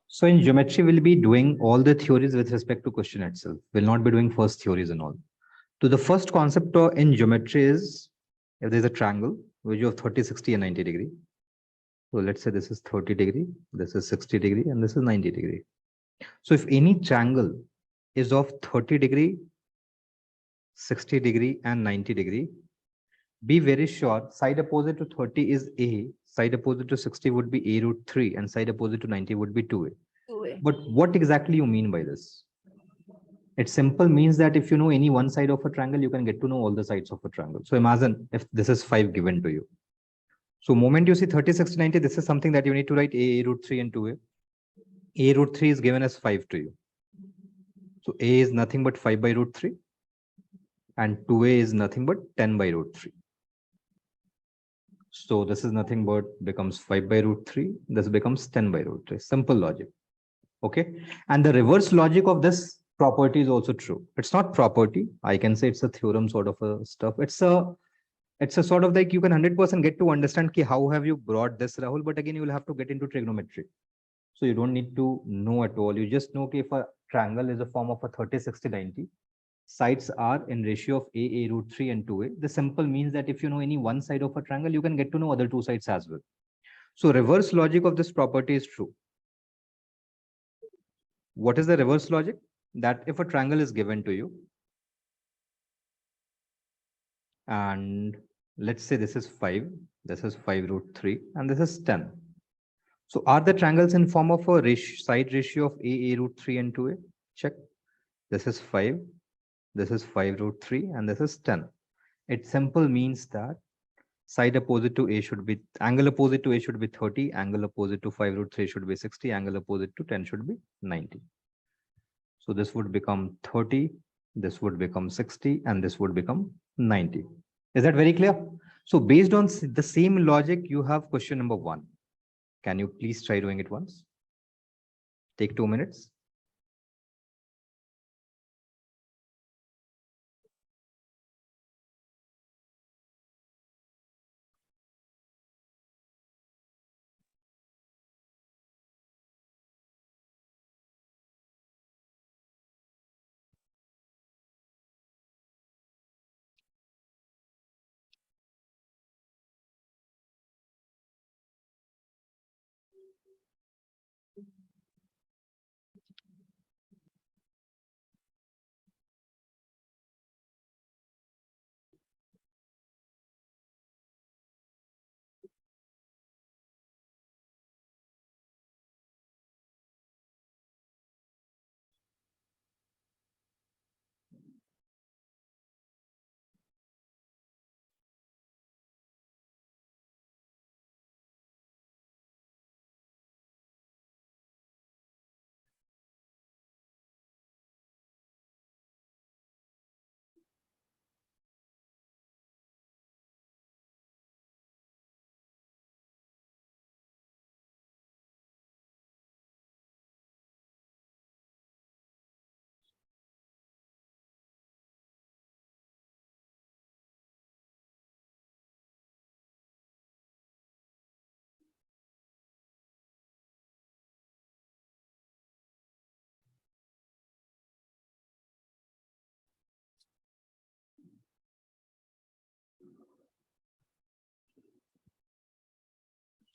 So in geometry, we'll be doing all the theories with respect to question itself. We'll not be doing first theories and all. So the first concept in geometry is if there's a triangle which you have 30, 60, and 90 degree. So let's say this is 30 degree, this is 60 degree, and this is 90 degree. So if any triangle is of 30 degree, 60 degree, and 90 degree, be very sure side opposite to 30 is A, side opposite to 60 would be A root 3, and side opposite to 90 would be 2A. But what exactly you mean by this? It simple means that if you know any one side of a triangle, you can get to know all the sides of a triangle. So imagine if this is 5 given to you. So moment you see 30, 60, 90, this is something that you need to write A root 3 and 2A. A root 3 is given as 5 to you. So A is nothing but 5 by root 3. And 2A is nothing but 10 by root 3. So this is nothing but becomes 5 by root 3. This becomes 10 by root 3. Simple logic. Okay. And the reverse logic of this property is also true. It's not property. I can say it's a theorem sort of a stuff. It's a sort of like you can 100% get to understand ki how have you brought this, Rahul, but again, you will have to get into trigonometry. So you don't need to know at all. You just know ki if a triangle is a form of a 30, 60, 90, sides are in ratio of A root 3 and 2A. The simple means that if you know any one side of a triangle, you can get to know other two sides as well. So reverse logic of this property is true. What is the reverse logic? That if a triangle is given to you, and let's say this is 5, this is 5 root 3, and this is 10. So are the triangles in form of a side ratio of A root 3 and 2A? Check. This is 5, this is 5 root 3, and this is 10. It simple means that side opposite to A should be, angle opposite to A should be 30, angle opposite to 5 root 3 should be 60, angle opposite to 10 should be 90. So this would become 30, this would become 60, and this would become 90. Is that very clear? So based on the same logic, you have question number 1. Can you please try doing it once? Take 2 minutes.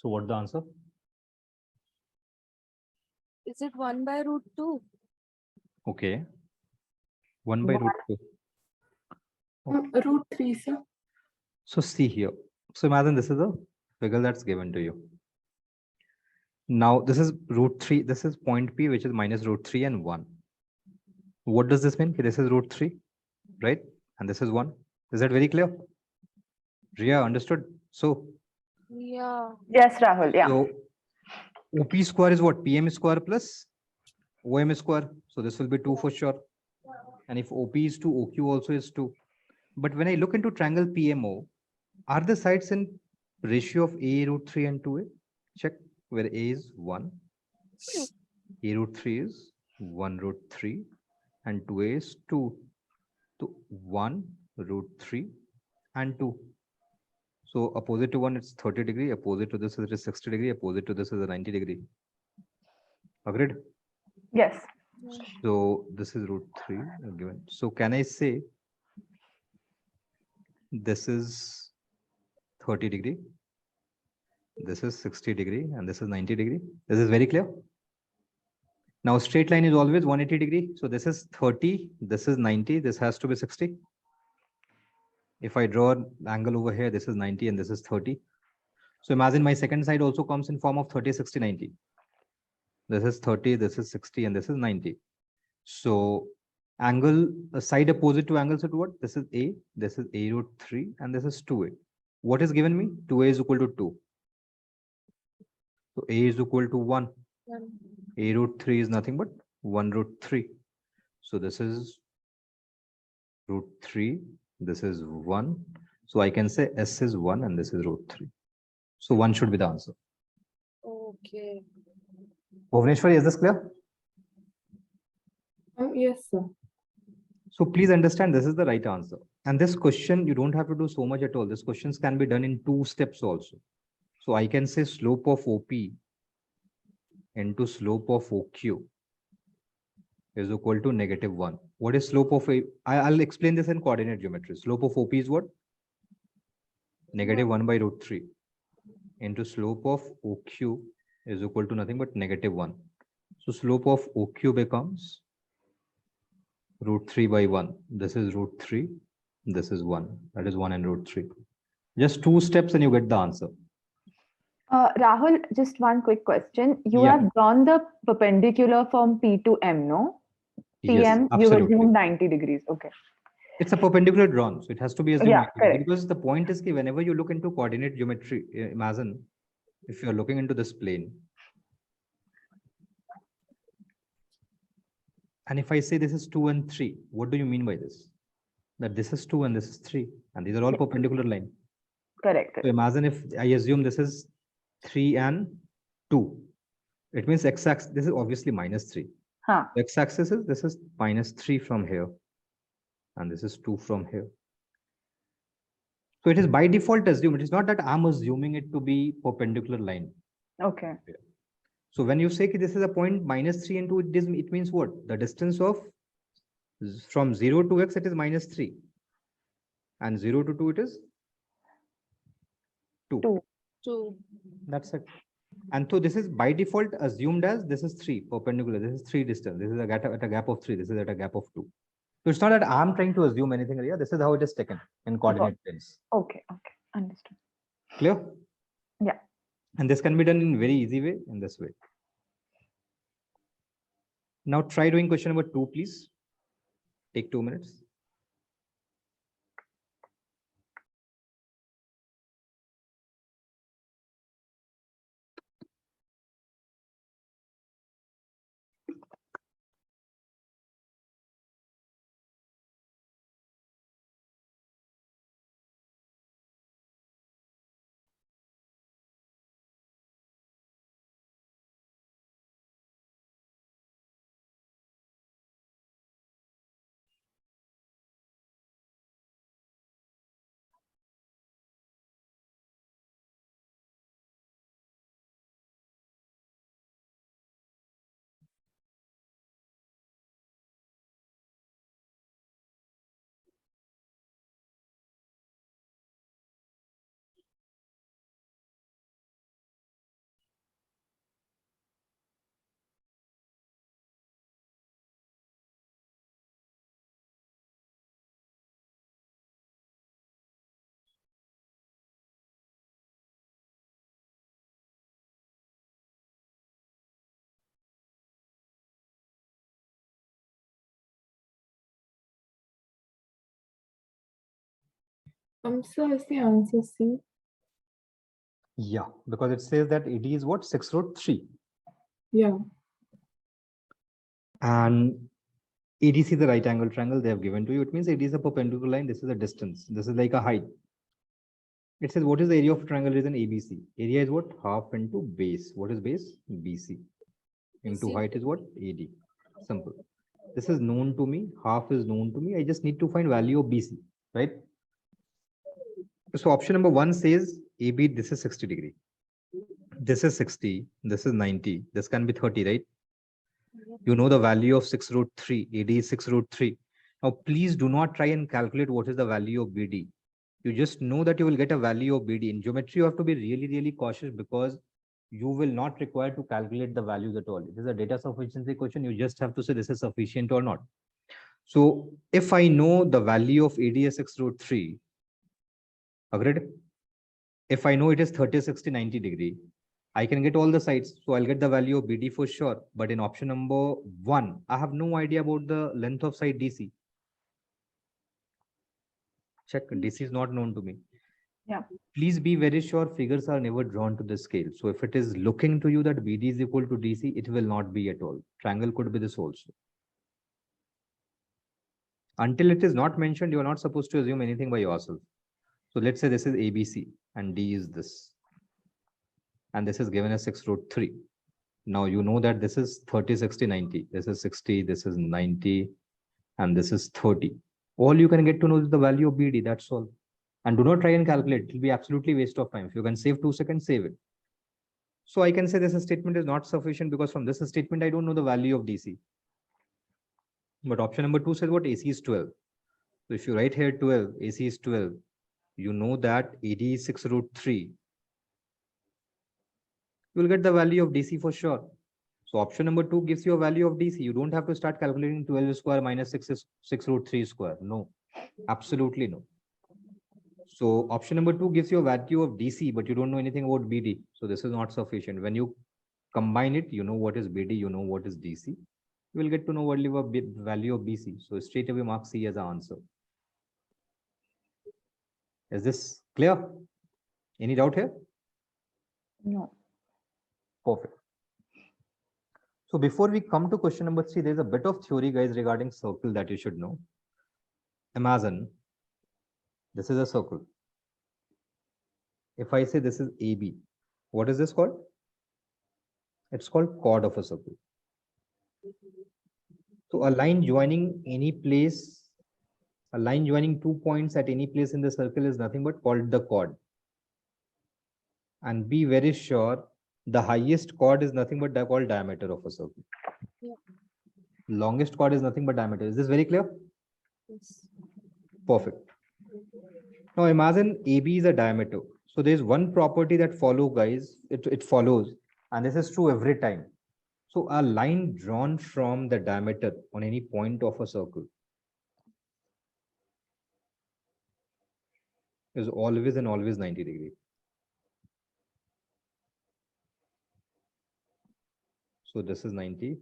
So what's the answer? Is it 1 by root 2? Okay. 1 by root 2. Root 3, sir. So see here. So imagine this is a figure that's given to you. Now this is root 3. This is point P, which is minus root 3 and 1. What does this mean? This is root 3, right? And this is 1. Is that very clear? Ria, understood? So Yeah. Yes, Rahul. Yeah. So OP square is what? PM square plus OM square. So this will be 2 for sure. And if OP is 2, OQ also is 2. But when I look into triangle PMO, are the sides in ratio of A root 3 and 2A? Check where A is 1. A root 3 is 1 root 3 and 2A is 2. So 1 root 3 and 2. So opposite to 1, it's 30 degree. Opposite to this is 60 degree. Opposite to this is a 90 degree. Agreed? Yes. So this is root 3 given. So can I say this is 30 degree, this is 60 degree, and this is 90 degree? This is very clear. Now straight line is always 180 degree. So this is 30, this is 90, this has to be 60. If I draw an angle over here, this is 90 and this is 30. So imagine my second side also comes in form of 30, 60, 90. This is 30, this is 60, and this is 90. So angle, side opposite to angle, so to what? This is A, this is A root 3, and this is 2A. What is given me? 2A is equal to 2. So A is equal to 1. A root 3 is nothing but 1 root 3. So this is root 3, this is 1. So I can say S is 1 and this is root 3. So 1 should be the answer. Okay. Bhuvaneshwari, is this clear? Yes, sir. So please understand this is the right answer. And this question, you don't have to do so much at all. This questions can be done in 2 steps also. So I can say slope of OP into slope of OQ is equal to -1. What is slope of A? I'll explain this in coordinate geometry. Slope of OP is what? -1 by root 3 into slope of OQ is equal to nothing but -1. So slope of OQ becomes root 3 by 1. This is root 3. This is 1. That is 1 and root 3. Just 2 steps and you get the answer. Rahul, just one quick question. You Yeah. have drawn the perpendicular from P to M, no? Yes, PM, you absolutely. assume 90 degrees. Okay. It's a perpendicular drawn, so it has to be assumed Yeah, 90 degree, correct. because the point is that whenever you look into coordinate geometry, imagine if you're looking into this plane. And if I say this is 2 and 3, what do you mean by this? That this is 2 and this is 3, and these are all Yeah. perpendicular line. Correct. So imagine if I assume this is 3 and 2. It means x-axis, this is obviously -3. Huh. X-axis is, this is -3 from here. And this is 2 from here. So it is by default assumed. It is not that I'm assuming it to be perpendicular line. Okay. So when you say this is a point -3 and 2, it means what? The distance of from 0 to x, it is -3. And 0 to 2, it is 2. 2. That's it. And so this is by default assumed as this is 3 perpendicular. This is 3 distance. This is at a gap of 3. This is at a gap of 2. So it's not that I'm trying to assume anything here. This is how it is taken in coordinate planes. Okay. Okay. Understood. Clear? Yeah. And this can be done in very easy way, in this way. Now try doing question number 2, please. Take 2 minutes. So is the answer C? Yeah, because it says that AD is what? 6 root 3. Yeah. And ADC is the right angle triangle they have given to you. It means AD is a perpendicular line. This is a distance. This is like a height. It says what is the area of triangle region ABC? Area is what? Half into base. What is base? BC. Into BC. height is what? AD. Simple. This is known to me. Half is known to me. I just need to find value of BC, right? So option number 1 says AB, this is 60 degree. This is 60. This is 90. This can be 30, right? You know the value of 6 root 3. AD is 6 root 3. Now, please do not try and calculate what is the value of BD. You just know that you will get a value of BD. In geometry, you have to be really, really cautious because you will not require to calculate the values at all. It is a data sufficiency question. You just have to say this is sufficient or not. So if I know the value of AD is 6 root 3, agreed? If I know it is 30, 60, 90 degree, I can get all the sides. So I'll get the value of BD for sure. But in option number 1, I have no idea about the length of side DC. Check, DC is not known to me. Yeah. Please be very sure figures are never drawn to the scale. So if it is looking to you that BD is equal to DC, it will not be at all. Triangle could be this also. Until it is not mentioned, you are not supposed to assume anything by yourself. So let's say this is ABC and D is this. And this is given as 6 root 3. Now you know that this is 30, 60, 90. This is 60, this is 90, and this is 30. All you can get to know is the value of BD, that's all. And do not try and calculate. It will be absolutely waste of time. If you can save 2 seconds, save it. So I can say this statement is not sufficient because from this statement, I don't know the value of DC. But option number 2 says what? AC is 12. So if you write here 12, AC is 12, you know that AD is 6 root 3. You will get the value of DC for sure. So option number 2 gives you a value of DC. You don't have to start calculating 12 square minus 6 root 3 square. No, absolutely no. So option number 2 gives you a value of DC, but you don't know anything about BD. So this is not sufficient. When you combine it, you know what is BD, you know what is DC. You will get to know what the value of BC. So straight away mark C as the answer. Is this clear? Any doubt here? No. Perfect. So before we come to question number 3, there's a bit of theory, guys, regarding circle that you should know. Imagine this is a circle. If I say this is AB, what is this called? It's called chord of a circle. So a line joining any place, a line joining 2 points at any place in the circle is nothing but called the chord. And be very sure the highest chord is nothing but called diameter of a circle. Yeah. Longest chord is nothing but diameter. Is this very clear? Yes. Perfect. Now imagine AB is a diameter. So there's one property that follow, guys. It follows, and this is true every time. So a line drawn from the diameter on any point of a circle is always and always 90 degrees. So this is 90,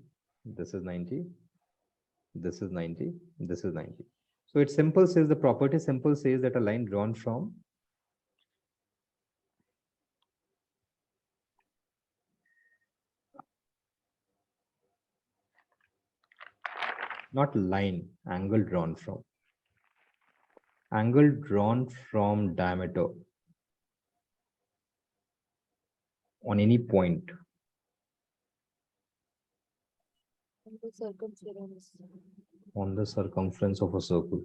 this is 90, this is 90, this is 90. So it simple says, the property simple says that a line drawn from not line, angle drawn from. Angle drawn from diameter on any point on the circumference of a circle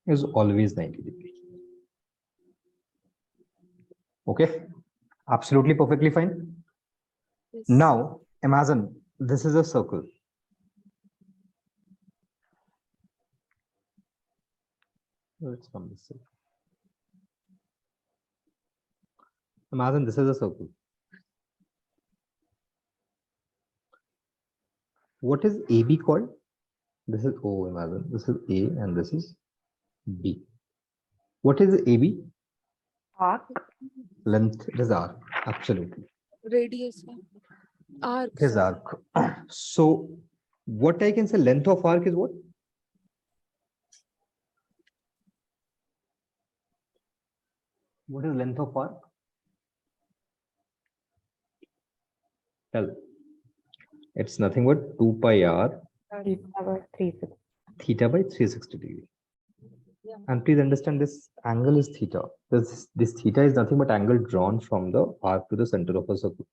is always 90 degrees. Okay, absolutely perfectly fine. Yes. Now imagine this is a circle. Let's come this side. Imagine this is a circle. What is AB called? This is O. Imagine this is A and this is B. What is AB? Arc. Length. It is arc. Absolutely. Radius. Arc. It is arc. So what I can say, length of arc is what? What is length of arc? Tell. It's nothing but 2 pi r theta by 360 degree. Yeah. And please understand this angle is theta. This theta is nothing but angle drawn from the arc to the center of a circle.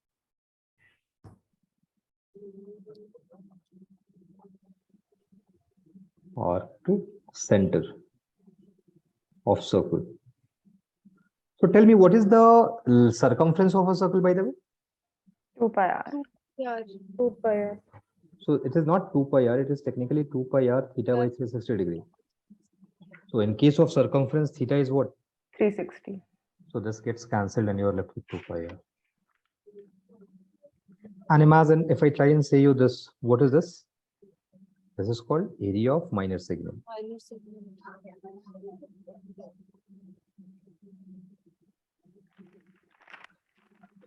Arc to center of circle. So tell me, what is the circumference of a circle, by the way? 2 pi r. Yeah. 2 pi r. So it is not 2 pi r, it is technically 2 pi r theta by 360 degree. So in case of circumference, theta is what? 360. So this gets cancelled and you are left with 2 pi r. And imagine if I try and say you this, what is this? This is called area of minor segment. Minor segment.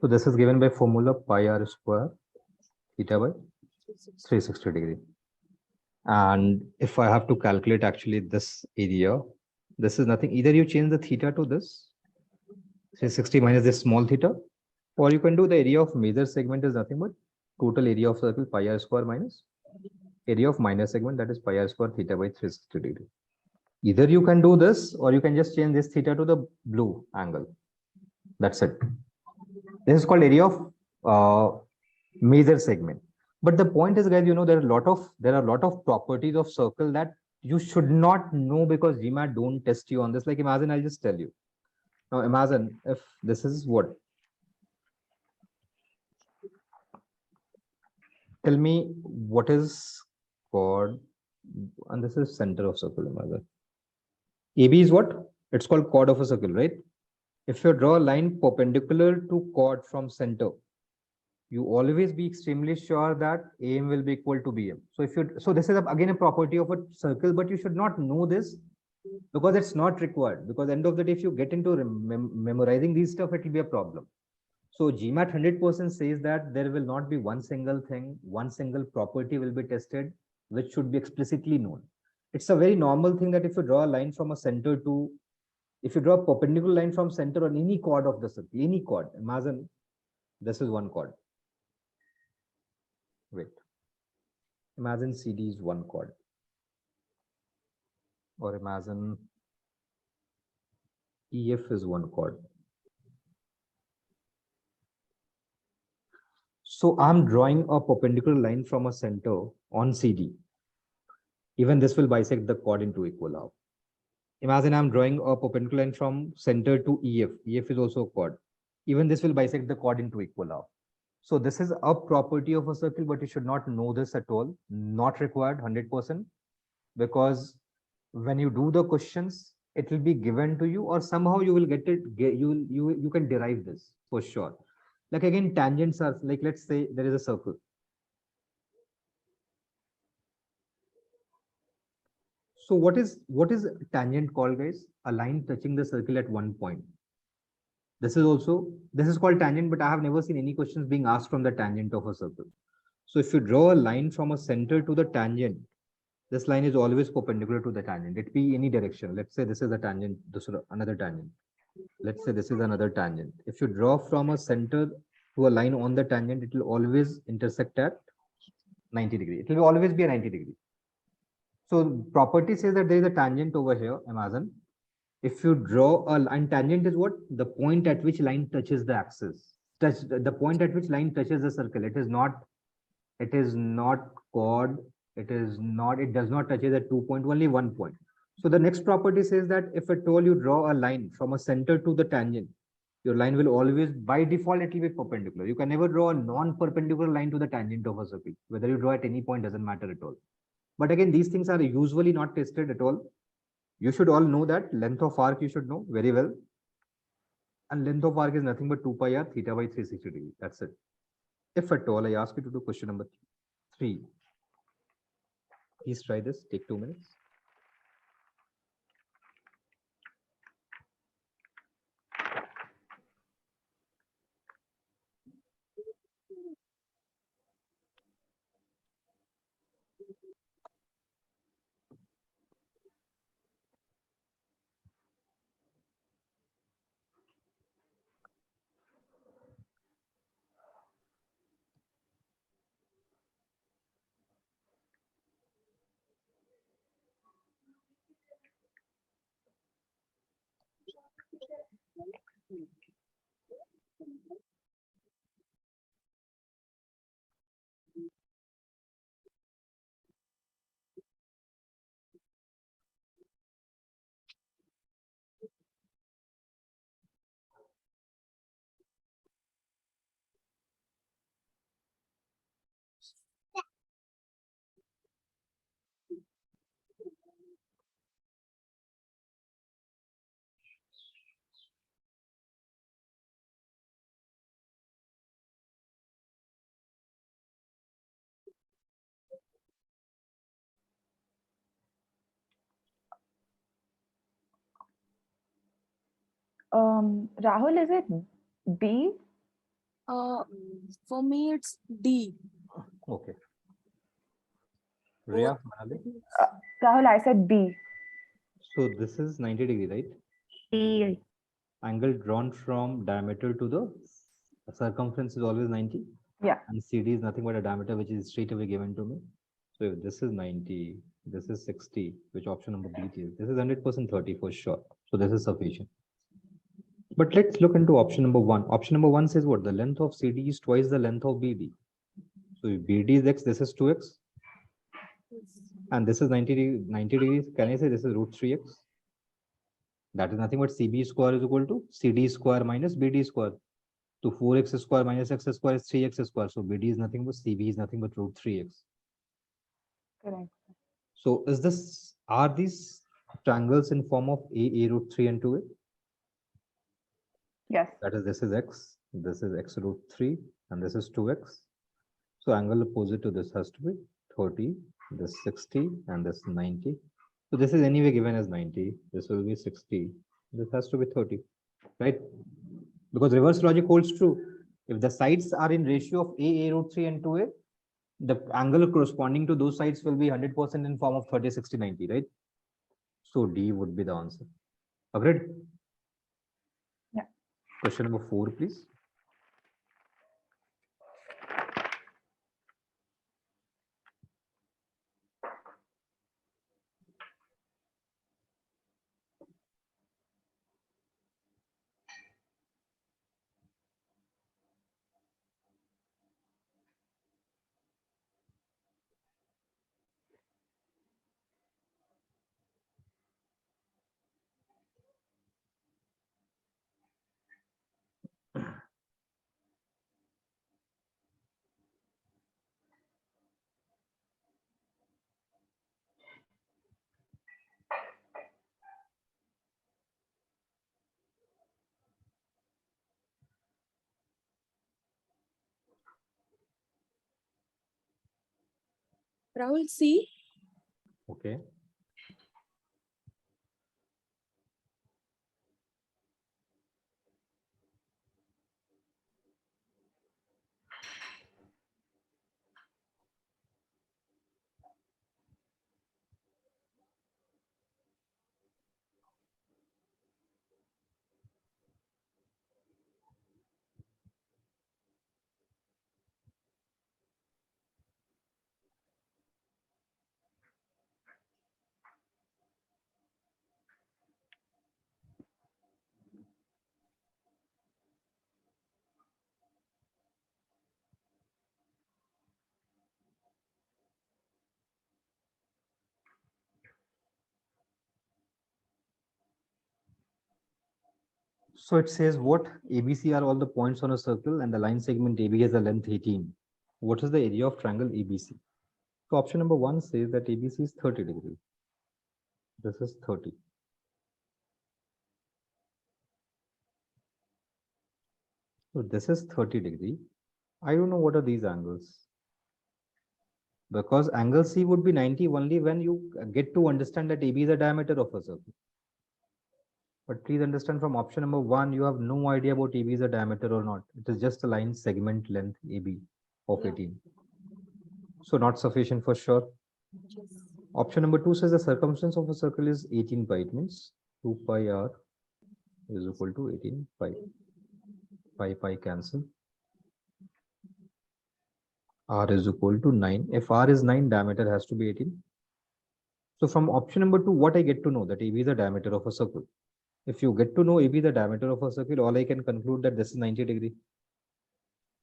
So this is given by formula pi r square theta by 360 degree. And if I have to calculate actually this area, this is nothing. Either you change the theta to this 360 minus this small theta, or you can do the area of major segment is nothing but total area of circle pi r square minus area of minor segment, that is pi r square theta by 360 degree. Either you can do this or you can just change this theta to the blue angle. That's it. This is called area of major segment. But the point is, guys, you know, there are a lot of properties of circle that you should not know because GMAT don't test you on this. Like imagine, I'll just tell you. Now imagine if this is what? Tell me what is chord, and this is center of circle. Imagine AB is what? It's called chord of a circle, right? If you draw a line perpendicular to chord from center, you always be extremely sure that AM will be equal to BM. So this is again a property of a circle, but you should not know this because it's not required. Because end of the day, if you get into memorizing these stuff, it will be a problem. So GMAT 100% says that there will not be one single thing, one single property will be tested, which should be explicitly known. It's a very normal thing that if you draw a line from a center to, if you draw a perpendicular line from center on any chord of the circle, any chord, imagine this is one chord. Wait, imagine CD is one chord, or imagine EF is one chord. So I'm drawing a perpendicular line from a center on CD. Even this will bisect the chord into equal half. Imagine I'm drawing a perpendicular line from center to EF. EF is also a chord. Even this will bisect the chord into equal half. So this is a property of a circle, but you should not know this at all. Not required 100%, because when you do the questions, it will be given to you, or somehow you will get it. You can derive this for sure. Like again, tangents are like, let's say there is a circle. So what is tangent called, guys? A line touching the circle at one point. This is called tangent, but I have never seen any questions being asked from the tangent of a circle. So if you draw a line from a center to the tangent, this line is always perpendicular to the tangent. It be any direction. Let's say this is a tangent, this is another tangent. Let's say this is another tangent. If you draw from a center to a line on the tangent, it will always intersect at 90 degree. It will always be a 90 degree. So property says that there is a tangent over here. Imagine if you draw a line, tangent is what? The point at which line touches the axis. The point at which line touches the circle. It is not chord. It does not touch at 2 point, only 1 point. So the next property says that if at all you draw a line from a center to the tangent, your line will always, by default, it will be perpendicular. You can never draw a non-perpendicular line to the tangent of a circle. Whether you draw at any point doesn't matter at all. But again, these things are usually not tested at all. You should all know that length of arc you should know very well. And length of arc is nothing but 2 pi r theta by 360 degree. That's it. If at all, I ask you to do question number 3. Please try this, take 2 minutes. Rahul, is it B? For me, it's D. Okay. Rhea, Manali? Rahul, I said B. So this is 90 degree, right? B. Angle drawn from diameter to the circumference is always 90. Yeah. And CD is nothing but a diameter which is straight away given to me. So if this is 90, this is 60, which option number B it is. This is 100% 30 for sure. So this is sufficient. But let's look into option number one. Option number one says what? The length of CD is twice the length of BD. So if BD is X, this is 2X. And this is 90 degrees. Can I say this is root 3X? That is nothing but CB square is equal to CD square minus BD square. So 4X square minus X square is 3X square. So BD is nothing but CB is nothing but root 3X. Correct. So are these triangles in form of A root 3 and 2A? Yes. That is, this is X root 3 and this is 2X. So angle opposite to this has to be 30, this 60 and this 90. So this is anyway given as 90. This will be 60. This has to be 30, right? Because reverse logic holds true. If the sides are in ratio of A root 3 and 2A, the angle corresponding to those sides will be 100% in form of 30, 60, 90, right? So D would be the answer. Agreed? Yeah. Question number 4, please. Rahul, C. Okay. So it says what? ABC are all the points on a circle and the line segment AB has a length 18. What is the area of triangle ABC? So option number 1 says that ABC is 30 degrees. This is 30. So this is 30 degree. I don't know what are these angles. Because angle C would be 90 only when you get to understand that AB is the diameter of a circle. But please understand from option number 1, you have no idea about AB is a diameter or not. It is just a line segment length AB of Yeah. 18. So not sufficient for sure. Yes. Option number 2 says the circumference of a circle is 18 pi. It means 2 pi r is equal to 18 pi. Pi cancel. R is equal to 9. If R is 9, diameter has to be 18. So from option number 2, what I get to know that AB is the diameter of a circle. If you get to know AB the diameter of a circle, all I can conclude that this is 90 degree.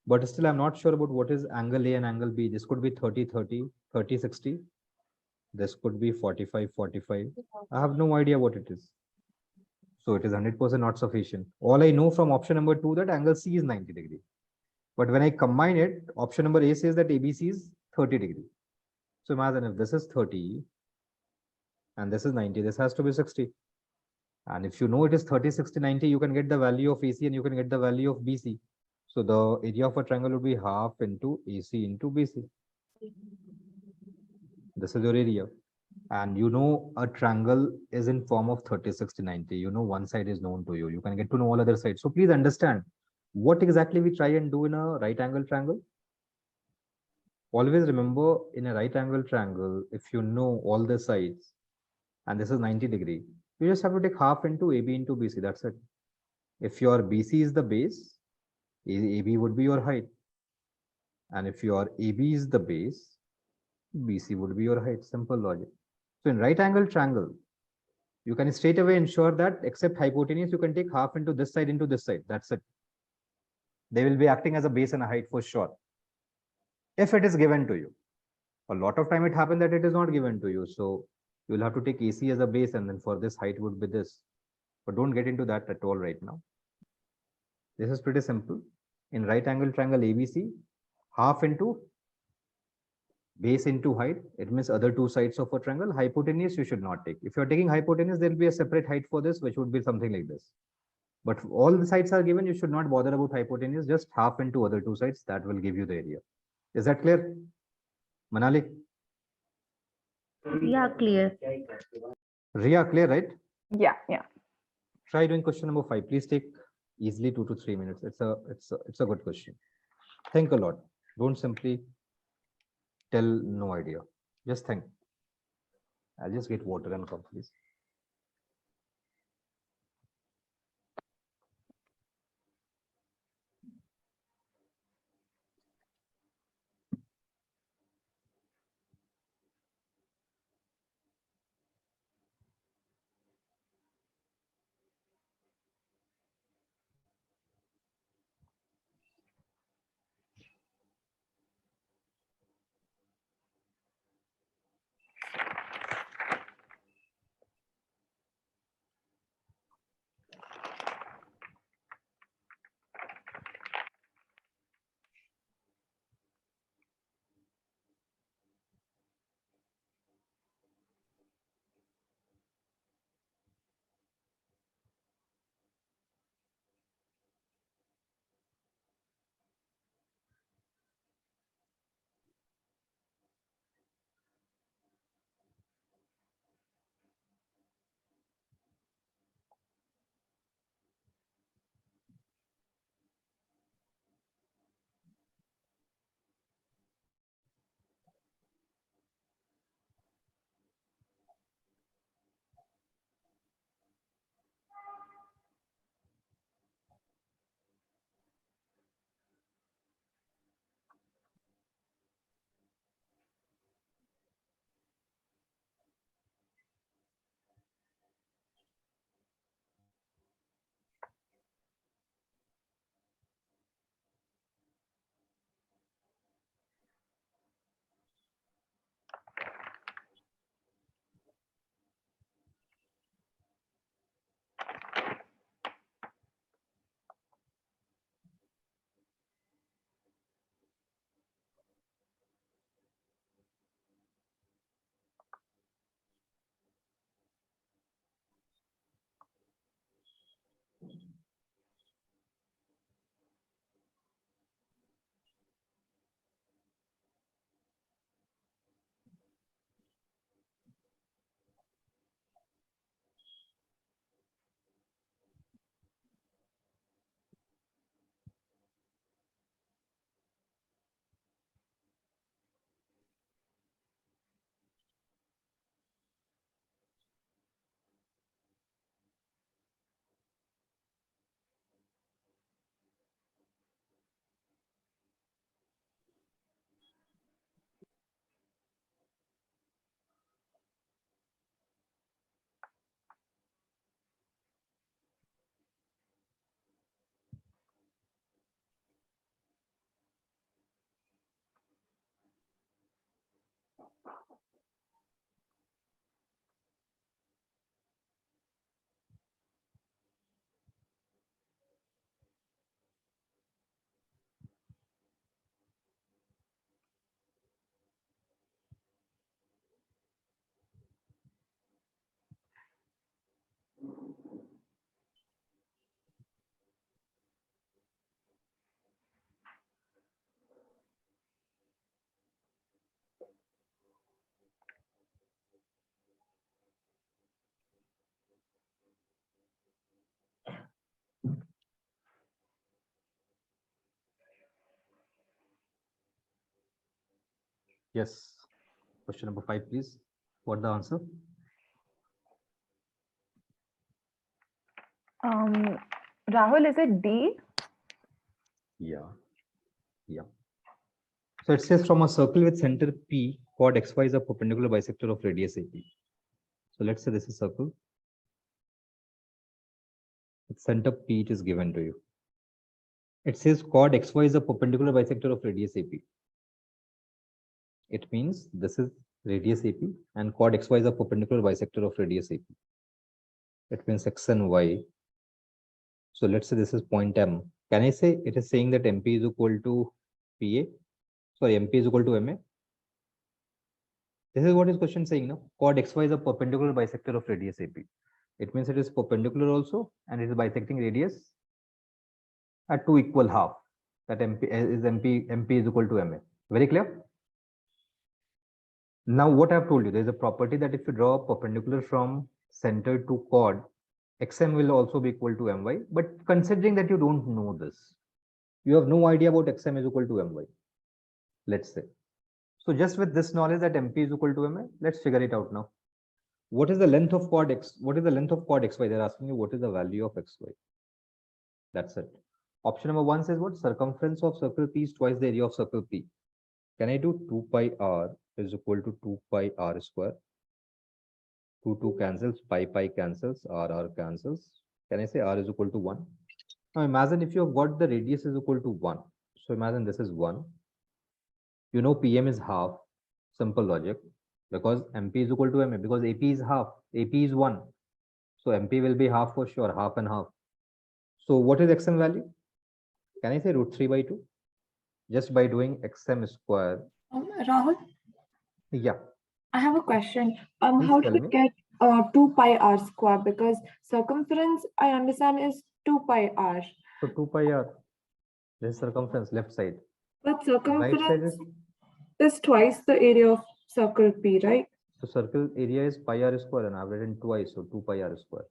But still, I'm not sure about what is angle A and angle B. This could be 30, 30, 30, 60. This could be 45, 45. I have no idea what it is. So it is 100% not sufficient. All I know from option number 2 that angle C is 90 degree. But when I combine it, option number A says that ABC is 30 degree. So imagine if this is 30 and this is 90, this has to be 60. And if you know it is 30, 60, 90, you can get the value of AC and you can get the value of BC. So the area of a triangle would be half into AC into BC. This is your area. And you know a triangle is in form of 30, 60, 90. You know one side is known to you. You can get to know all other sides. So please understand what exactly we try and do in a right angle triangle. Always remember in a right angle triangle, if you know all the sides, and this is 90°, you just have to take half into AB into BC. That's it. If your BC is the base, AB would be your height. And if your AB is the base, BC would be your height. Simple logic. So in right angle triangle, you can straight away ensure that except hypotenuse, you can take half into this side into this side. That's it. They will be acting as a base and a height for sure. If it is given to you. A lot of time it happens that it is not given to you. So you'll have to take AC as a base and then for this height would be this. But don't get into that at all right now. This is pretty simple. In right angle triangle ABC, half into base into height, it means other two sides of a triangle. Hypotenuse you should not take. If you're taking hypotenuse, there will be a separate height for this, which would be something like this. But all the sides are given, you should not bother about hypotenuse, just half into other two sides, that will give you the area. Is that clear? Manali? Yeah, clear. Ria, clear, right? Yeah, yeah. Try doing question number 5. Please take easily 2 to 3 minutes. It's a good question. Think a lot. Don't simply tell no idea. Just think. I'll just get water and come, please. Yes. Question number 5, please. What the answer? Rahul, is it D? Yeah. Yeah. So it says from a circle with center P, chord XY is a perpendicular bisector of radius AP. So let's say this is circle. With center P, it is given to you. It says chord XY is a perpendicular bisector of radius AP. It means this is radius AP and chord XY is a perpendicular bisector of radius AP. It means X and Y. So let's say this is point M. Can I say it is saying that MP is equal to PA? Sorry, MP is equal to MA. This is what is question saying now. Chord XY is a perpendicular bisector of radius AP. It means it is perpendicular also and it is bisecting radius at 2 equal half. That MP is equal to MA. Very clear? Now what I have told you, there is a property that if you draw a perpendicular from center to chord, XM will also be equal to MY. But considering that you don't know this, you have no idea about XM is equal to MY. Let's say. So just with this knowledge that MP is equal to MA, let's figure it out now. What is the length of chord X? What is the length of chord XY? They're asking you what is the value of XY. That's it. Option number 1 says what? Circumference of circle P is twice the area of circle P. Can I do 2 pi r is equal to 2 pi r square? 2 cancels, pi cancels, r cancels. Can I say r is equal to 1? Now imagine if you have got the radius is equal to 1. So imagine this is 1. You know PM is half. Simple logic. Because MP is equal to MA. Because AP is half. AP is 1. So MP will be half for sure. Half and half. So what is XM value? Can I say root 3 by 2? Just by doing XM square. Rahul, Yeah. I have a question. Please How tell do we me. get 2 pi r square? Because circumference I understand is 2 pi r. So 2 pi r. This is circumference left side. But Right side circumference is twice the area of circle P, right? So circle area is pi r square and I've written twice, so 2 pi r square.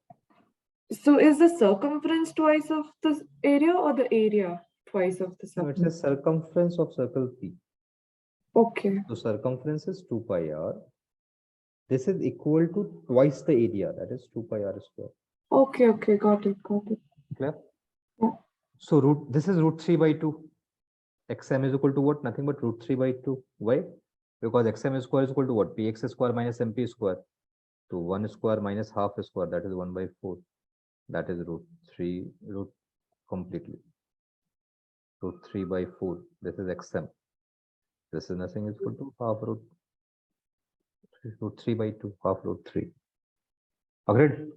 So is the circumference twice of the area or the area twice of the No, it circumference? says circumference of circle P. Okay. So circumference is 2 pi r. This is equal to twice the area, that is 2 pi r square. Okay, got it. Clear? Yeah. So this is root 3 by 2. XM is equal to what? Nothing but root 3 by 2. Why? Because XM square is equal to what? PX square minus MP square. To 1 square minus half square, that is 1 by 4. That is root 3 completely. Root 3 by 4. This is XM. This is nothing is equal to half root 3 by 2, half root 3. Agreed?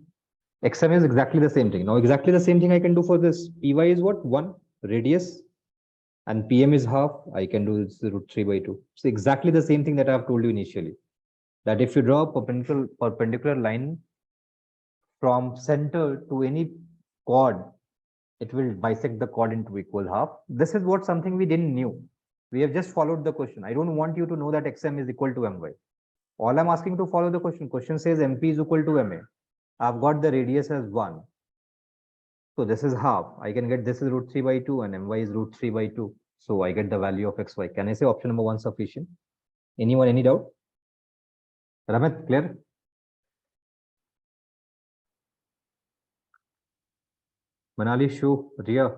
XM is exactly the same thing. Now, exactly the same thing I can do for this. PY is what? 1 radius. And PM is half. I can do this root 3 by 2. So exactly the same thing that I have told you initially. That if you draw a perpendicular line from center to any chord, it will bisect the chord into equal half. This is what something we didn't knew. We have just followed the question. I don't want you to know that XM is equal to MY. All I'm asking to follow the question. Question says MP is equal to MA. I've got the radius as 1. So this is half. I can get this is root 3 by 2 and MY is root 3 by 2. So I get the value of XY. Can I say option number 1 sufficient? Anyone, any doubt? Ramit, clear? Manali, Shu, Ria,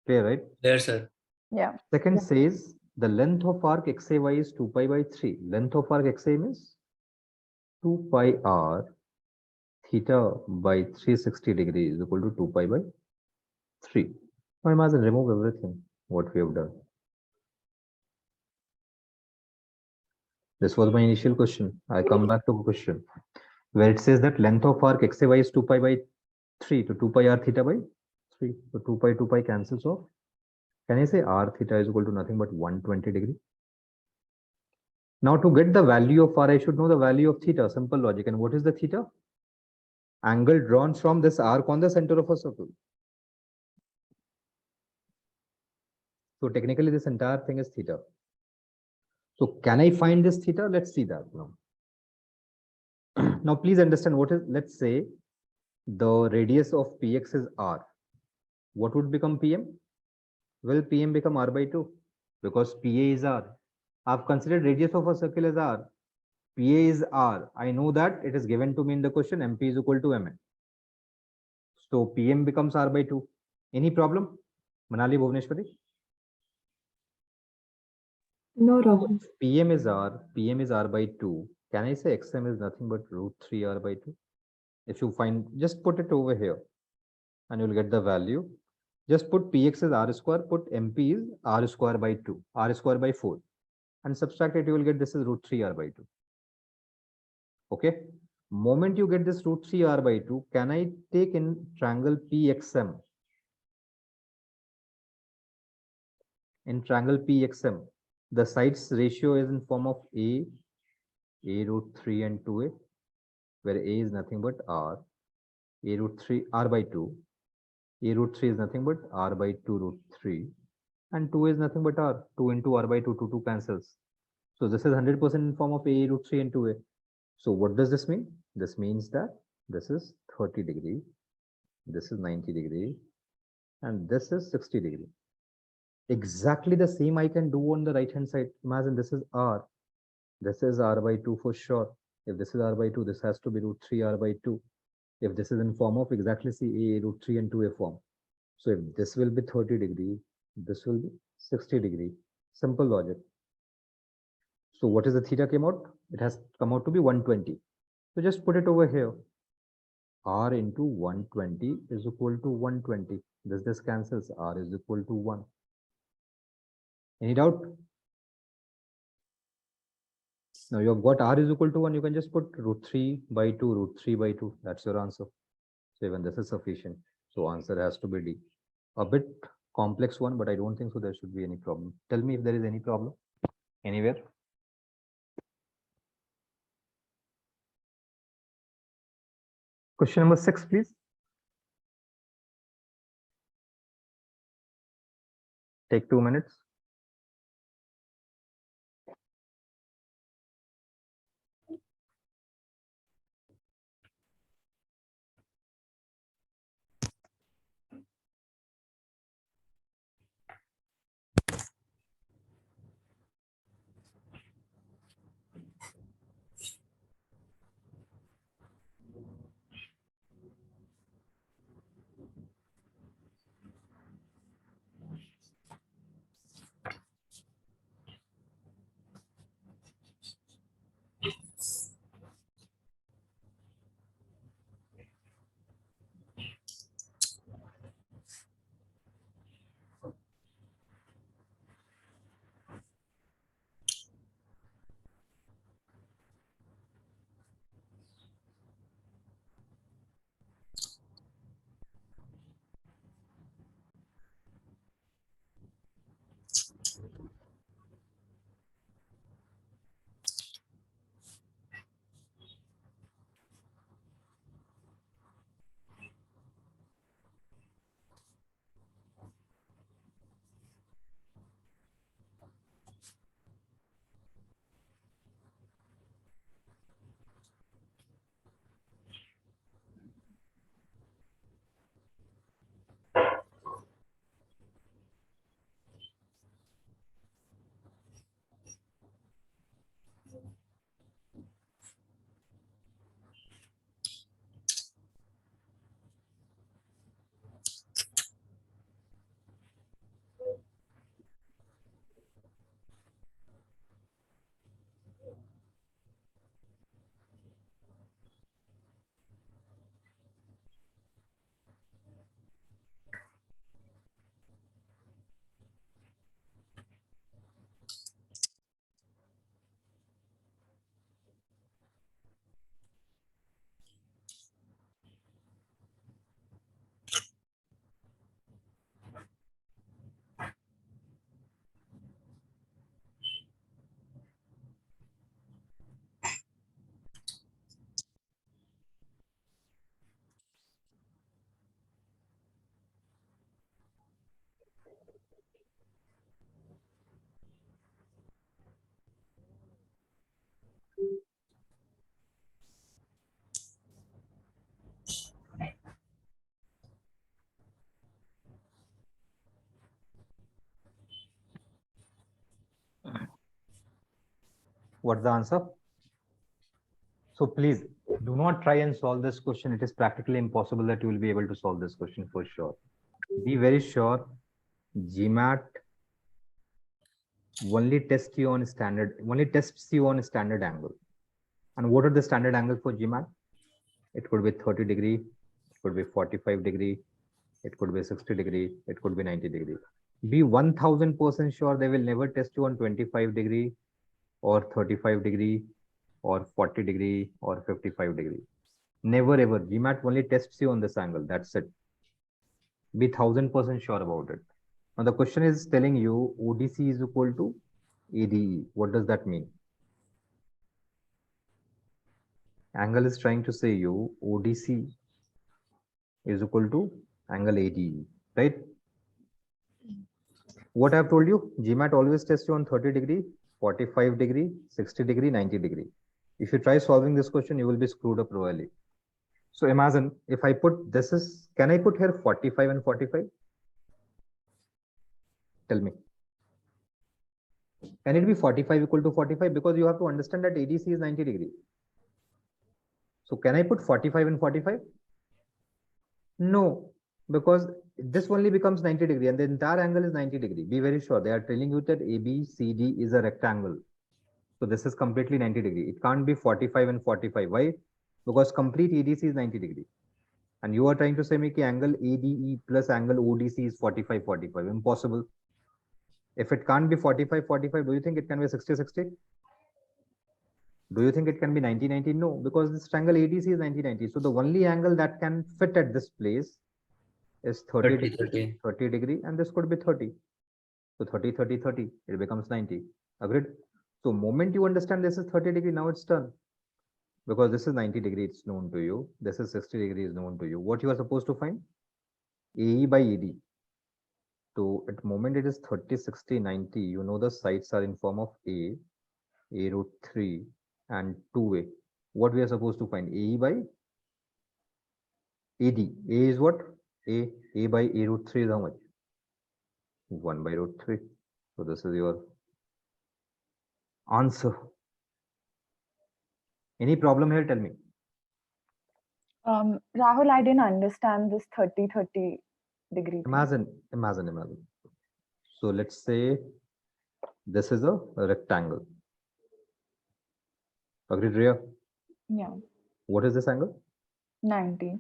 clear, right? There, sir. Yeah. Second says the length of arc XAY is 2 pi by 3. Length of arc XA means 2 pi r theta by 360 degrees is equal to 2 pi by 3. Now imagine remove everything what we have done. This was my initial question. I come back to a question where it says that length of arc XAY is 2 pi by 3 to 2 pi r theta by 3. So 2 pi cancels off. Can I say r theta is equal to nothing but 120 degree? Now to get the value of r, I should know the value of theta. Simple logic. And what is the theta? Angle drawn from this arc on the center of a circle. So technically this entire thing is theta. So can I find this theta? Let's see that now. Now please understand what is, let's say the radius of px is r. What would become pm? Will pm become r by 2? Because pa is r. I've considered radius of a circle as r. PA is r. I know that it is given to me in the question. MP is equal to MN. So PM becomes r by 2. Any problem? Manali Bhuvaneshwari? No, Rahul. PM is r by 2. Can I say XM is nothing but root 3 r by 2? If you find, just put it over here and you'll get the value. Just put Px is r square, put MP is r square by 2, r square by 4, and subtract it, you will get this is root 3 r by 2. Okay. Moment you get this root 3 r by 2, can I take in triangle PXM? In triangle PXM, the sides ratio is in form of a root 3 and 2a, where a is nothing but r, a root 3 r by 2, a root 3 is nothing but r by 2 root 3, and 2 is nothing but r, 2 into r by 2, 2 cancels. So this is 100% in form of a root 3 and 2a. So what does this mean? This means that this is 30 degree, this is 90 degree, and this is 60 degree. Exactly the same I can do on the right hand side. Imagine this is r, this is r by 2 for sure. If this is r by 2, this has to be root 3 r by 2. If this is in form of exactly see a root 3 and 2a form. So if this will be 30 degree, this will be 60 degree. Simple logic. So what is the theta came out? It has come out to be 120. So just put it over here. R into 120 is equal to 120. This cancels. R is equal to 1. Any doubt? Now you have got R is equal to 1. You can just put root 3 by 2, root 3 by 2. That's your answer. So even this is sufficient. So answer has to be D. A bit complex one, but I don't think so there should be any problem. Tell me if there is any problem anywhere. Question number 6, please. Take 2 minutes. What's the answer? So please do not try and solve this question. It is practically impossible that you will be able to solve this question for sure. Be very sure GMAT only tests you on standard angle. And what are the standard angles for GMAT? It could be 30 degree, it could be 45 degree, it could be 60 degree, it could be 90 degree. Be 1000% sure they will never test you on 25 degree or 35 degree or 40 degree or 55 degree. Never ever. GMAT only tests you on this angle. That's it. Be 1000% sure about it. Now the question is telling you ODC is equal to ADE. What does that mean? Angle is trying to say you ODC is equal to angle ADE, right? What I've told you, GMAT always tests you on 30 degree, 45 degree, 60 degree, 90 degree. If you try solving this question, you will be screwed up royally. So imagine if I put this is, can I put here 45 and 45? Tell me. Can it be 45 equal to 45? Because you have to understand that ADC is 90 degree. So can I put 45 and 45? No, because this only becomes 90 degree and the entire angle is 90 degree. Be very sure they are telling you that ABCD is a rectangle. So this is completely 90 degree. It can't be 45 and 45. Why? Because complete ADC is 90 degree. And you are trying to say me ki angle ADE plus angle ODC is 45, 45. Impossible. If it can't be 45, 45, do you think it can be 60, 60? Do you think it can be 90, 90? No, because this triangle ADC is 90, 90. So the only angle that can fit at this place is 30 degree, 30 degree, and this could be 30. So 30, 30, 30, it becomes 90. Agreed? So moment you understand this is 30 degree, now it's done. Because this is 90 degree, it's known to you. This is 60 degree is known to you. What you are supposed to find? AE by AD. So at moment it is 30, 60, 90. You know the sides are in form of A root 3 and 2A. What we are supposed to find? AE by AD. A is what? A by A root 3 is how much? 1 by root 3. So this is your answer. Any problem here? Tell me. Rahul, I didn't understand this 30, 30 degree thing. Imagine. So let's say this is a rectangle. Agreed, Rhea? Yeah, What is this angle? 90.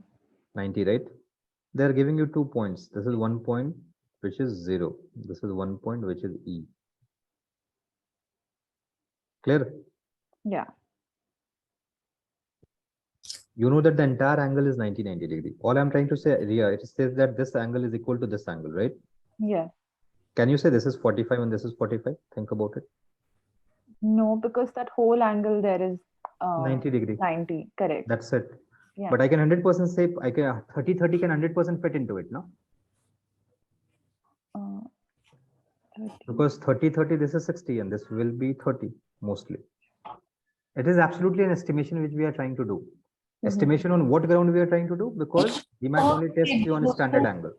90, right? They're giving you 2 points. This is 1 point, which is 0. This is 1 point, which is E. Clear? Yeah. You know that the entire angle is 90 degree. All I'm trying to say, Ria, it says that this angle is equal to this angle, right? Yeah. Can you say this is 45 and this is 45? Think about it. No, because that whole angle there is 90 degree. 90, correct. That's it. Yeah. But I can 100% say, I can 30, 30 can 100% fit into it, no? 30. Because 30, 30, this is 60 and this will be 30 mostly. It is absolutely an estimation which we are trying to do. Estimation on what ground we are trying to do? Because GMAT only tests you on a standard angle.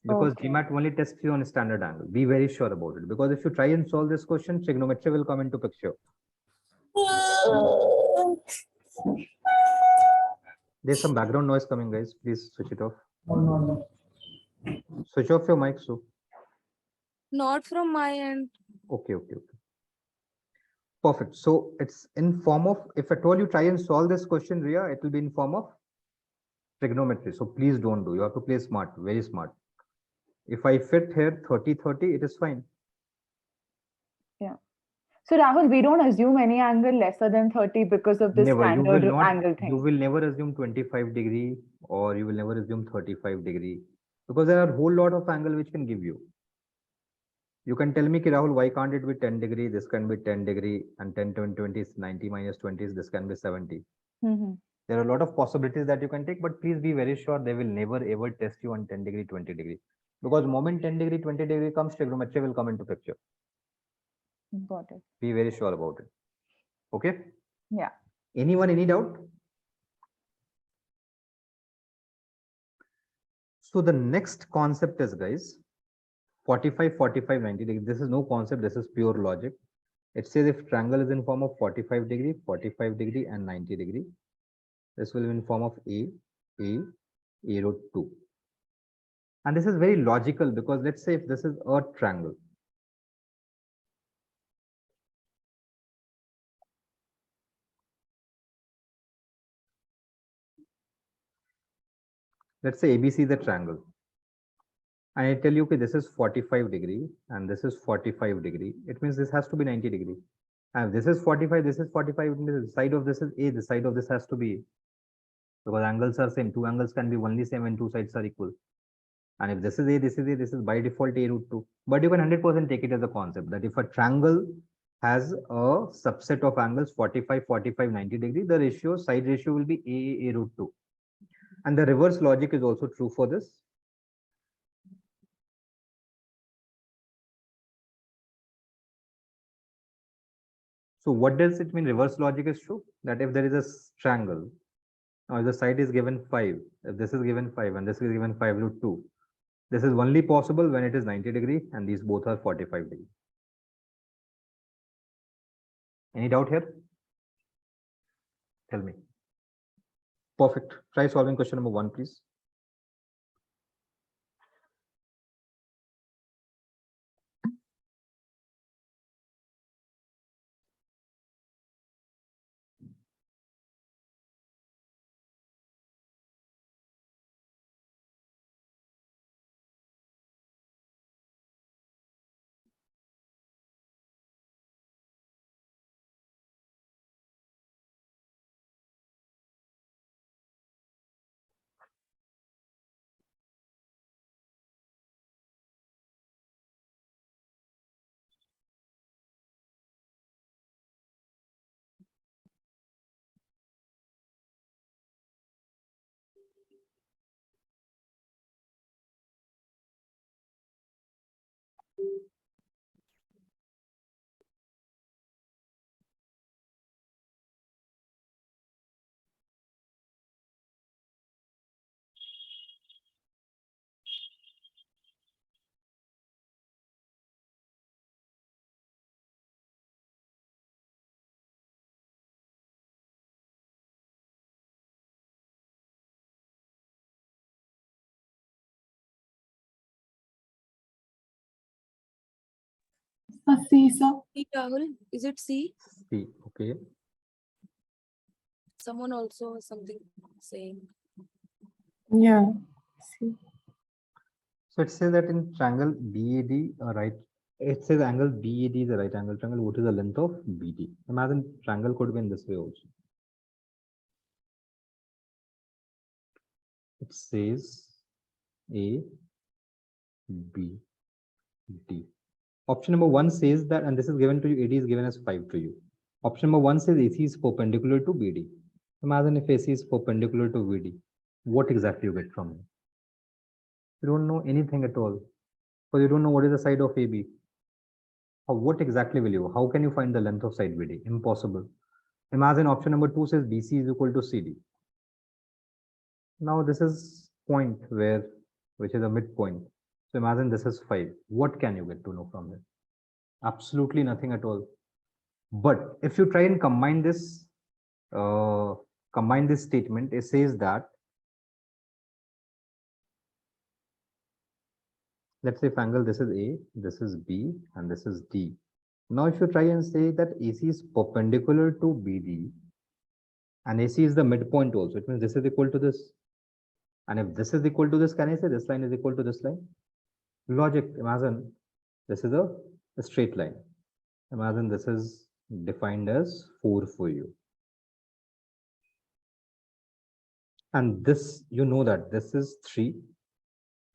Because GMAT only tests you on a standard angle. Be very sure about it. Because if you try and solve this question, trigonometry will come into picture. There's some background noise coming, guys. Please switch it off. Switch off your mic, so. Not from my end. Okay. Perfect. So it's in form of, if at all you try and solve this question, Ria, it will be in form of trigonometry. So please don't do. You have to play smart, very smart. If I fit here 30, 30, it is fine. Yeah. So Rahul, we don't assume any angle lesser than 30 because of this standard angle thing. You will never assume 25 degree or you will never assume 35 degree because there are a whole lot of angle which can give you. You can tell me, Rahul, why can't it be 10 degree? This can be 10 degree and 10, 20 is 90 minus 20 is this can be 70. There are a lot of possibilities that you can take, but please be very sure they will never ever test you on 10 degree, 20 degree. Because moment 10 degree, 20 degree comes, trigonometry will come into picture. Got it. Be very sure about it. Okay? Yeah. Anyone, any doubt? So the next concept is, guys, 45, 45, 90 degree. This is no concept. This is pure logic. It says if triangle is in form of 45 degree, 45 degree and 90 degree, this will be in form of A root 2. And this is very logical because let's say if this is a triangle. Let's say ABC is a triangle. And I tell you, okay, this is 45 degree and this is 45 degree. It means this has to be 90 degree. And this is 45, this is 45, the side of this is A, the side of this has to be A. Because angles are same, two angles can be only same when two sides are equal. And if this is A, this is A, this is by default A root 2. But you can 100% take it as a concept that if a triangle has a subset of angles 45, 45, 90 degree, the ratio, side ratio will be A root 2. And the reverse logic is also true for this. So what does it mean? Reverse logic is true that if there is a triangle, or the side is given 5, if this is given 5 and this is given 5 root 2, this is only possible when it is 90 degree and these both are 45 degree. Any doubt here? Tell me. Perfect. Try solving question number 1, please. C, sir. C, Rahul, is it C? C. Okay. Someone also has something saying. Yeah. C. So it says that in triangle BAD, right? It says angle BAD is a right angle triangle. What is the length of BD? Imagine triangle could be in this way also. It says A, B, D. Option number 1 says that, and this is given to you, AD is given as 5 to you. Option number 1 says AC is perpendicular to BD. Imagine if AC is perpendicular to BD, what exactly you get from it? You don't know anything at all, because you don't know what is the side of AB. What exactly will you? How can you find the length of side BD? Impossible. Imagine option number 2 says BC is equal to CD. Now this is point which is a midpoint. So imagine this is 5. What can you get to know from it? Absolutely nothing at all. But if you try and combine this statement, it says that, let's say if angle this is A, this is B, and this is D. Now if you try and say that AC is perpendicular to BD, and AC is the midpoint also, it means this is equal to this. And if this is equal to this, can I say this line is equal to this line? Logic, imagine this is a straight line. Imagine this is defined as 4 for you. And this, you know that this is 3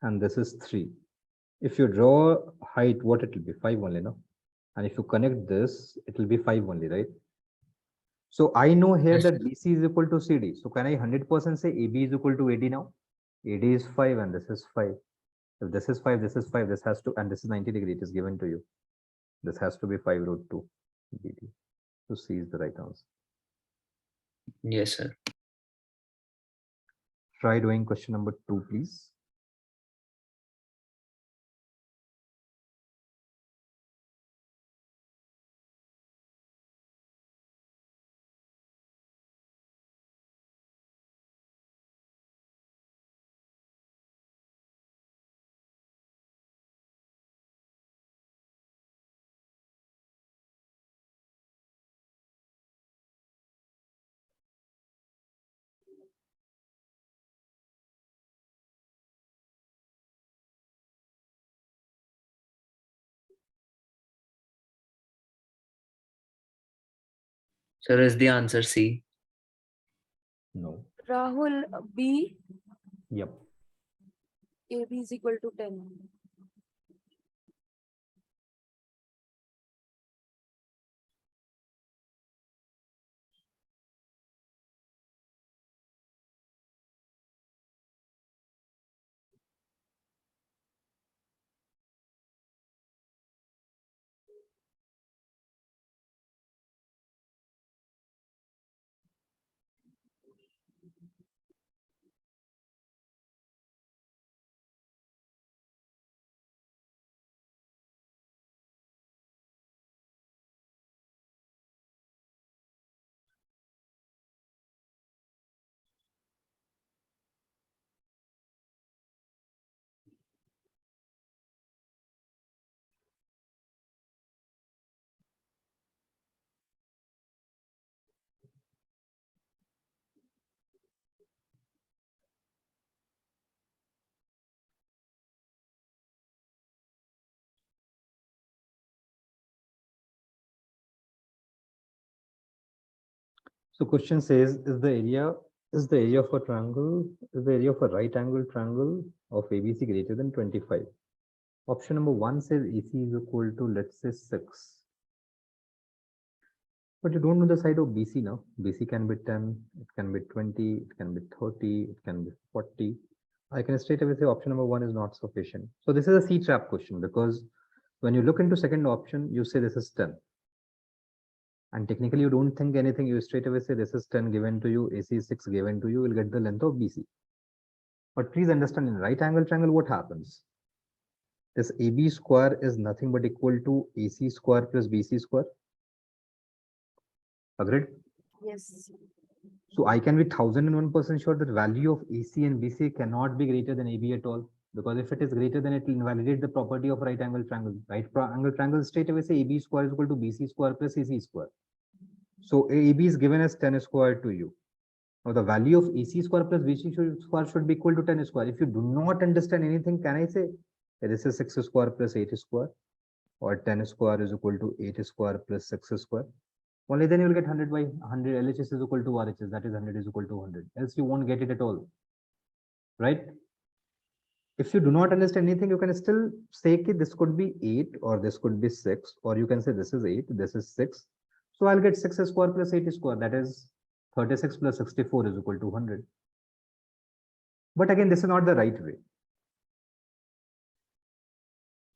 and this is 3. If you draw height, what it will be? 5 only, no? And if you connect this, it will be 5 only, right? So I know here that BC is equal to CD. So can I 100% say AB is equal to AD now? AD is 5 and this is 5. If this is 5, this is 5, this has to, and this is 90 degree, it is given to you. This has to be 5 root 2 BD. So C is the right answer. Yes, sir. Try doing question number 2, please. Sir, is the answer C? No. Rahul, B, Yep. AB is equal to 10. So question says, is the area of a triangle, is the area of a right angle triangle of ABC greater than 25? Option number 1 says AC is equal to, let's say, 6. But you don't know the side of BC now. BC can be 10, it can be 20, it can be 30, it can be 40. I can straight away say option number 1 is not sufficient. So this is a C trap question, because when you look into second option, you say this is 10. And technically you don't think anything, you straight away say this is 10 given to you, AC is 6 given to you, will get the length of BC. But please understand, in right angle triangle, what happens? This AB square is nothing but equal to AC square plus BC square. Agreed? Yes. So I can be 1001% sure that value of AC and BC cannot be greater than AB at all. Because if it is greater, then it will invalidate the property of right angle triangle. Right angle triangle straight away say AB square is equal to BC square plus AC square. So AB is given as 10 square to you. Now the value of AC square plus BC square should be equal to 10 square. If you do not understand anything, can I say this is 6 square plus 8 square, or 10 square is equal to 8 square plus 6 square? Only then you will get 100 by 100. LHS is equal to RHS, that is 100 is equal to 100. Else you won't get it at all, right? If you do not understand anything, you can still say that this could be 8 or this could be 6, or you can say this is 8, this is 6. So I'll get 6 square plus 8 square, that is 36 plus 64 is equal to 100. But again, this is not the right way.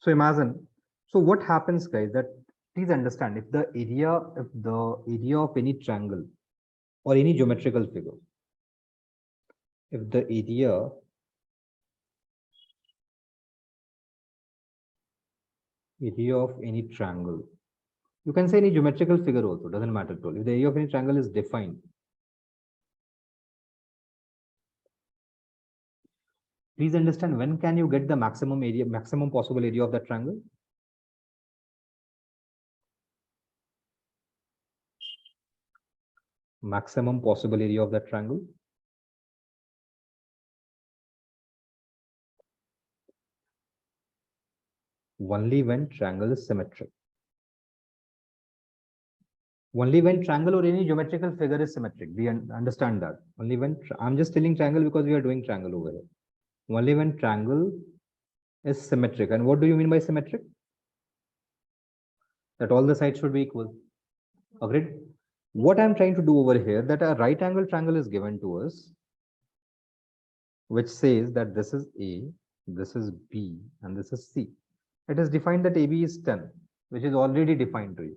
So imagine, so what happens, guys, that please understand, if the area of any triangle or any geometrical figure, if the area of any triangle, you can say any geometrical figure also, doesn't matter at all. If the area of any triangle is defined, please understand, when can you get the maximum possible area of that triangle? Maximum possible area of that triangle? Only when triangle is symmetric. Only when triangle or any geometrical figure is symmetric. We understand that. Only when, I'm just telling triangle because we are doing triangle over here. Only when triangle is symmetric. And what do you mean by symmetric? That all the sides should be equal. Agreed? What I'm trying to do over here, that a right angle triangle is given to us, which says that this is A, this is B, and this is C. It is defined that AB is 10, which is already defined to you.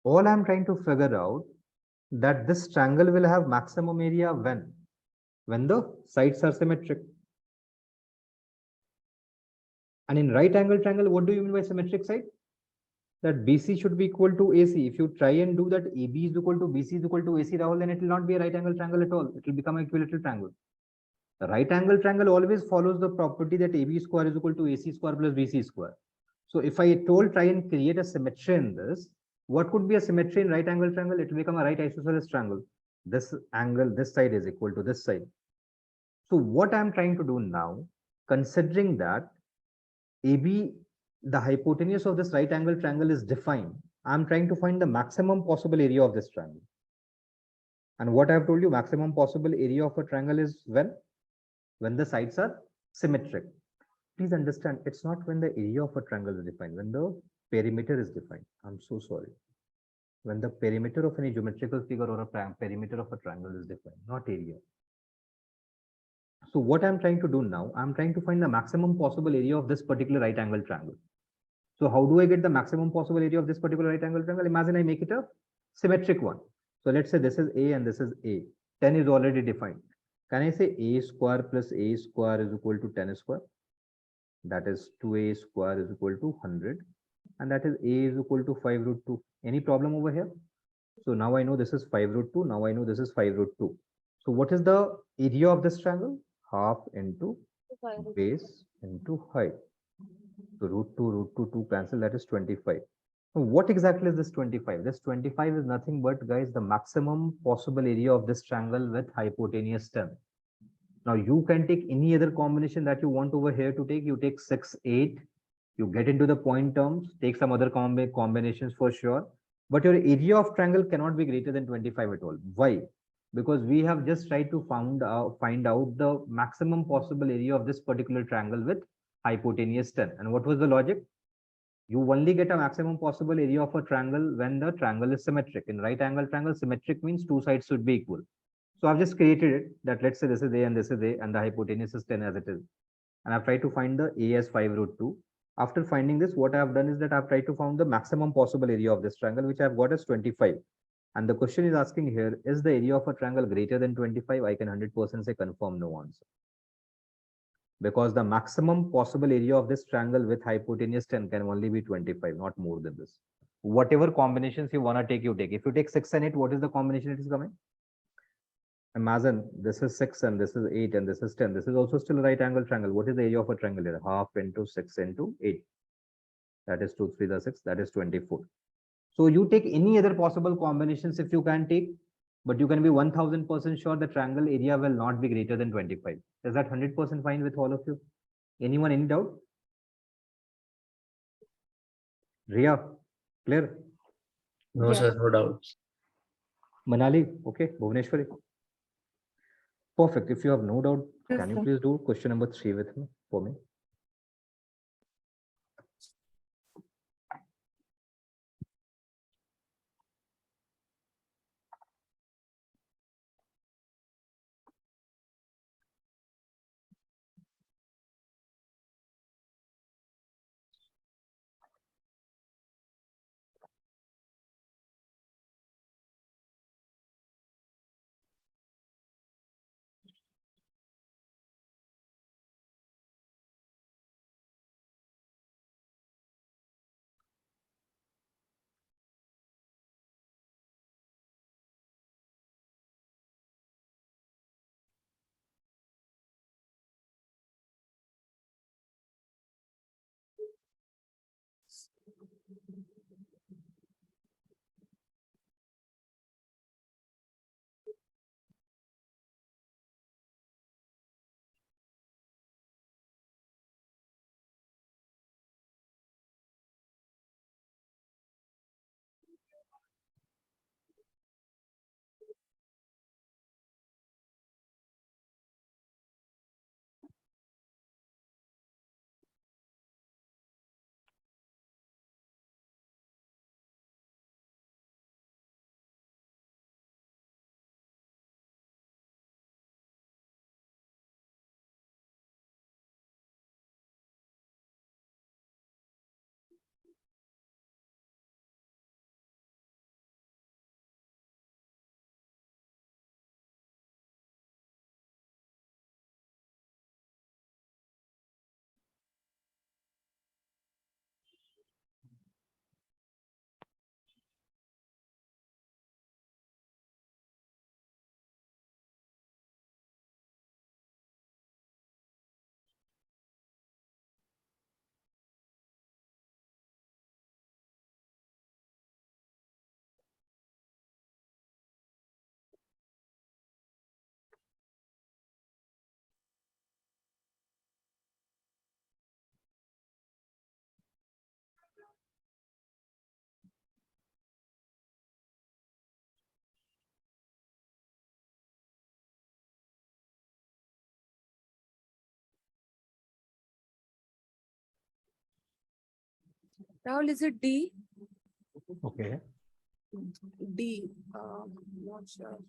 All I'm trying to figure out that this triangle will have maximum area when the sides are symmetric. And in right angle triangle, what do you mean by symmetric side? That BC should be equal to AC. If you try and do that AB is equal to BC is equal to AC, Rahul, then it will not be a right angle triangle at all. It will become an equilateral triangle. The right angle triangle always follows the property that AB square is equal to AC square plus BC square. So if I try and create a symmetry in this, what could be a symmetry in right angle triangle? It will become a right isosceles triangle. This angle, this side is equal to this side. So what I'm trying to do now, considering that AB, the hypotenuse of this right angle triangle is defined, I'm trying to find the maximum possible area of this triangle. And what I've told you, maximum possible area of a triangle is when the sides are symmetric. Please understand, it's not when the area of a triangle is defined, when the perimeter is defined. I'm so sorry. When the perimeter of any geometrical figure or a perimeter of a triangle is defined, not area. So what I'm trying to do now, I'm trying to find the maximum possible area of this particular right angle triangle. So how do I get the maximum possible area of this particular right angle triangle? Imagine I make it a symmetric one. So let's say this is A and this is A. 10 is already defined. Can I say A square plus A square is equal to 10 square? That is 2A square is equal to 100. And that is A is equal to 5 root 2. Any problem over here? So now I know this is 5 root 2. Now I know this is 5 root 2. So what is the area of this triangle? Half into base into height. So root 2 cancel, that is 25. So what exactly is this 25? This 25 is nothing but, guys, the maximum possible area of this triangle with hypotenuse 10. Now you can take any other combination that you want over here to take. You take 6, 8, you get into the point terms, take some other combinations for sure. But your area of triangle cannot be greater than 25 at all. Why? Because we have just tried to find out the maximum possible area of this particular triangle with hypotenuse 10. And what was the logic? You only get a maximum possible area of a triangle when the triangle is symmetric. In right angle triangle, symmetric means two sides should be equal. So I've just created it that let's say this is A and this is A and the hypotenuse is 10 as it is. And I've tried to find the A as 5 root 2. After finding this, what I've done is that I've tried to find the maximum possible area of this triangle, which I've got as 25. And the question is asking here, is the area of a triangle greater than 25? I can 100% say confirm no answer. Because the maximum possible area of this triangle with hypotenuse 10 can only be 25, not more than this. Whatever combinations you want to take, you take. If you take 6 and 8, what is the combination it is coming? Imagine this is 6 and this is 8 and this is 10. This is also still a right angle triangle. What is the area of a triangle here? Half into 6 into 8. That is 2, 3, the 6. That is 24. So you take any other possible combinations if you can take, but you can be 1000% sure the triangle area will not be greater than 25. Is that 100% fine with all of you? Anyone, any doubt? Ria, clear? No, Yes. sir, no doubts. Manali, okay. Bhuvaneshwari. Perfect. If you have no doubt, Yes, can you sir. please do question number 3 with me for me? Rahul, is it D? Okay. D. Not sure.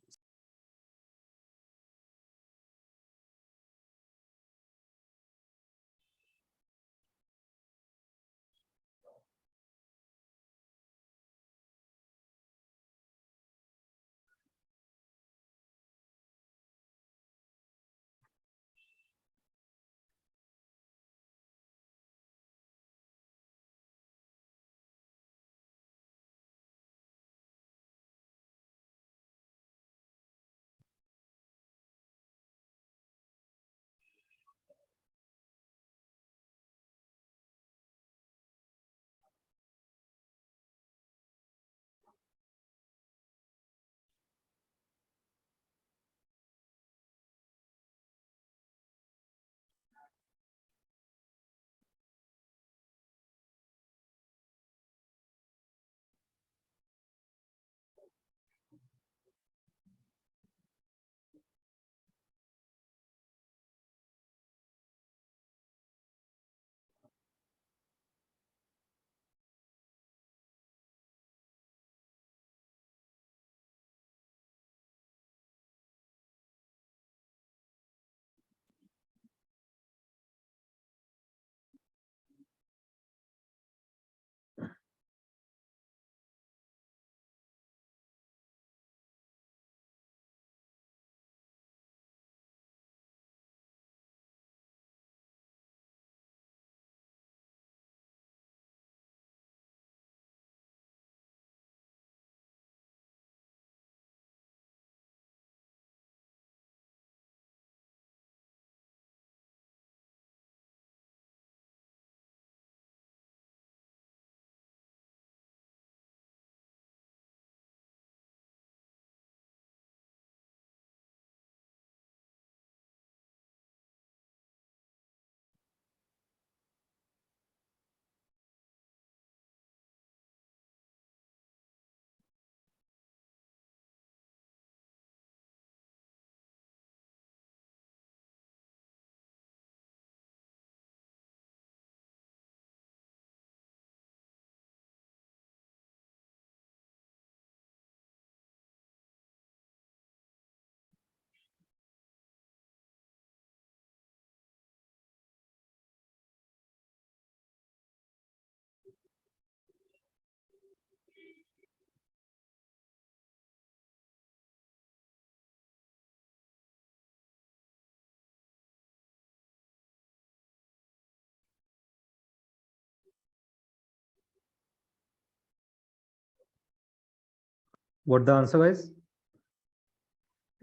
What the answer is?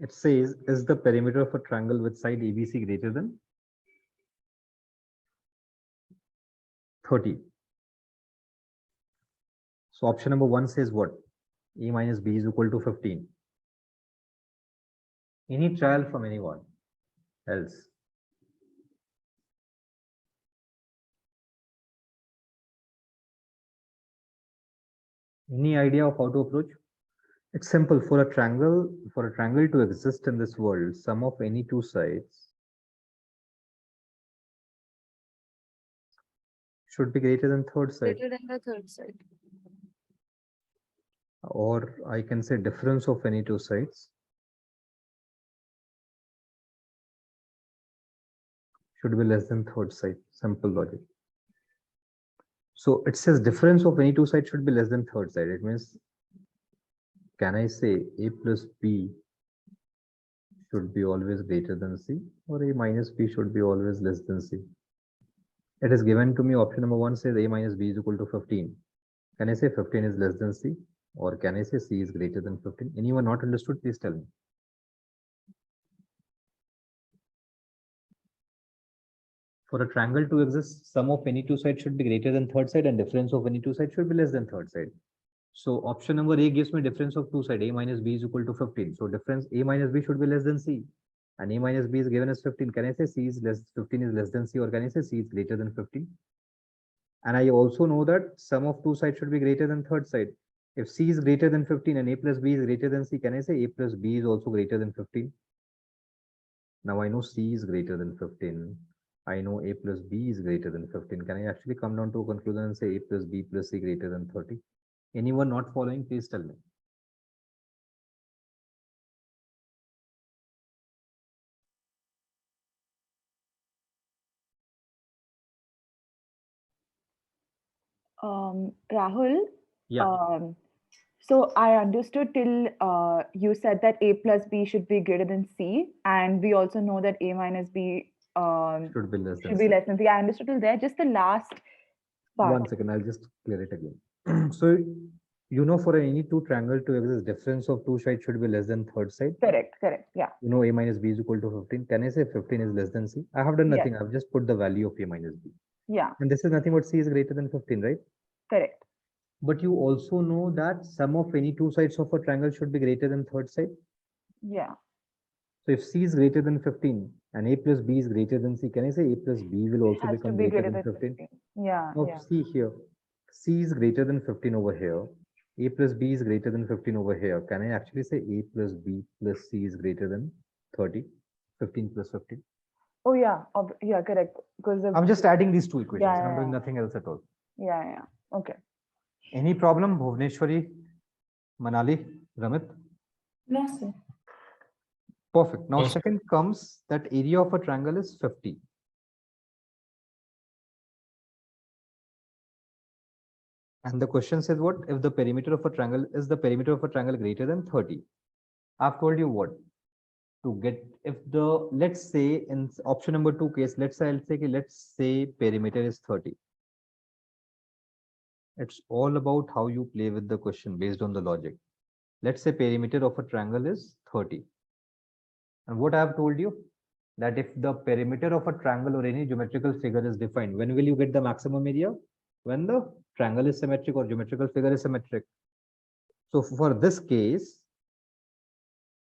It says, is the perimeter of a triangle with side ABC greater than 30? So option number 1 says what? A minus B is equal to 15. Any trial from anyone else? Any idea of how to approach? It's simple. For a triangle to exist in this world, sum of any two sides should be greater than third side. Greater than the third side. Or I can say difference of any two sides should be less than third side. Simple logic. So it says difference of any two sides should be less than third side. It means, can I say A plus B should be always greater than C, or A minus B should be always less than C? It is given to me, option number 1 says A minus B is equal to 15. Can I say 15 is less than C, or can I say C is greater than 15? Anyone not understood, please tell me. For a triangle to exist, sum of any two sides should be greater than third side, and difference of any two sides should be less than third side. So option number A gives me difference of two sides. A minus B is equal to 15. So difference A minus B should be less than C. And A minus B is given as 15. Can I say C is less 15 is less than C, or can I say C is greater than 15? And I also know that sum of two sides should be greater than third side. If C is greater than 15 and A plus B is greater than C, can I say A plus B is also greater than 15? Now I know C is greater than 15. I know a plus b is greater than 15. Can I actually come down to a conclusion and say a plus b plus c greater than 30? Anyone not following, please tell me. Rahul, Yeah, so I understood till you said that a plus b should be greater than c, and we also know that a minus b should be less than should be c. less than c. I understood till there. Just the last part. 1 second, I'll just clear it again. So, you know, for any two triangle to exist, difference of two sides should be less than third side. Correct, correct. Yeah. You know, a minus b is equal to 15. Can I say 15 is less than c? I have done Yes. nothing. I've just put the value of a minus b. Yeah, And this is nothing but c is greater than 15, right? correct. But you also know that sum of any two sides of a triangle should be greater than third side. Yeah. So if c is greater than 15 and a plus b is greater than c, can I say a plus b will also Has to become be greater than 15? Yeah, Now yeah. see here, c is greater than 15 over here. A plus b is greater than 15 over here. Can I actually say a plus b plus c is greater than 30? 15 plus 15. Oh yeah, yeah, correct. Because I'm just adding these two equations. Yeah, I'm yeah, doing yeah. nothing else at all. Yeah, yeah. Okay. Any problem, Bhuvneshwari, Manali, Ramit? No, sir. Perfect. Now No, sir. second comes that area of a triangle is 50. And the question says what if the perimeter of a triangle is the perimeter of a triangle greater than 30? I've told you what to get if the let's say in option number 2 case, let's say perimeter is 30. It's all about how you play with the question based on the logic. Let's say perimeter of a triangle is 30. And what I have told you that if the perimeter of a triangle or any geometrical figure is defined, when will you get the maximum area? When the triangle is symmetric or geometrical figure is symmetric. So for this case,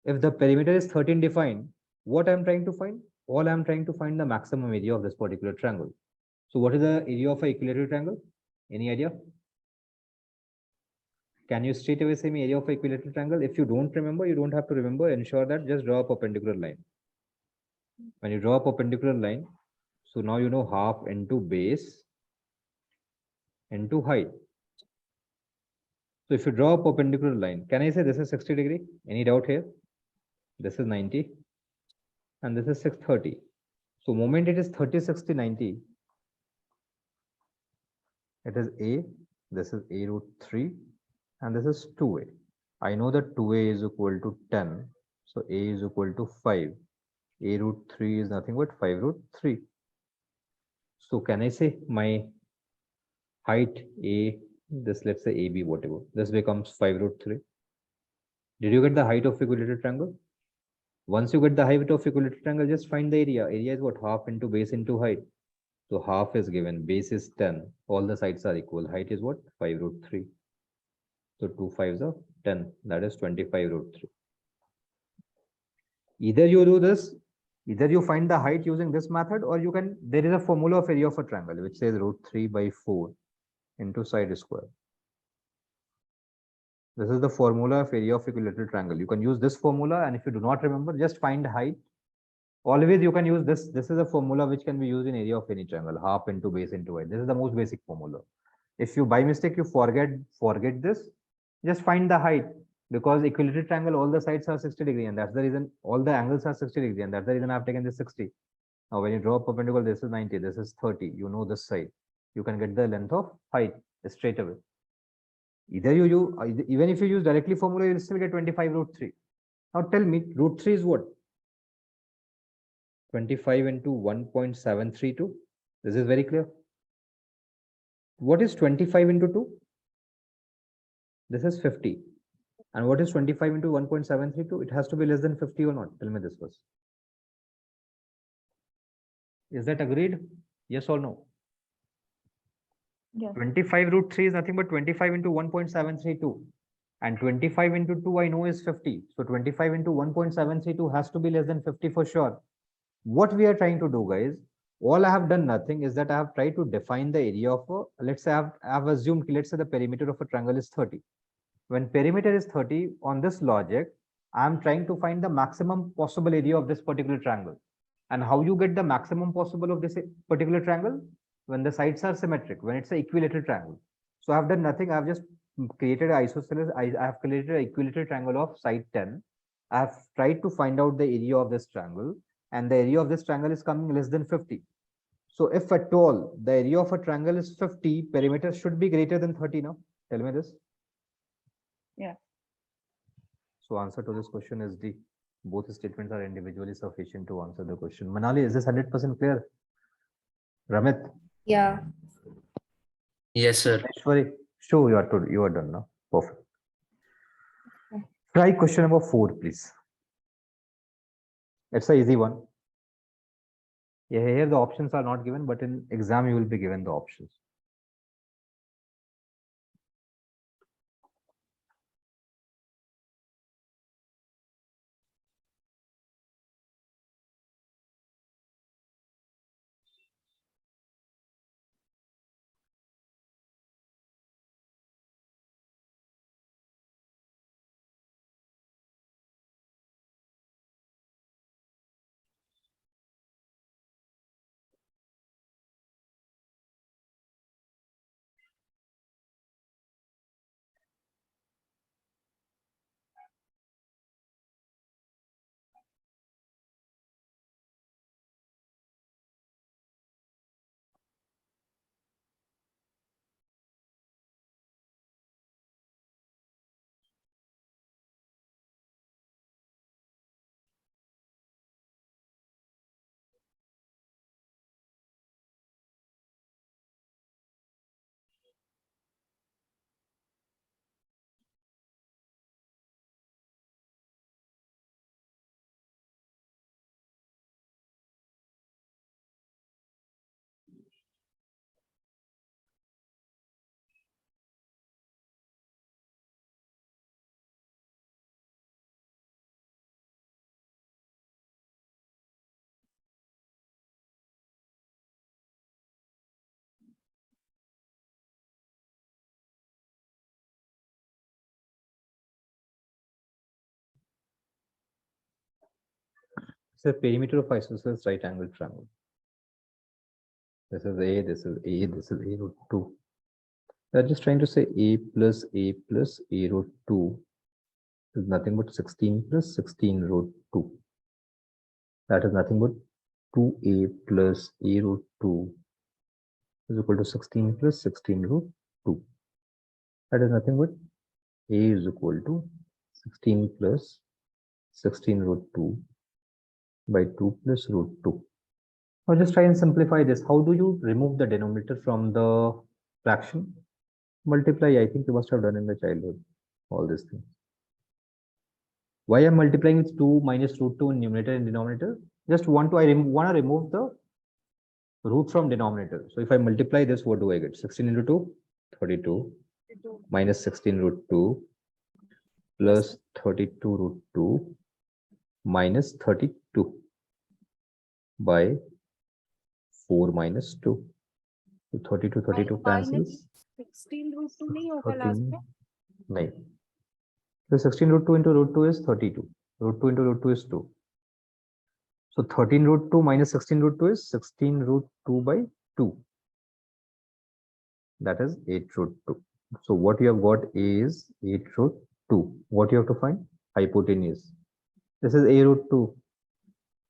if the perimeter is 13 defined, what I'm trying to find? All I'm trying to find the maximum area of this particular triangle. So what is the area of an equilateral triangle? Any idea? Can you straight away say me area of an equilateral triangle? If you don't remember, you don't have to remember. Ensure that just draw a perpendicular line. When you draw a perpendicular line, so now you know half into base into height. So if you draw a perpendicular line, can I say this is 60 degree? Any doubt here? This is 90 and this is 630. So moment it is 30, 60, 90. It is A, this is A root 3 and this is 2A. I know that 2A is equal to 10. So A is equal to 5. A root 3 is nothing but 5 root 3. So can I say my height A, this let's say AB, whatever, this becomes 5 root 3. Did you get the height of equilateral triangle? Once you get the height of equilateral triangle, just find the area. Area is what? Half into base into height. So half is given, base is 10. All the sides are equal. Height is what? 5 root 3. So 2 5s are 10. That is 25 root 3. Either you do this, either you find the height using this method, or you can, there is a formula of area of a triangle which says root 3 by 4 into side square. This is the formula of area of equilateral triangle. You can use this formula, and if you do not remember, just find height. Always you can use this. This is a formula which can be used in area of any triangle, half into base into height. This is the most basic formula. If you by mistake you forget this, just find the height, because equilateral triangle all the sides are 60 degree, and that's the reason all the angles are 60 degree, and that's the reason I've taken this 60. Now when you draw a perpendicular, this is 90, this is 30. You know this side. You can get the length of height straight away. Either even if you use directly formula, you'll still get 25 root 3. Now tell me, root 3 is what? 25 into 1.732. This is very clear. What is 25 into 2? This is 50. And what is 25 into 1.732? It has to be less than 50 or not? Tell me this first. Is that agreed? Yes or no? Yes. 25 root 3 is nothing but 25 into 1.732. And 25 into 2 I know is 50. So 25 into 1.732 has to be less than 50 for sure. What we are trying to do, guys, all I have done nothing is that I have tried to define the area of a, let's say I have assumed, let's say the perimeter of a triangle is 30. When perimeter is 30, on this logic, I am trying to find the maximum possible area of this particular triangle. And how you get the maximum possible of this particular triangle? When the sides are symmetric, when it's an equilateral triangle. So I've done nothing. I've just created an isosceles. I have created an equilateral triangle of side 10. I have tried to find out the area of this triangle, and the area of this triangle is coming less than 50. So if at all the area of a triangle is 50, perimeter should be greater than 30 now. Tell me this. Yeah. So answer to this question is D. Both statements are individually sufficient to answer the question. Manali, is this 100% clear? Ramit, Yeah. Yes, sir. Aishwari, sure, you are done now. Perfect. Try question number 4, please. It's an easy one. Yeah, here the options are not given, but in exam you will be given the options. It's a perimeter of isosceles right angle triangle. This is A, this is A, this is A root 2. They're just trying to say A plus A plus A root 2 is nothing but 16 plus 16 root 2. That is nothing but 2A plus A root 2 is equal to 16 plus 16 root 2. That is nothing but A is equal to 16 plus 16 root 2 by 2 plus root 2. Now just try and simplify this. How do you remove the denominator from the fraction? Multiply. I think you must have done in the childhood all these things. Why I'm multiplying with 2 minus root 2 in numerator and denominator? Just want to remove the root from denominator. So if I multiply this, what do I get? 16 into 2, 32 minus 16 root 2 plus 32 root 2 minus 32 by 4 minus 2. So 32 cancels. 16 root 2 नहीं होगा last 13 में? नहीं. So 16 root 2 into root 2 is 32. Root 2 into root 2 is 2. So 13 root 2 minus 16 root 2 is 16 root 2 by 2. That is 8 root 2. So what you have got is 8 root 2. What you have to find? Hypotenuse. This is A root 2.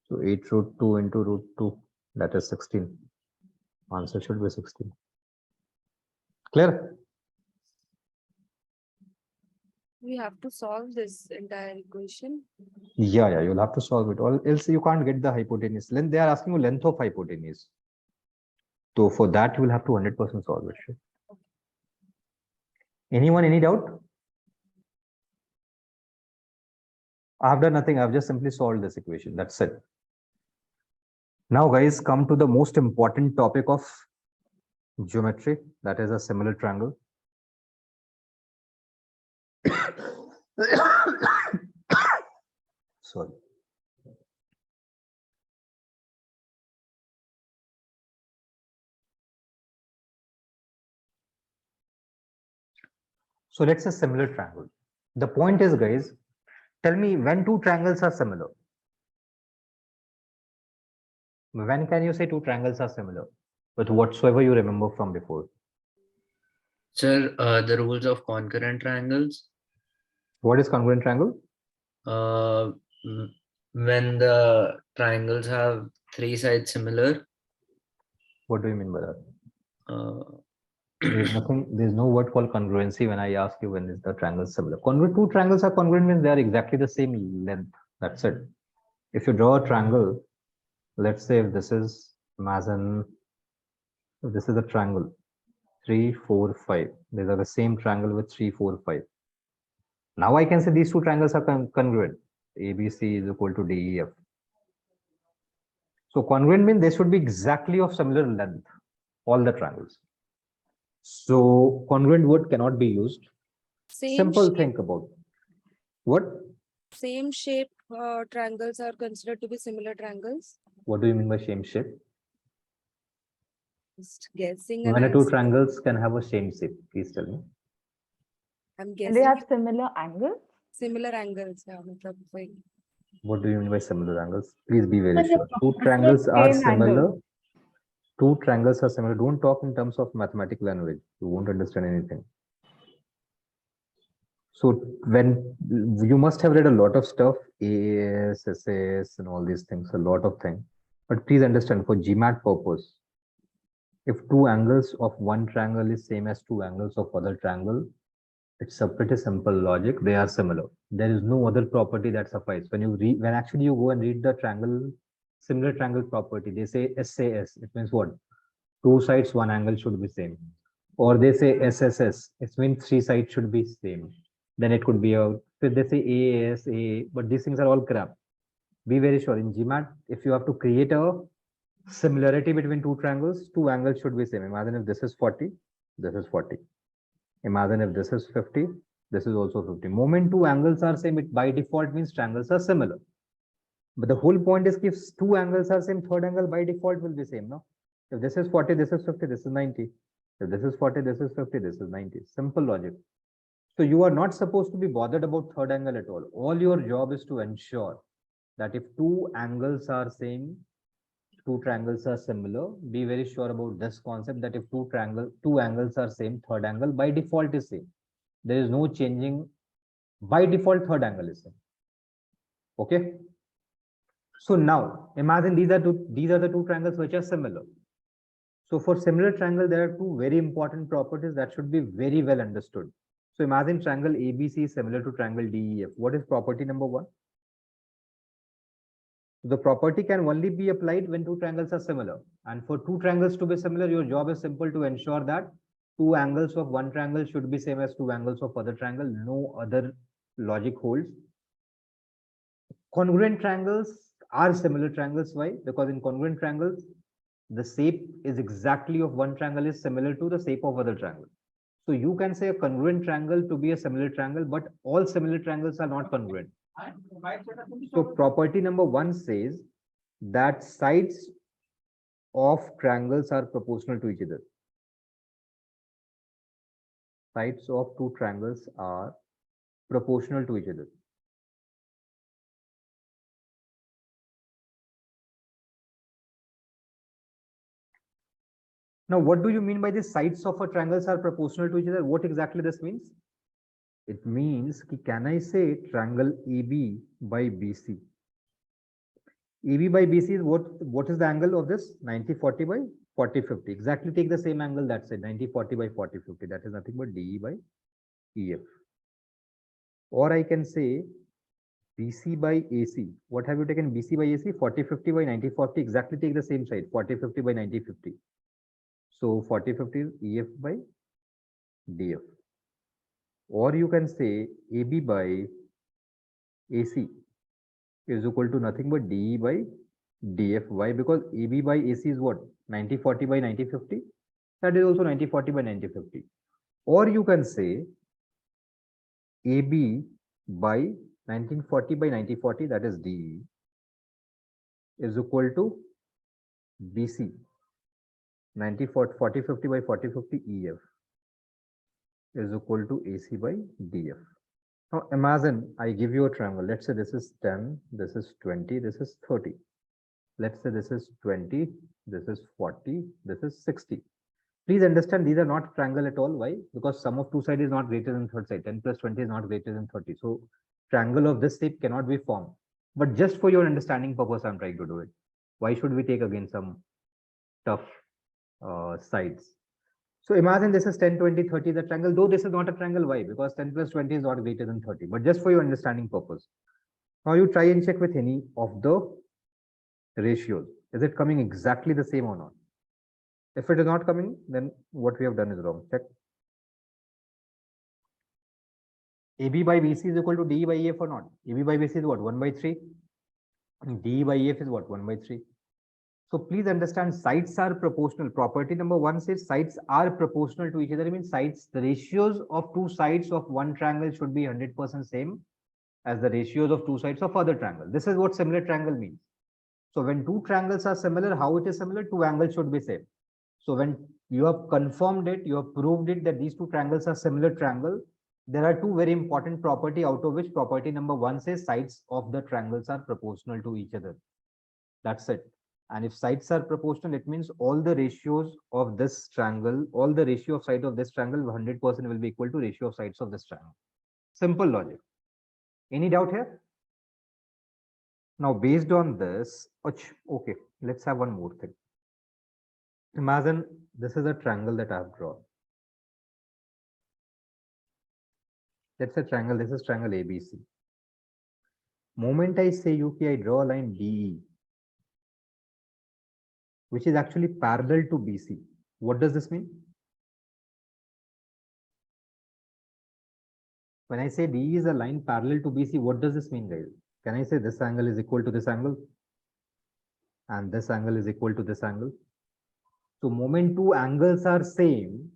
So 8 root 2 into root 2. That is 16. Answer should be 16. Clear? We have to solve this entire equation. Yeah, you'll have to solve it, or else you can't get the hypotenuse. Length, they are asking you length of hypotenuse. So for that, you will have to 100% solve it. Sure. Anyone, any doubt? I've done nothing. I've just simply solved this equation. That's it. Now, guys, come to the most important topic of geometry. That is a similar triangle. Sorry. So let's say similar triangle. The point is, guys, tell me when two triangles are similar. When can you say two triangles are similar? With whatsoever you remember from before. Sir, the rules of concurrent triangles. What is congruent triangle? Uh, mm, when the triangles have three sides similar. What do you mean by that? Uh, There's nothing, there's no word called congruency when I ask you when is the triangle similar. Congruent, two triangles are congruent means they are exactly the same length. That's it. If you draw a triangle, let's say if this is, imagine if this is a triangle, 3, 4, 5. These are the same triangle with 3, 4, 5. Now I can say these two triangles are congruent. ABC is equal to DEF. So congruent means they should be exactly of similar length, all the triangles. So congruent word cannot be used. Simple shape, think about what? same shape triangles are considered to be similar triangles. What do you mean by same shape? Just guessing, When and the I'm, two triangles can have a same shape, please tell me. I'm And they guessing have similar angles. similar angles. Yeah, matlab वही. What do you mean by similar angles? Please be very But the sure. Two proportional triangles are same similar. angle. Two triangles are similar. Don't talk in terms of mathematical language. You won't understand anything. So when you must have read a lot of stuff, AS, SAS, and all these things, a lot of things. But please understand, for GMAT purpose, if two angles of one triangle is same as two angles of other triangle, it's a pretty simple logic. They are similar. There is no other property that suffices. When you read, when actually you go and read the triangle, similar triangle property, they say SAS. It means what? Two sides, one angle should be same. Or they say SSS. It means three sides should be same. Then it could be a. So they say AAS, AA, but these things are all crap. Be very sure in GMAT, if you have to create a similarity between two triangles, two angles should be same. Imagine if this is 40, this is 40. Imagine if this is 50, this is also 50. Moment two angles are same, it by default means triangles are similar. But the whole point is if two angles are same, third angle by default will be same, no? If this is 40, this is 50, this is 90. If this is 40, this is 50, this is 90. Simple logic. So you are not supposed to be bothered about third angle at all. All your job is to ensure that if two angles are same, two triangles are similar, be very sure about this concept that if two angles are same, third angle by default is same. There is no changing. By default, third angle is same. Okay. So now imagine these are the two triangles which are similar. So for similar triangle, there are two very important properties that should be very well understood. So imagine triangle ABC is similar to triangle DEF. What is property number one? The property can only be applied when two triangles are similar. And for two triangles to be similar, your job is simple to ensure that two angles of one triangle should be same as two angles of other triangle. No other logic holds. Congruent triangles are similar triangles. Why? Because in congruent triangles, the shape is exactly of one triangle is similar to the shape of other triangle. So you can say a congruent triangle to be a similar triangle, but all similar triangles are not congruent. So property number one says that sides of triangles are proportional to each other. Sides of two triangles are proportional to each other. Now, what do you mean by the sides of a triangles are proportional to each other? What exactly this means? It means, can I say triangle AB by BC? AB by BC is what is the angle of this? 90, 40 by 40, 50. Exactly take the same angle, that's it, 90, 40 by 40, 50. That is nothing but DE by EF. Or I can say BC by AC. What have you taken BC by AC? 40, 50 by 90, 40. Exactly take the same side, 40, 50 by 90, 50. So 40, 50 is EF by DF. Or you can say AB by AC is equal to nothing but DE by DF. Why? Because AB by AC is what? 90, 40 by 90, 50. That is also 90, 40 by 90, 50. Or you can say AB by 1940 by 90, 40, that is DE, is equal to BC 90, 40, 50 by 40, 50 EF is equal to AC by DF. Now imagine I give you a triangle. Let's say this is 10, this is 20, this is 30. Let's say this is 20, this is 40, this is 60. Please understand these are not triangle at all. Why? Because sum of two sides is not greater than third side. 10 plus 20 is not greater than 30. So triangle of this shape cannot be formed. But just for your understanding purpose, I'm trying to do it. Why should we take again some tough sides? So imagine this is 10, 20, 30, the triangle, though this is not a triangle. Why? Because 10 plus 20 is not greater than 30. But just for your understanding purpose. Now you try and check with any of the ratios. Is it coming exactly the same or not? If it is not coming, then what we have done is wrong. Check. AB by BC is equal to DE by EF or not? AB by BC is what? 1 by 3. And DE by EF is what? 1 by 3. So please understand sides are proportional. Property number 1 says sides are proportional to each other. It means sides, the ratios of two sides of one triangle should be 100% same as the ratios of two sides of other triangle. This is what similar triangle means. So when two triangles are similar, how it is similar? Two angles should be same. So when you have confirmed it, you have proved it that these two triangles are similar triangle, there are two very important property, out of which property number 1 says sides of the triangles are proportional to each other. That's it. And if sides are proportional, it means all the ratios of this triangle, all the ratio of sides of this triangle 100% will be equal to ratio of sides of this triangle. Simple logic. Any doubt here? Now, based on this, okay, let's have one more thing. Imagine this is a triangle that I have drawn. Let's say triangle, this is triangle ABC. Moment I say UP, I draw a line DE, which is actually parallel to BC. What does this mean? When I say DE is a line parallel to BC, what does this mean, guys? Can I say this angle is equal to this angle? And this angle is equal to this angle? So moment two angles are same,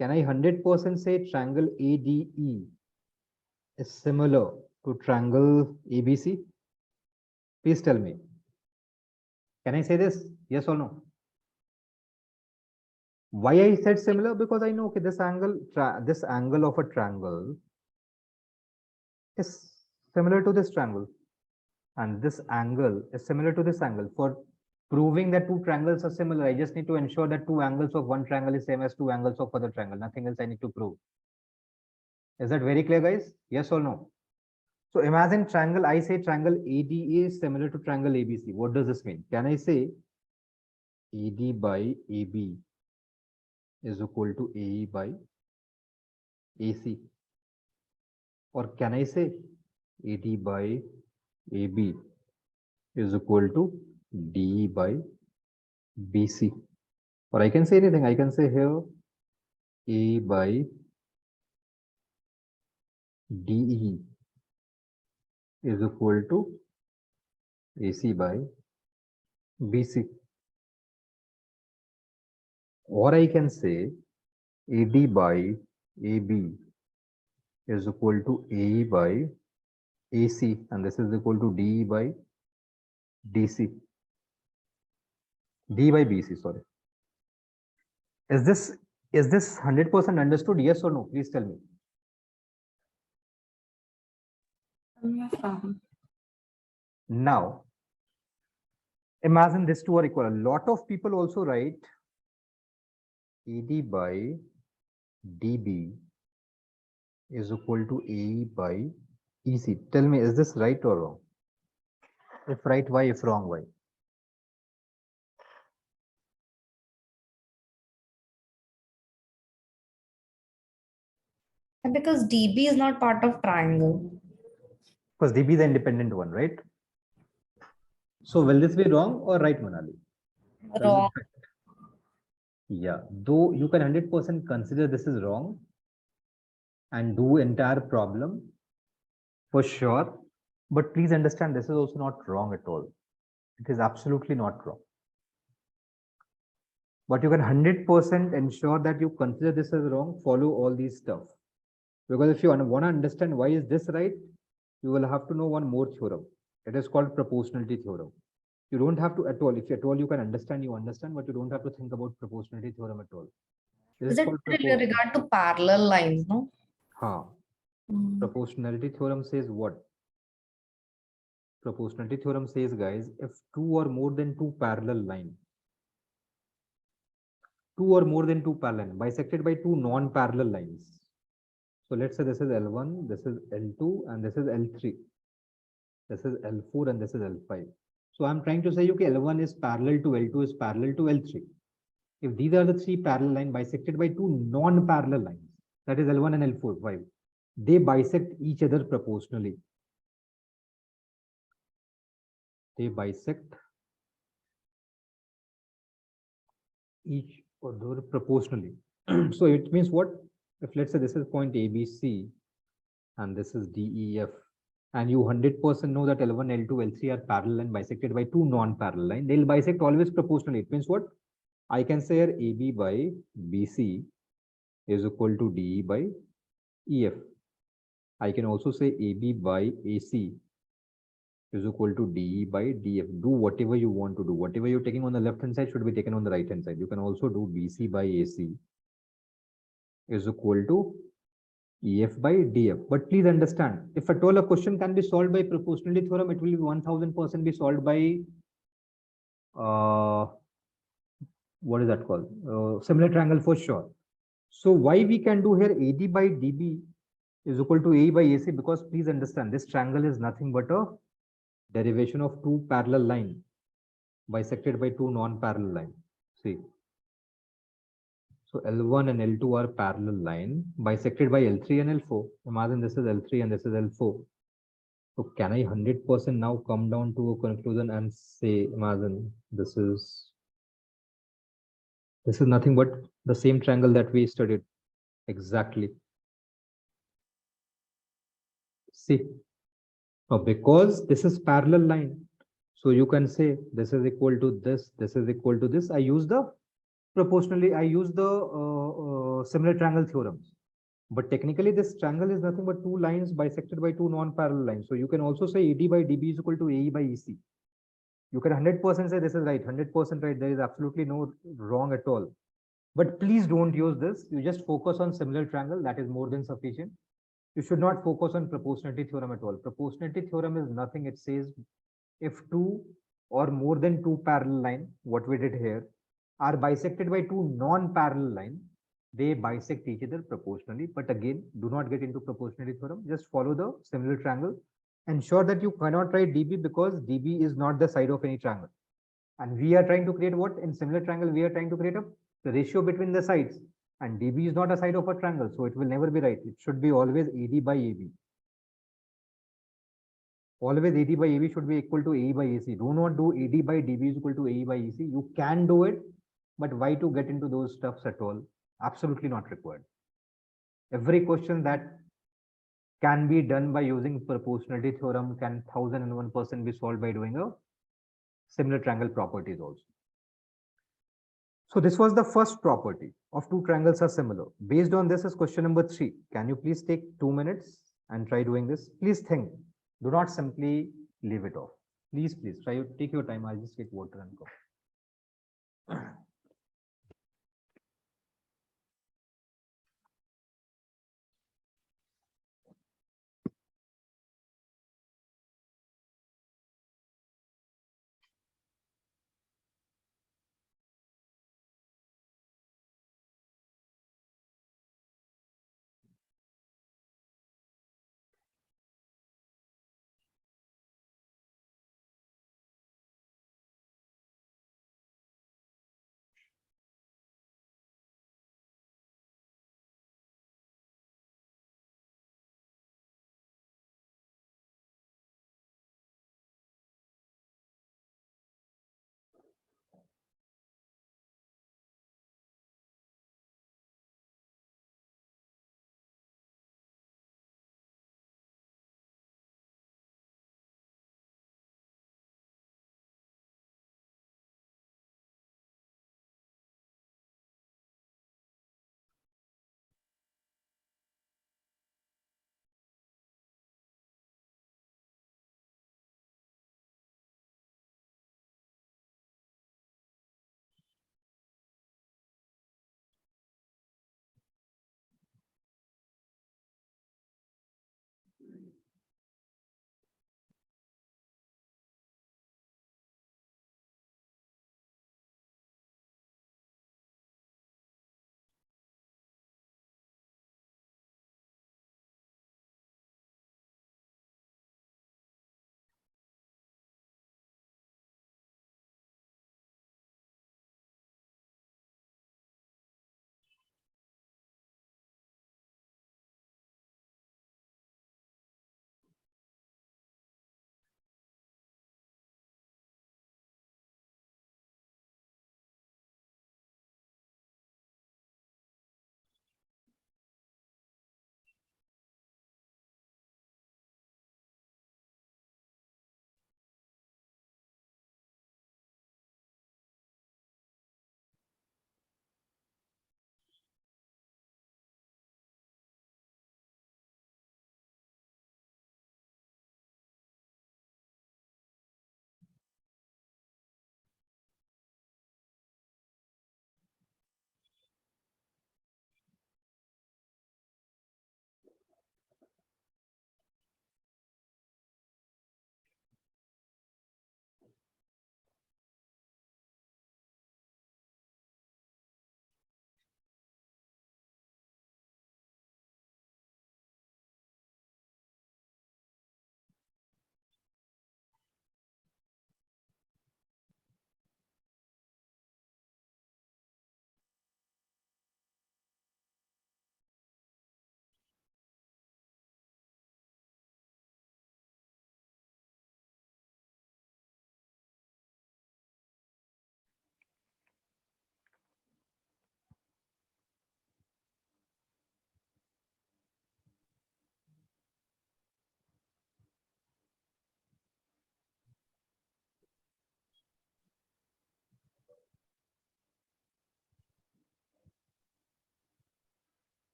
can I 100% say triangle ADE is similar to triangle ABC? Please tell me. Can I say this? Yes or no? Why I said similar? Because I know, okay, this angle of a triangle is similar to this triangle, and this angle is similar to this angle. For proving that two triangles are similar, I just need to ensure that two angles of one triangle is same as two angles of other triangle. Nothing else I need to prove. Is that very clear, guys? Yes or no? So imagine triangle, I say triangle ADE is similar to triangle ABC. What does this mean? Can I say AD by AB is equal to AE by AC? Or can I say AD by AB is equal to DE by BC? Or I can say anything. I can say here A by DE is equal to AC by BC. Or I can say AD by AB is equal to AE by AC, and this is equal to DE by DC. D by BC, sorry. Is this 100% understood? Yes or no? Please tell me. Yes, Rahul. Now, imagine these two are equal. A lot of people also write AD by DB is equal to AE by EC. Tell me, is this right or wrong? If right, why? If wrong, why? Because DB is not part of triangle. Because DB is the independent one, right? So will this be wrong or right, Manali? Wrong. Yeah, though you can 100% consider this is wrong and do entire problem for sure. But please understand this is also not wrong at all. It is absolutely not wrong. But you can 100% ensure that you consider this as wrong, follow all these stuff. Because if you want to understand why is this right, you will have to know one more theorem. It is called proportionality theorem. You don't have to at all. If at all you can understand, you understand, but you don't have to think about proportionality theorem at all. This Is it called with regard to parallel lines, no? Proportionality theorem says what? proportionality theorem says, guys, if two or more than two parallel line, bisected by two non-parallel lines. So let's say this is L1, this is L2, and this is L3. This is L4 and this is L5. So I'm trying to say, okay, L1 is parallel to L2 is parallel to L3. If these are the three parallel lines bisected by two non-parallel lines, that is L1 and L4, 5, they bisect each other proportionally. They bisect each other proportionally. So it means what? If let's say this is point ABC and this is DEF, and you 100% know that L1, L2, L3 are parallel and bisected by two non-parallel lines, they'll bisect always proportionally. It means what? I can say here AB by BC is equal to DE by EF. I can also say AB by AC is equal to DE by DF. Do whatever you want to do. Whatever you're taking on the left hand side should be taken on the right hand side. You can also do BC by AC is equal to EF by DF. But please understand, if at all a question can be solved by proportionality theorem, it will be 1000% be solved by what is that called? Similar triangle for sure. So why we can do here AD by DB is equal to AE by AC, because please understand this triangle is nothing but a derivation of two parallel lines bisected by two non-parallel lines. See, so L1 and L2 are parallel line bisected by L3 and L4. Imagine this is L3 and this is L4. So can I 100% now come down to a conclusion and say, imagine this is nothing but the same triangle that we studied exactly. See, now because this is parallel line, so you can say this is equal to this is equal to this. I use the proportionally, I use the similar triangle theorems. But technically, this triangle is nothing but two lines bisected by two non-parallel lines. So you can also say AD by DB is equal to AE by EC. You can 100% say this is right, 100% right. There is absolutely no wrong at all. But please don't use this. You just focus on similar triangle. That is more than sufficient. You should not focus on proportionality theorem at all. Proportionality theorem is nothing. It says if two or more than two parallel line, what we did here, are bisected by two non-parallel line, they bisect each other proportionally. But again, do not get into proportionality theorem. Just follow the similar triangle. Ensure that you cannot write DB, because DB is not the side of any triangle. And we are trying to create what? In similar triangle, we are trying to create the ratio between the sides. And DB is not a side of a triangle, so it will never be right. It should be always AD by AB. Always AD by AB should be equal to AE by AC. Do not do AD by DB is equal to AE by EC. You can do it, but why to get into those stuffs at all? Absolutely not required. Every question that can be done by using proportionality theorem can 1001% be solved by doing a similar triangle properties also. So this was the first property of two triangles are similar. Based on this is question number 3. Can you please take 2 minutes and try doing this? Please think. Do not simply leave it off. Please try to take your time. I'll just take water and go.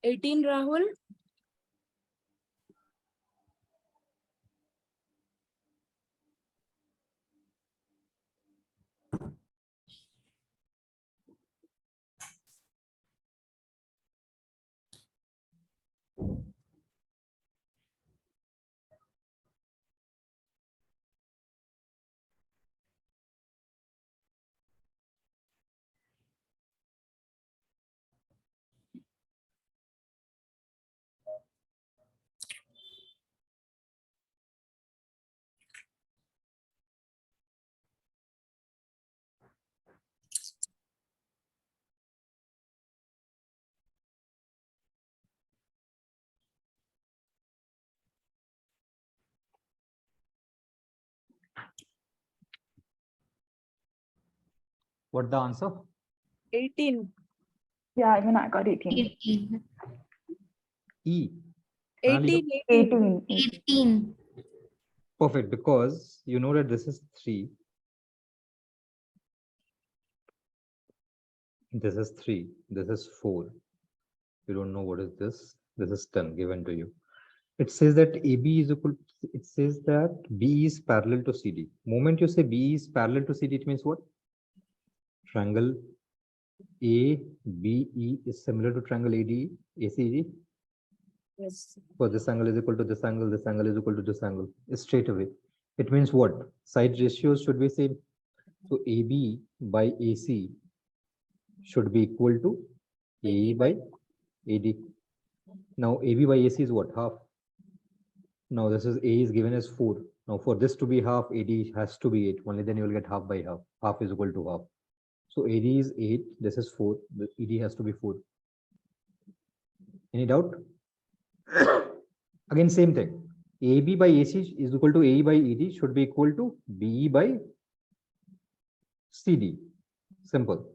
18, Rahul. What the answer? 18. Yeah, even I got 18. 18. E. Pranali, 18. 18. perfect, because you know that this is 3. This is 3. This is 4. You don't know what is this. This is 10 given to you. It says that AB is equal, it says that B is parallel to CD. Moment you say B is parallel to CD, it means what? Triangle ABE is similar to triangle ADE, ACD. Yes. For this angle is equal to this angle is equal to this angle. Straight away. It means what? Side ratios should be same. So AB by AC should be equal to AE by AD. Now AB by AC is what? Half. Now this is A is given as 4. Now for this to be half, AD has to be 8. Only then you will get half by half. Half is equal to half. So AD is 8. This is 4. The ED has to be 4. Any doubt? Again, same thing. AB by AC is equal to AE by ED should be equal to BE by CD. Simple.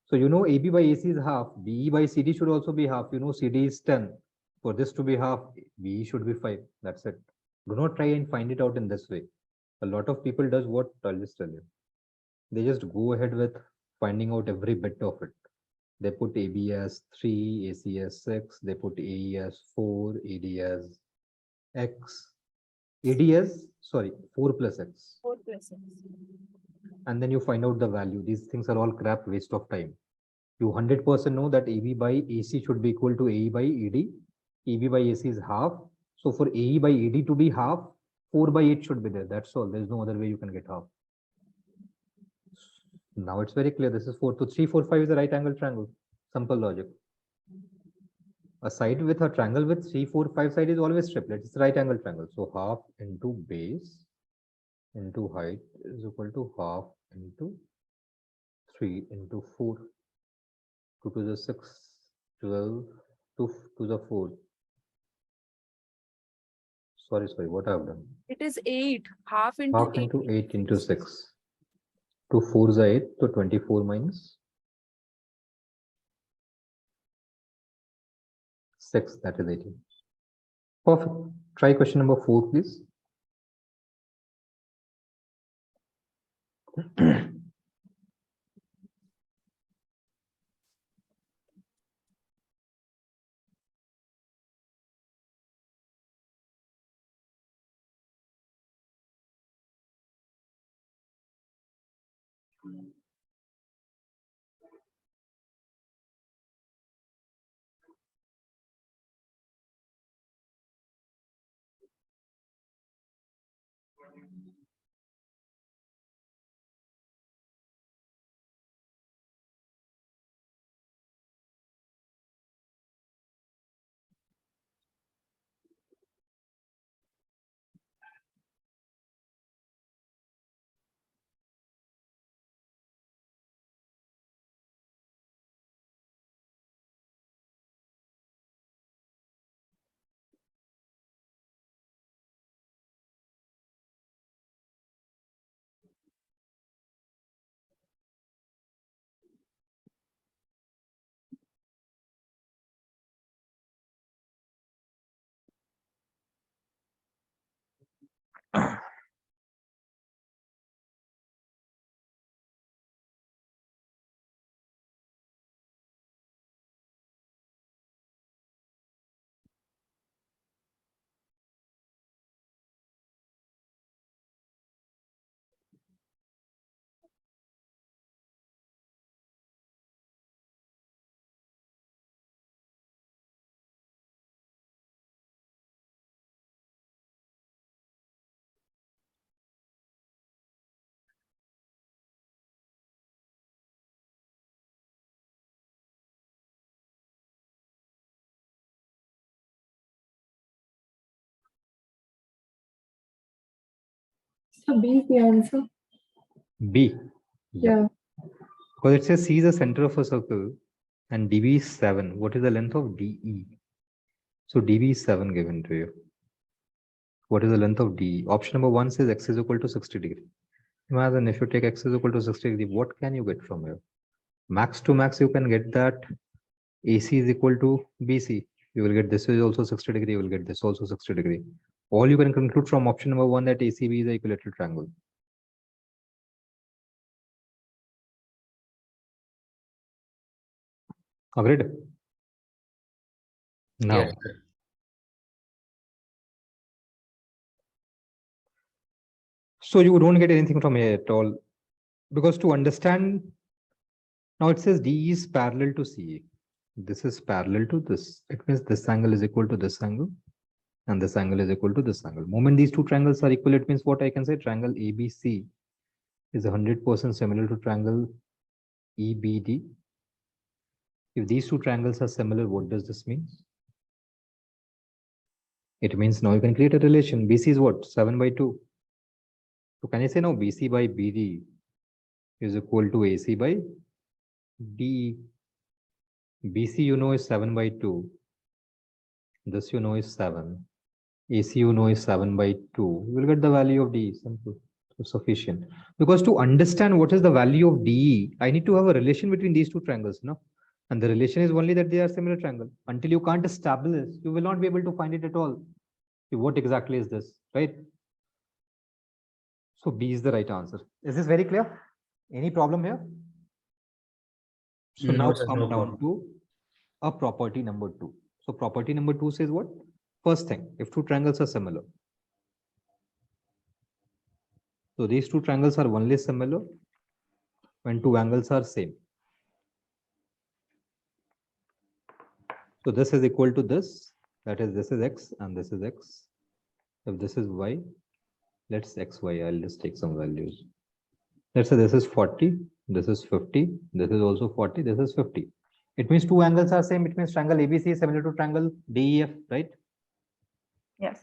So you know AB by AC is half. BE by CD should also be half. You know CD is 10. For this to be half, BE should be 5. That's it. Do not try and find it out in this way. A lot of people does what I'll just tell you. They just go ahead with finding out every bit of it. They put AB as 3, AC as 6. They put AE as 4, AD as X. AD as, sorry, 4 plus X. 4 plus X. And then you find out the value. These things are all crap, waste of time. You 100% know that AB by AC should be equal to AE by ED. EB by AC is half. So for AE by ED to be half, 4 by 8 should be there. That's all. There's no other way you can get half. Now it's very clear. This is 4. So 3, 4, 5 is a right angle triangle. Simple logic. A side with a triangle with 3, 4, 5 side is always triplet. It's a right angle triangle. So half into base into height is equal to half into 3 into 4. 2 to the 6, 12, 2 to the 4. Sorry, what I have done? It is 8. Half into Half 8. into 8 into 6. 2 4 is 8, so 24 minus 6, that is 18. Perfect. Try question number 4, please. So B is the answer. B. Yeah. Because it says C is the center of a circle and DB is 7. What is the length of DE? So DB is 7 given to you. What is the length of DE? Option number 1 says x is equal to 60 degree. Imagine if you take x is equal to 60 degree, what can you get from here? Max to max, you can get that AC is equal to BC. You will get this is also 60 degree, you will get this also 60 degree. All you can conclude from option number 1 that ACB is an equilateral triangle. Agreed? Now, Yes. so you don't get anything from here at all. Because to understand, now it says DE is parallel to CA. This is parallel to this. It means this angle is equal to this angle. And this angle is equal to this angle. Moment these two triangles are equal, it means what I can say, triangle ABC is 100% similar to triangle EBD. If these two triangles are similar, what does this mean? It means now you can create a relation. BC is what? 7 by 2. So can I say now BC by BD is equal to AC by DE? BC you know is 7 by 2. This you know is 7. AC you know is 7 by 2. You will get the value of DE. Simple. So sufficient. Because to understand what is the value of DE, I need to have a relation between these two triangles. No? And the relation is only that they are similar triangle. Until you can't establish, you will not be able to find it at all. What exactly is this, right? So B is the right answer. Is this very clear? Any problem here? So No, now sir, come no down problem. to a property number 2. So property number 2 says what? First thing, if two triangles are similar. So these two triangles are only similar when two angles are same. So this is equal to this, that is this is x and this is x. If this is y, let's xy, I'll just take some values. Let's say this is 40, this is 50, this is also 40, this is 50. It means two angles are same, it means triangle ABC is similar to triangle DEF, right? Yes.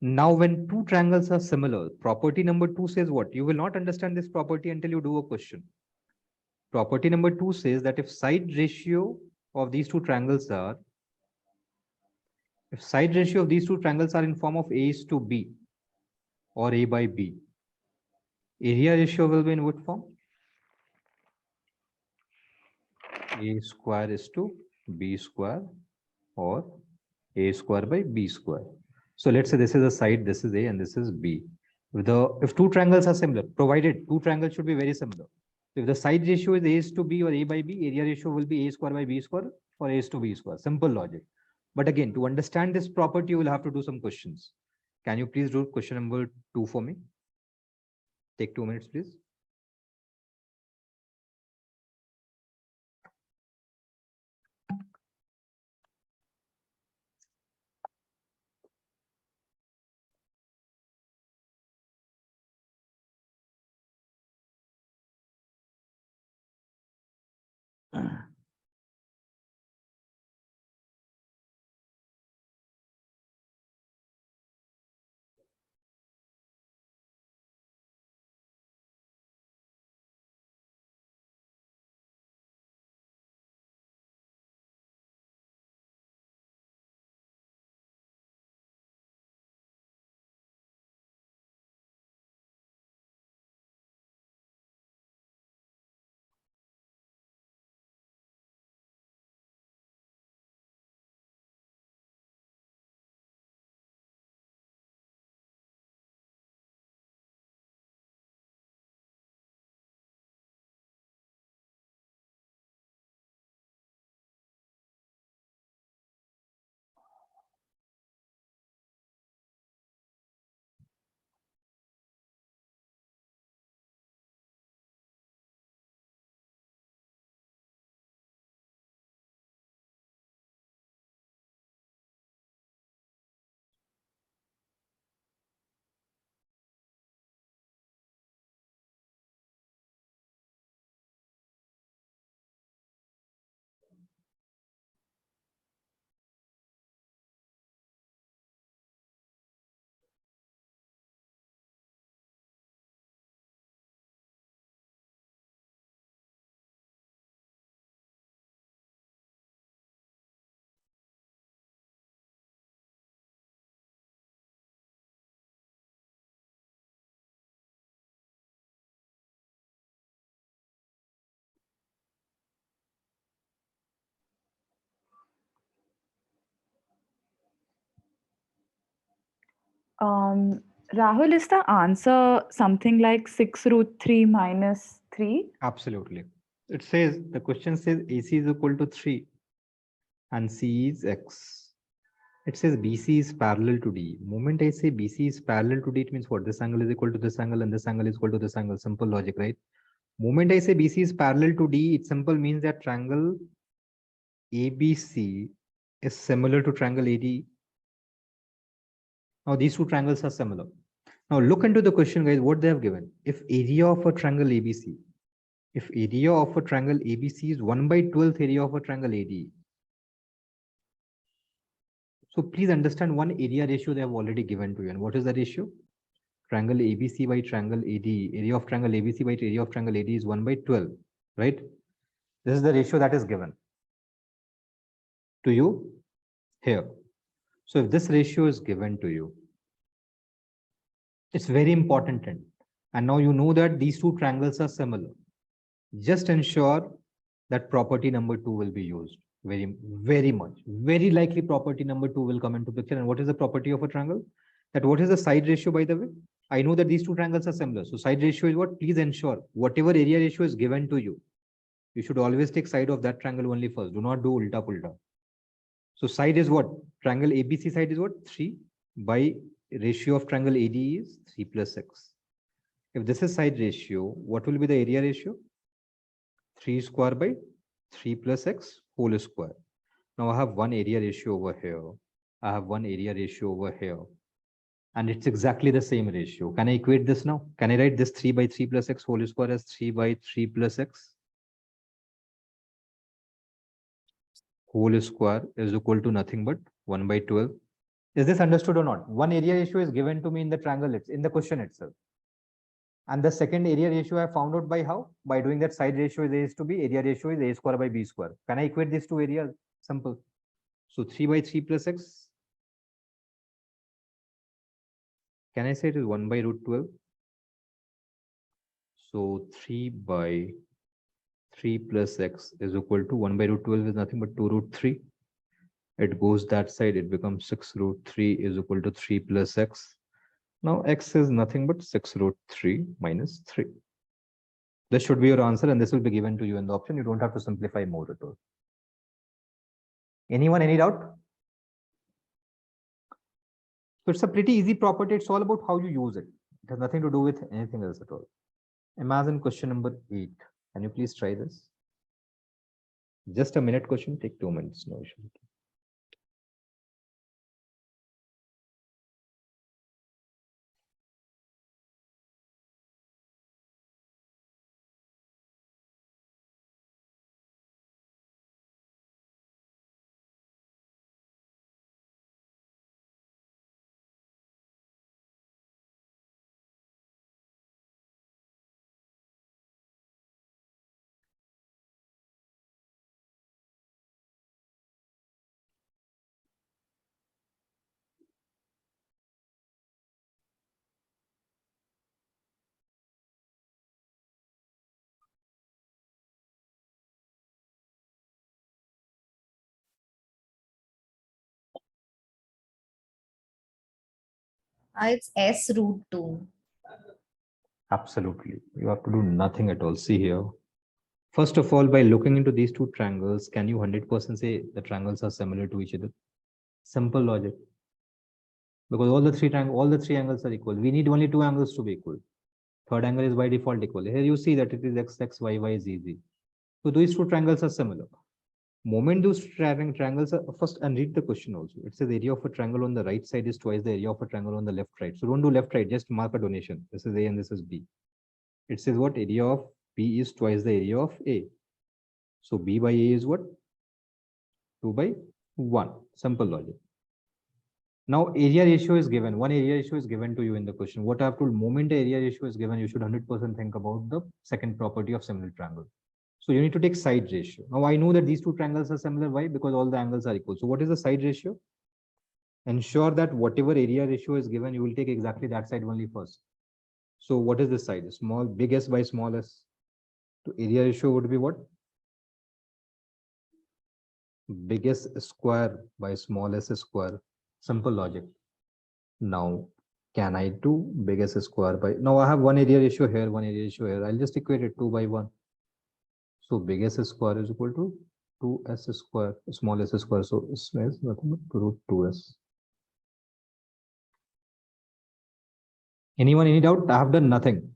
Now when two triangles are similar, property number 2 says what? You will not understand this property until you do a question. Property number 2 says that if side ratio of these two triangles are, if side ratio of these two triangles are in form of A is to B or A by B, area ratio will be in what form? A square is to B square or A square by B square. So let's say this is a side, this is A and this is B. If two triangles are similar, provided two triangles should be very similar. If the side ratio is A is to B or A by B, area ratio will be A square by B square or A is to B square. Simple logic. But again, to understand this property, you will have to do some questions. Can you please do question number 2 for me? Take 2 minutes, please. Rahul, is the answer something like 6 root 3 minus 3? Absolutely. It says, the question says AC is equal to 3 and C is X. It says BC is parallel to D. Moment I say BC is parallel to D, it means what? This angle is equal to this angle and this angle is equal to this angle. Simple logic, right? Moment I say BC is parallel to D, it simple means that triangle ABC is similar to triangle AD. Now these two triangles are similar. Now look into the question, guys, what they have given. If area of a triangle ABC, if area of a triangle ABC is 1/12th area of a triangle AD. So please understand one area ratio they have already given to you. And what is the ratio? Triangle ABC by triangle AD. Area of triangle ABC by area of triangle AD is 1/12, right? This is the ratio that is given to you here. So if this ratio is given to you, it's very important. And now you know that these two triangles are similar. Just ensure that property number 2 will be used. Very much. Very likely property number 2 will come into picture. And what is the property of a triangle? That what is the side ratio, by the way? I know that these two triangles are similar. So side ratio is what? Please ensure whatever area ratio is given to you, you should always take side of that triangle only first. Do not do ulta pulta. So side is what? Triangle ABC side is what? 3 by ratio of triangle AD is 3 plus x. If this is side ratio, what will be the area ratio? 3 square by 3 plus x whole square. Now I have one area ratio over here. I have one area ratio over here. And it's exactly the same ratio. Can I equate this now? Can I write this 3 by 3 plus x whole square as 3 by 3 plus x? Whole square is equal to nothing but 1/12. Is this understood or not? One area ratio is given to me in the triangle, it's in the question itself. And the second area ratio I found out by how? By doing that side ratio is A is to B, area ratio is A square by B square. Can I equate these two areas? Simple. So 3 by 3 plus x. Can I say it is 1/√12? So 3 by 3 plus x is equal to 1/√12 is nothing but 2√3. It goes that side, it becomes 6√3 is equal to 3 plus x. Now x is nothing but 6√3 minus 3. This should be your answer, and this will be given to you in the option. You don't have to simplify more at all. Anyone, any doubt? So it's a pretty easy property. It's all about how you use it. It has nothing to do with anything else at all. Imagine question number 8. Can you please try this? Just a minute question, take 2 minutes, no issue. It's S√2. Absolutely. You have to do nothing at all. See here. First of all, by looking into these two triangles, can you 100% say the triangles are similar to each other? Simple logic. Because all the three angles are equal. We need only two angles to be equal. Third angle is by default equal. Here you see that it is x, x, y, y, z, z. So these two triangles are similar. Moment those triangles are first, and read the question also. It says area of a triangle on the right side is twice the area of a triangle on the left right. So don't do left right, just mark a donation. This is A and this is B. It says what? Area of B is twice the area of A. So B by A is what? 2 by 1. Simple logic. Now area ratio is given. One area ratio is given to you in the question. What I have told, moment the area ratio is given, you should 100% think about the second property of similar triangle. So you need to take side ratio. Now I know that these two triangles are similar. Why? Because all the angles are equal. So what is the side ratio? Ensure that whatever area ratio is given, you will take exactly that side only first. So what is this side? Small, big S by small s. So area ratio would be what? Biggest square by small s square. Simple logic. Now Can I do big S square by, now I have one area ratio here, one area ratio here. I'll just equate it 2 by 1. So big S square is equal to 2s square, small s square. So this is nothing but root 2s. Anyone, any doubt? I have done nothing.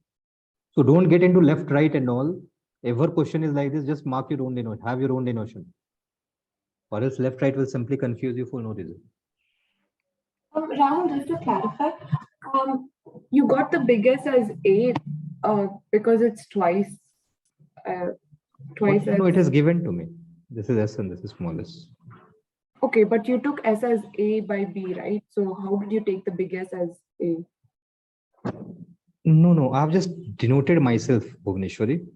So don't get into left, right and all. Ever question is like this, just mark your own denotation, have your own denotation. Or else left, right will simply confuse you for no reason. Rahul, just to clarify, you got the biggest as A because it's twice. Twice No, as. it is given to me. This is S and this is small s. Okay, but you took S as A by B, right? So how did you take the biggest as A? No, I've just denoted myself, Bhuvneshwari,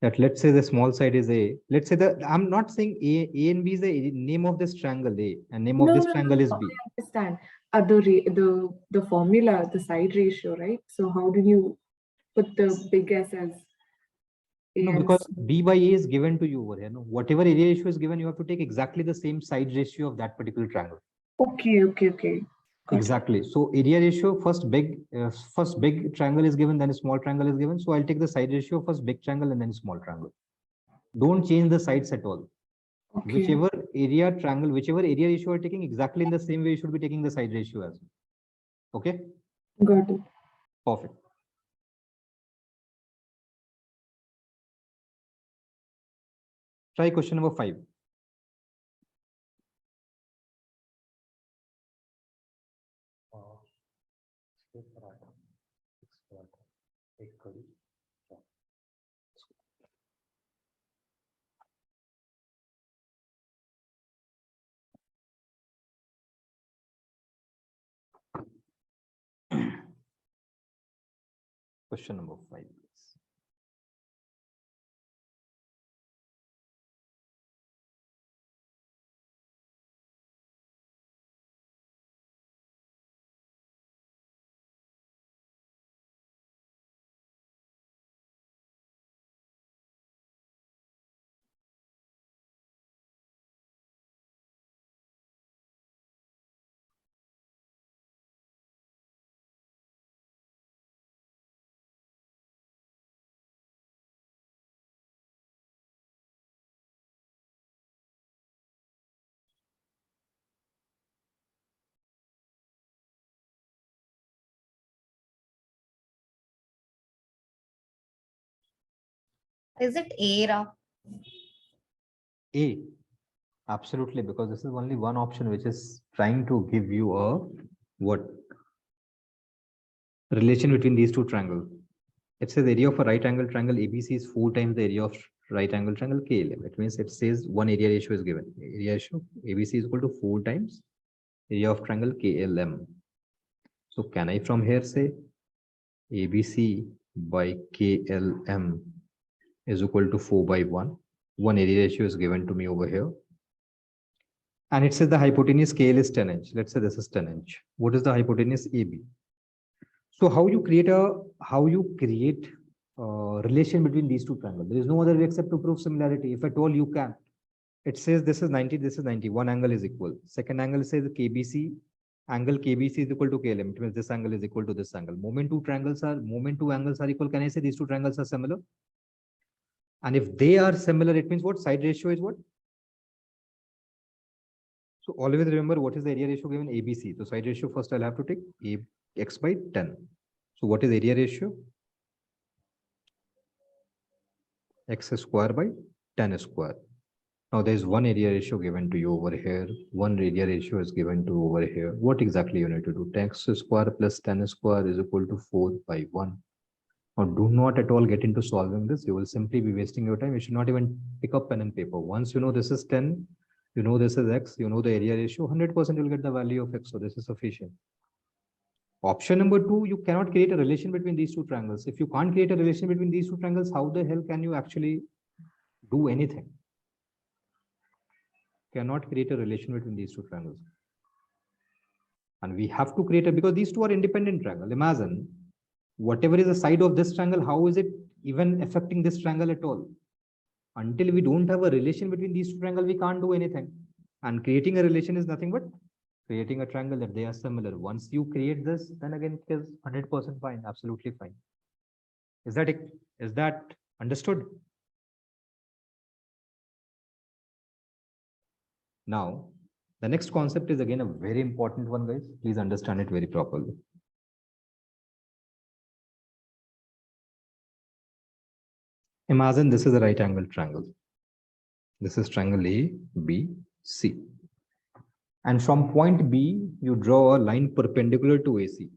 that let's say the small side is A. Let's say that I'm not saying A and B is the name of this triangle A and name of this triangle is B. I understand. The formula, the side ratio, right? So how do you put the biggest as A? No, and because C? B by A is given to you over here. No, whatever area ratio is given, you have to take exactly the same side ratio of that particular triangle. Okay. Got it. Exactly. So area ratio, first big triangle is given, then a small triangle is given. So I'll take the side ratio, first big triangle and then small triangle. Don't change the sides at all. Okay. Whichever area triangle, whichever area ratio you're taking, exactly in the same way you should be taking the side ratio as well. Okay, Got it. perfect. Try question number 5. Question number 5. Please. Is it A, Ra? A, absolutely, because this is only one option which is trying to give you a what relation between these two triangles. It says area of a right angle triangle ABC is 4 times the area of right angle triangle KLM. It means it says one area ratio is given. Area ratio ABC is equal to 4 times area of triangle KLM. So can I from here say ABC by KLM is equal to 4 by 1. One area ratio is given to me over here. And it says the hypotenuse KL is 10 inch. Let's say this is 10 inch. What is the hypotenuse AB? So how you create a relation between these two triangles? There is no other way except to prove similarity. If at all you can. It says this is 90, this is 90. One angle is equal. Second angle says KBC. Angle KBC is equal to KLM. It means this angle is equal to this angle. Moment two angles are equal. Can I say these two triangles are similar? And if they are similar, it means what? Side ratio is what? So always remember what is the area ratio given ABC. So side ratio first I'll have to take x by 10. So what is area ratio? X square by 10 square. Now there is one area ratio given to you over here. One area ratio is given to over here. What exactly you need to do? 10 square plus 10 square is equal to 4 by 1. Now do not at all get into solving this. You will simply be wasting your time. You should not even pick up pen and paper. Once you know this is 10, you know this is x, you know the area ratio, 100% you'll get the value of x. So this is sufficient. Option number 2, you cannot create a relation between these two triangles. If you can't create a relation between these two triangles, how the hell can you actually do anything? Cannot create a relation between these two triangles. And we have to create it because these two are independent triangles. Imagine whatever is the side of this triangle, how is it even affecting this triangle at all? Until we don't have a relation between these two triangles, we can't do anything. And creating a relation is nothing but creating a triangle that they are similar. Once you create this, then again it is 100% fine, absolutely fine. Is that understood? Now, the next concept is again a very important one, guys. Please understand it very properly. Imagine this is a right angle triangle. This is triangle A, B, C. And from point B, you draw a line perpendicular to AC.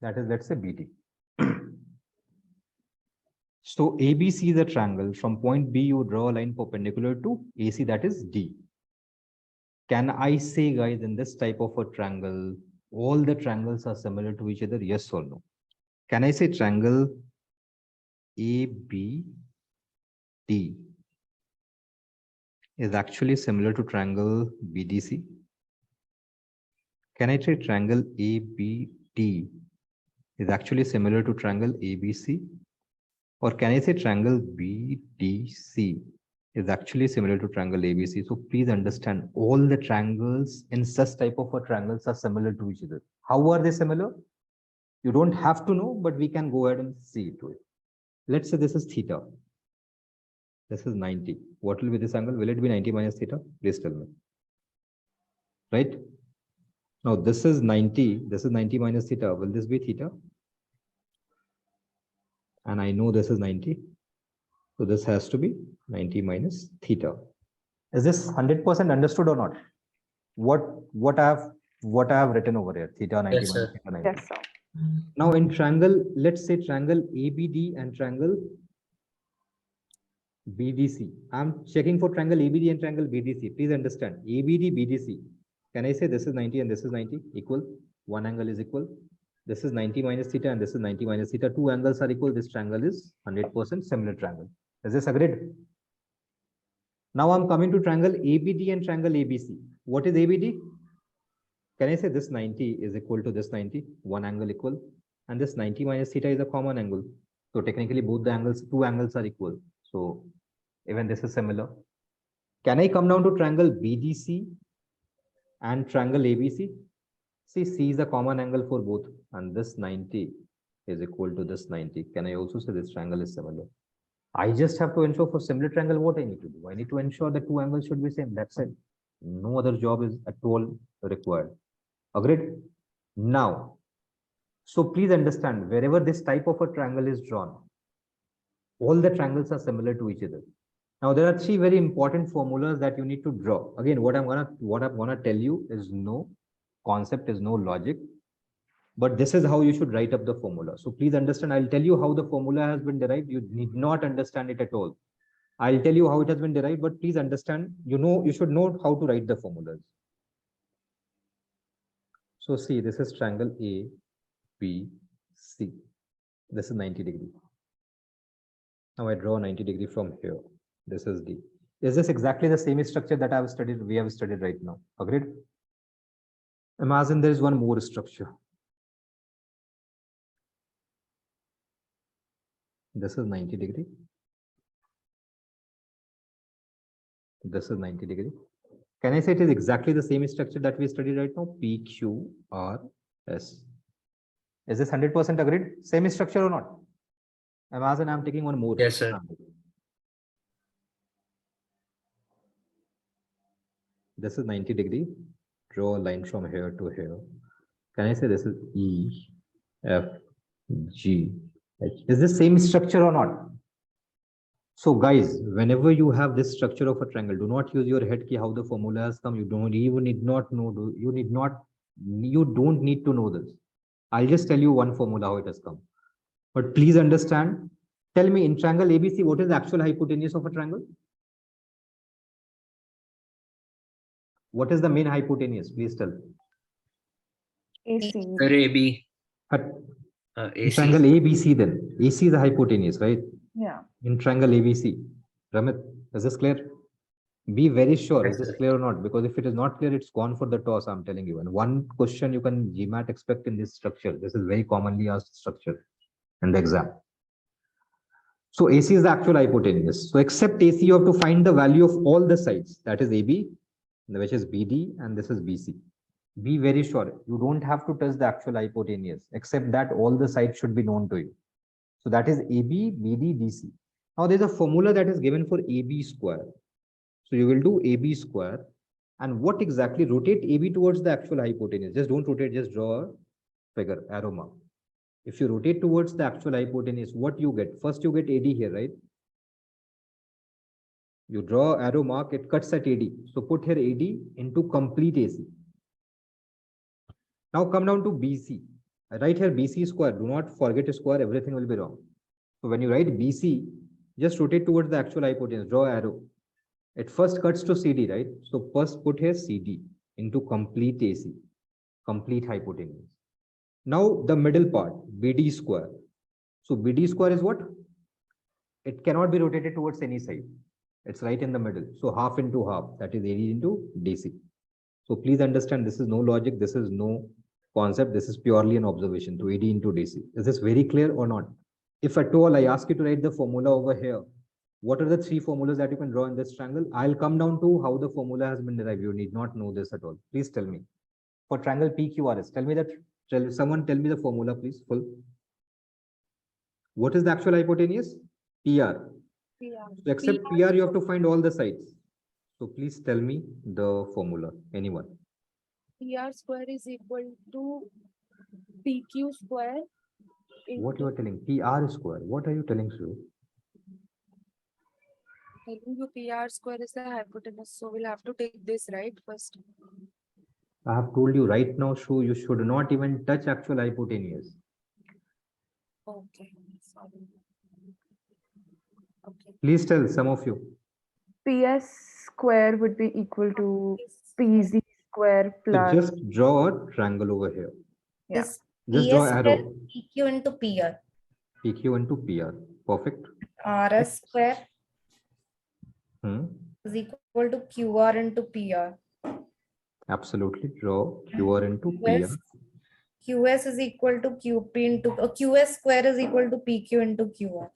That is, let's say BD. So ABC is a triangle. From point B, you draw a line perpendicular to AC, that is D. Can I say, guys, in this type of a triangle, all the triangles are similar to each other? Yes or no? Can I say triangle ABD is actually similar to triangle BDC? Can I say triangle ABD is actually similar to triangle ABC? Or can I say triangle BDC is actually similar to triangle ABC? So please understand, all the triangles in such type of a triangles are similar to each other. How are they similar? You don't have to know, but we can go ahead and see to it. Let's say this is theta. This is 90. What will be this angle? Will it be 90 minus theta? Please tell me. Right? Now this is 90. This is 90 minus theta. Will this be theta? And I know this is 90. So this has to be 90 minus theta. Is this 100% understood or not? What I have written over here, theta 90 Yes, minus sir. theta 90. Yes, sir. Now in triangle, let's say triangle ABD and triangle BDC. I'm checking for triangle ABD and triangle BDC. Please understand, ABD, BDC. Can I say this is 90 and this is 90 equal? One angle is equal. This is 90 minus theta and this is 90 minus theta. Two angles are equal. This triangle is 100% similar triangle. Is this agreed? Now I'm coming to triangle ABD and triangle ABC. What is ABD? Can I say this 90 is equal to this 90? One angle equal. And this 90 minus theta is a common angle. So technically both the angles, two angles are equal. So even this is similar. Can I come down to triangle BDC and triangle ABC? See, C is a common angle for both, and this 90 is equal to this 90. Can I also say this triangle is similar? I just have to ensure for similar triangle what I need to do. I need to ensure that two angles should be same. That's it. No other job is at all required. Agreed? Now, so please understand, wherever this type of a triangle is drawn, all the triangles are similar to each other. Now there are three very important formulas that you need to draw. Again, what I'm gonna tell you is no concept, is no logic, but this is how you should write up the formula. So please understand, I'll tell you how the formula has been derived. You need not understand it at all. I'll tell you how it has been derived, but please understand, you should know how to write the formulas. So see, this is triangle A, B, C. This is 90 degree. Now I draw 90 degree from here. This is D. Is this exactly the same structure that we have studied right now? Agreed? Imagine there is one more structure. This is 90 degree. This is 90 degree. Can I say it is exactly the same structure that we studied right now? PQRS. Is this 100% agreed? Same structure or not? Imagine I'm taking one more. Yes, sir. This is 90 degree. Draw a line from here to here. Can I say this is E, F, G, H? Is this same structure or not? So guys, whenever you have this structure of a triangle, do not use your head key how the formula has come. You don't need to know this. I'll just tell you one formula how it has come. But please understand, tell me in triangle ABC, what is the actual hypotenuse of a triangle? What is the main hypotenuse? Please tell. AC. Sir, AB. In AC. triangle ABC then. AC is the hypotenuse, right? Yeah. In triangle ABC. Ramit, is this clear? Be very sure, Yes, is this sir. clear or not? Because if it is not clear, it's gone for the toss, I'm telling you. And one question you can GMAT expect in this structure. This is very commonly asked structure in the exam. So AC is the actual hypotenuse. So except AC, you have to find the value of all the sides. That is AB, which is BD, and this is BC. Be very sure, you don't have to touch the actual hypotenuse, except that all the sides should be known to you. So that is AB, BD, DC. Now there's a formula that is given for AB square. So you will do AB square. And what exactly? Rotate AB towards the actual hypotenuse. Just don't rotate, just draw a figure, arrow mark. If you rotate towards the actual hypotenuse, what you get? First you get AD here, right? You draw arrow mark, it cuts at AD. So put here AD into complete AC. Now come down to BC. Write here BC square. Do not forget a square, everything will be wrong. So when you write BC, just rotate towards the actual hypotenuse, draw arrow. It first cuts to CD, right? So first put here CD into complete AC, complete hypotenuse. Now the middle part, BD square. So BD square is what? It cannot be rotated towards any side. It's right in the middle. So half into half, that is AD into DC. So please understand, this is no logic, this is no concept, this is purely an observation to AD into DC. Is this very clear or not? If at all I ask you to write the formula over here, what are the three formulas that you can draw in this triangle? I'll come down to how the formula has been derived. You need not know this at all. Please tell me. For triangle PQRS, tell me that, someone tell me the formula, please, full. What is the actual hypotenuse? PR. To accept PR, you have to find all the sides. So please tell me the formula, anyone. PR square is equal to PQ square. What you are telling? PR square. What are you telling, Sue? Telling you PR square is the hypotenuse, so we'll have to take this, right, first. I have told you right now, Sue, you should not even touch actual hypotenuse. Okay, sorry. Okay. Please tell some of you. PS square would be equal to PZ square So plus. just draw a triangle over here. Yeah. Is Just draw PS square arrow. PQ into PR. PQ into PR. Perfect. RS square Hmm. is equal to QR into PR. Absolutely. Draw QR into PR. QS is equal to QP into QS square is equal to PQ into QR.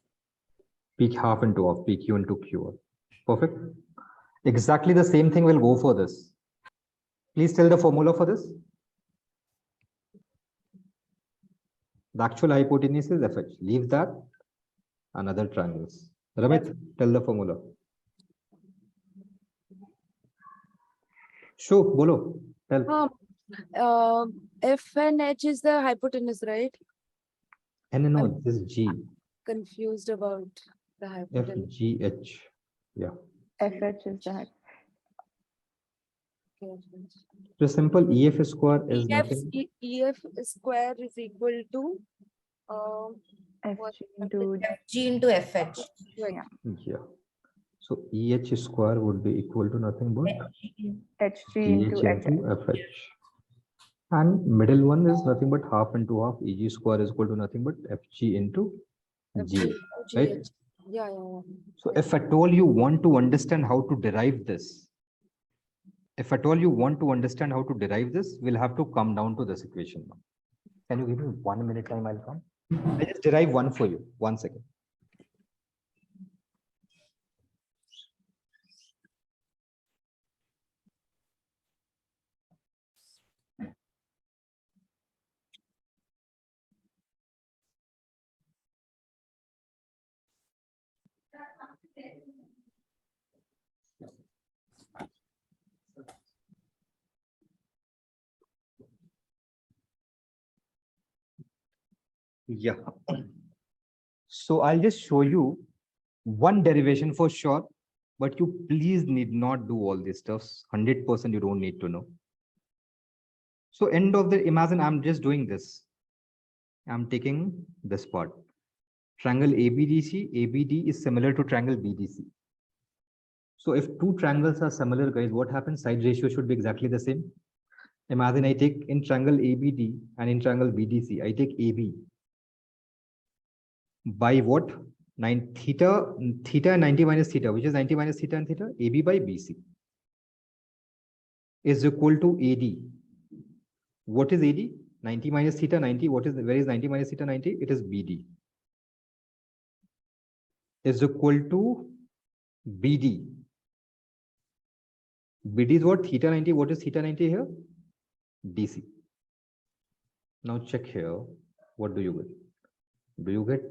Peak half into half, PQ into QR. Perfect. Exactly the same thing will go for this. Please tell the formula for this. The actual hypotenuse is FH. Leave that. Another triangles. Ramit, tell the formula. Show, bolo. Tell. F and H is the hypotenuse, right? No, this is G. Confused about the hypotenuse. FGH. Yeah. FH is that. So simple EF square is nothing. EF square is equal to FG into G into FH. yeah. Yeah. So EH square would be equal to nothing but HG GH into into HH. FH. And middle one is nothing but half into half. EG square is equal to nothing but FG into G. Right? Yeah. So if at all you want to understand how to derive this, we'll have to come down to this equation now. Can you give me 1 minute time? I'll come. I just derive one for you. 1 second. Yeah. So I'll just show you one derivation for sure, but you please need not do all these stuffs. 100% you don't need to know. So end of the, imagine I'm just doing this. I'm taking this part. Triangle ABDC, ABD is similar to triangle BDC. So if two triangles are similar, guys, what happens? Side ratio should be exactly the same. Imagine I take in triangle ABD and in triangle BDC, I take AB. By what? Theta 90 minus theta, which is 90 minus theta and theta, AB by BC is equal to AD. What is AD? 90 minus theta 90. What is, where is 90 minus theta 90? It is BD. Is equal to BD. BD is what? Theta 90. What is theta 90 here? DC. Now check here. What do you get? Do you get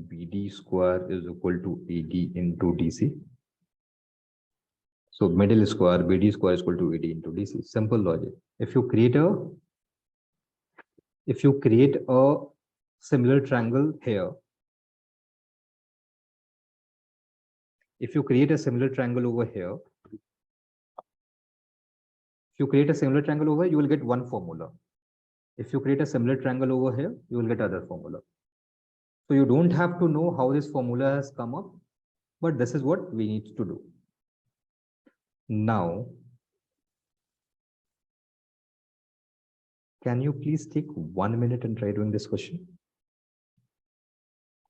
BD square is equal to AD into DC? So middle square, BD square is equal to AD into DC. Simple logic. If you create a similar triangle here, if you create a similar triangle over here, you will get one formula. If you create a similar triangle over here, you will get other formula. So you don't have to know how this formula has come up, but this is what we need to do. Now, can you please take 1 minute and try doing this question?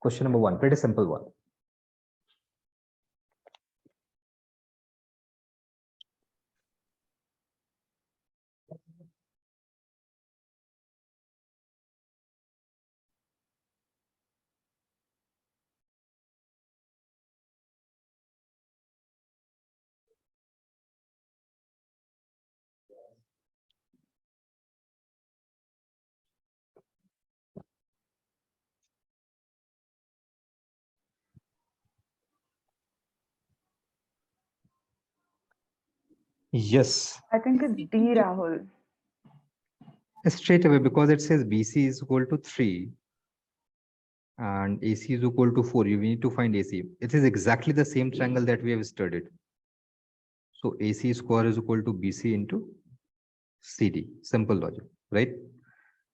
Question number 1, pretty simple one. Yes, I think it's D, Rahul. straight away, because it says BC is equal to 3 and AC is equal to 4. You need to find AC. It is exactly the same triangle that we have studied. So AC square is equal to BC into CD. Simple logic, right?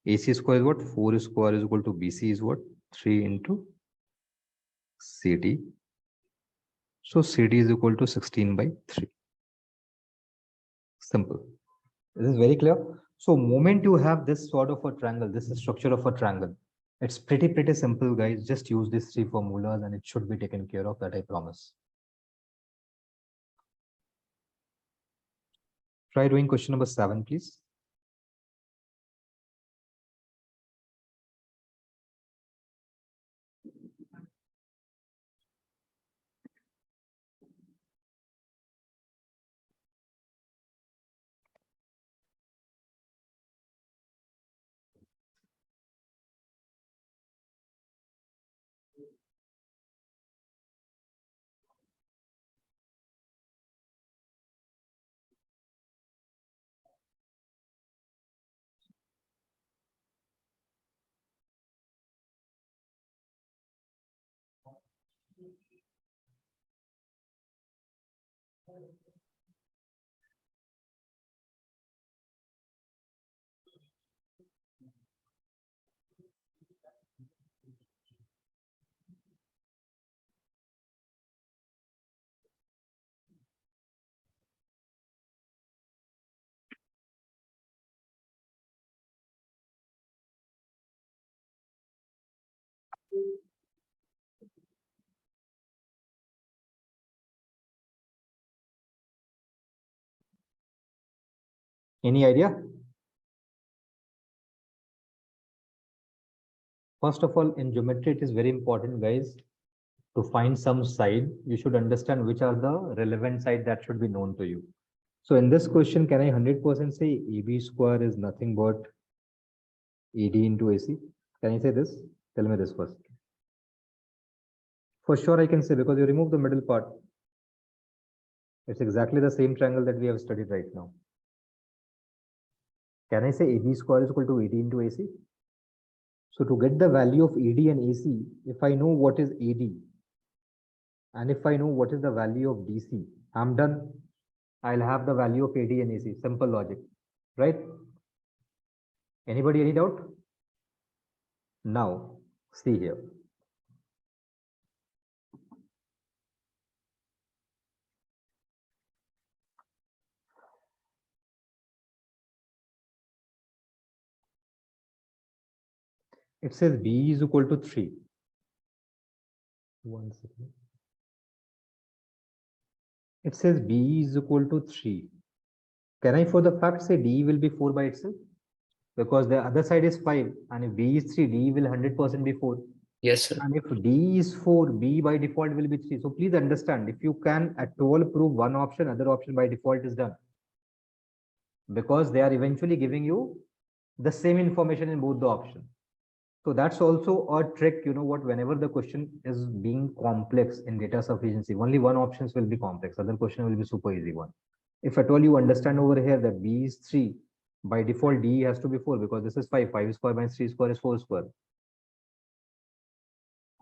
AC square is what? 4 square is equal to BC is what? 3 into CD. So CD is equal to 16 by 3. Simple. This is very clear. So moment you have this sort of a triangle, this is structure of a triangle. It's pretty simple, guys. Just use these 3 formulas and it should be taken care of, that I promise. Try doing question number 7, please. Any idea? First of all, in geometry, it is very important, guys, to find some side. You should understand which are the relevant side that should be known to you. So in this question, can I 100% say AB square is nothing but AD into AC? Can I say this? Tell me this first. For sure, I can say, because you remove the middle part. It's exactly the same triangle that we have studied right now. Can I say AB square is equal to AD into AC? So to get the value of AD and AC, if I know what is AD, and if I know what is the value of DC, I'm done. I'll have the value of AD and AC. Simple logic, right? Anybody, any doubt? Now, see here. It says B is equal to 3. 1 second. It says B is equal to 3. Can I for the fact say D will be 4 by itself? Because the other side is 5, and if B is 3, D will 100% be 4. Yes, sir. And if D is 4, B by default will be 3. So please understand, if you can at all prove one option, other option by default is done. because they are eventually giving you the same information in both the options. So that's also a trick, you know what, whenever the question is being complex in data sufficiency, only one options will be complex, other question will be super easy one. If at all you understand over here that B is 3, by default D has to be 4 because this is 5. 5 square minus 3 square is 4 square.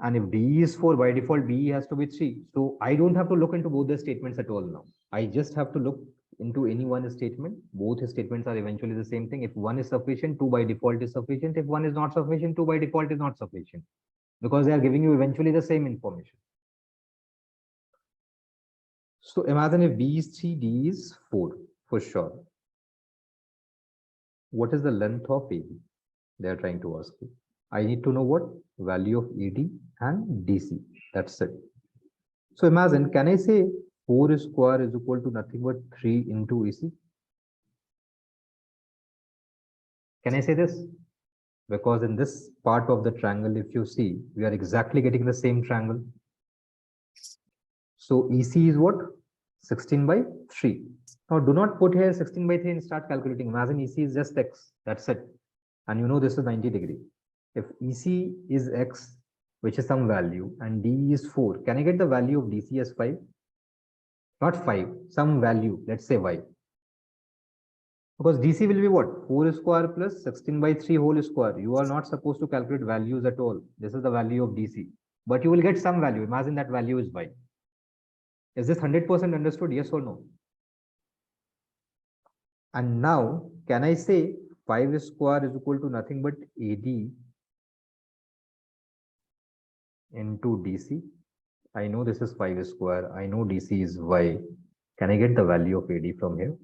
And if D is 4, by default B has to be 3. So I don't have to look into both the statements at all now. I just have to look into any one statement. Both statements are eventually the same thing. If one is sufficient, 2 by default is sufficient. If one is not sufficient, 2 by default is not sufficient, because they are giving you eventually the same information. So imagine if B is 3, D is 4 for sure. What is the length of AB? They are trying to ask you. I need to know what value of AD and DC. That's it. So imagine, can I say 4 square is equal to nothing but 3 into AC? Can I say this? Because in this part of the triangle, if you see, we are exactly getting the same triangle. So EC is what? 16 by 3. Now do not put here 16 by 3 and start calculating. Imagine EC is just X. That's it. And you know this is 90 degree. If EC is X, which is some value, and D is 4, can I get the value of DC as 5? Not 5, some value, let's say Y. Because DC will be what? 4 square plus 16 by 3 whole square. You are not supposed to calculate values at all. This is the value of DC. But you will get some value. Imagine that value is Y. Is this 100% understood? Yes or no? And now, can I say 5 square is equal to nothing but AD into DC? I know this is 5 square. I know DC is Y. Can I get the value of AD from here?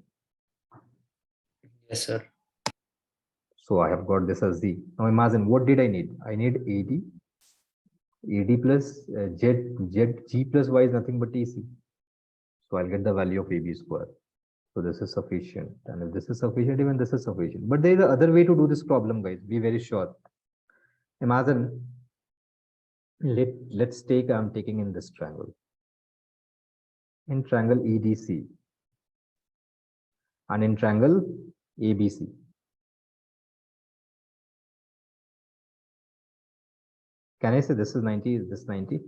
Yes, sir. So I have got this as Z. Now imagine, what did I need? I need AD plus G plus Y is nothing but AC. So I'll get the value of AB square. So this is sufficient. And if this is sufficient, even this is sufficient. But there is another way to do this problem, guys. Be very sure. Imagine, let's take, I'm taking in this triangle. In triangle EDC. And in triangle ABC. Can I say this is 90, is this 90?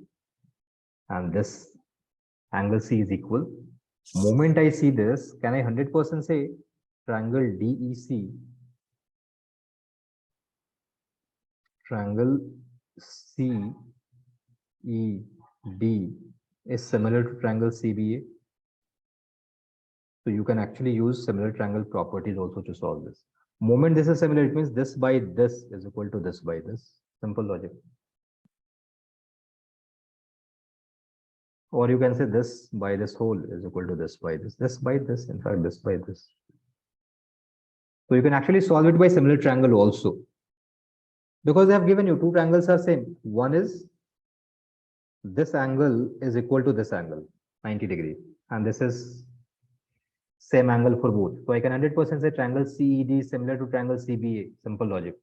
And this angle C is equal. Moment I see this, can I 100% say triangle DEC, triangle CED is similar to triangle CBA? So you can actually use similar triangle properties also to solve this. Moment this is similar, it means this by this is equal to this by this. Simple logic. Or you can say this by this whole is equal to this by this by this, in fact, this by this. So you can actually solve it by similar triangle also. Because they have given you two triangles are same. One is this angle is equal to this angle, 90 degree. And this is same angle for both. So I can 100% say triangle CED is similar to triangle CBA. Simple logic.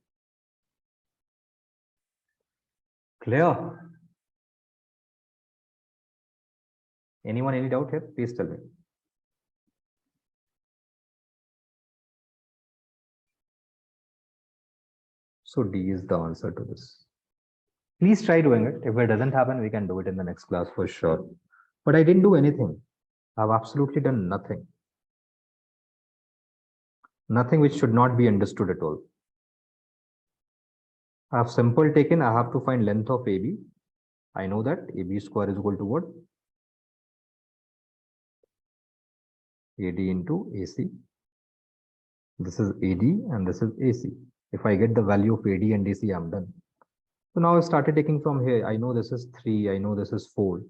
Clear? Anyone, any doubt here? Please tell me. So D is the answer to this. Please try doing it. If it doesn't happen, we can do it in the next class for sure. But I didn't do anything. I've absolutely done nothing. Nothing which should not be understood at all. I have simple taken, I have to find length of AB. I know that AB square is equal to what? AD into AC. This is AD and this is AC. If I get the value of AD and DC, I'm done. So now I started taking from here. I know this is 3. I know this is 4.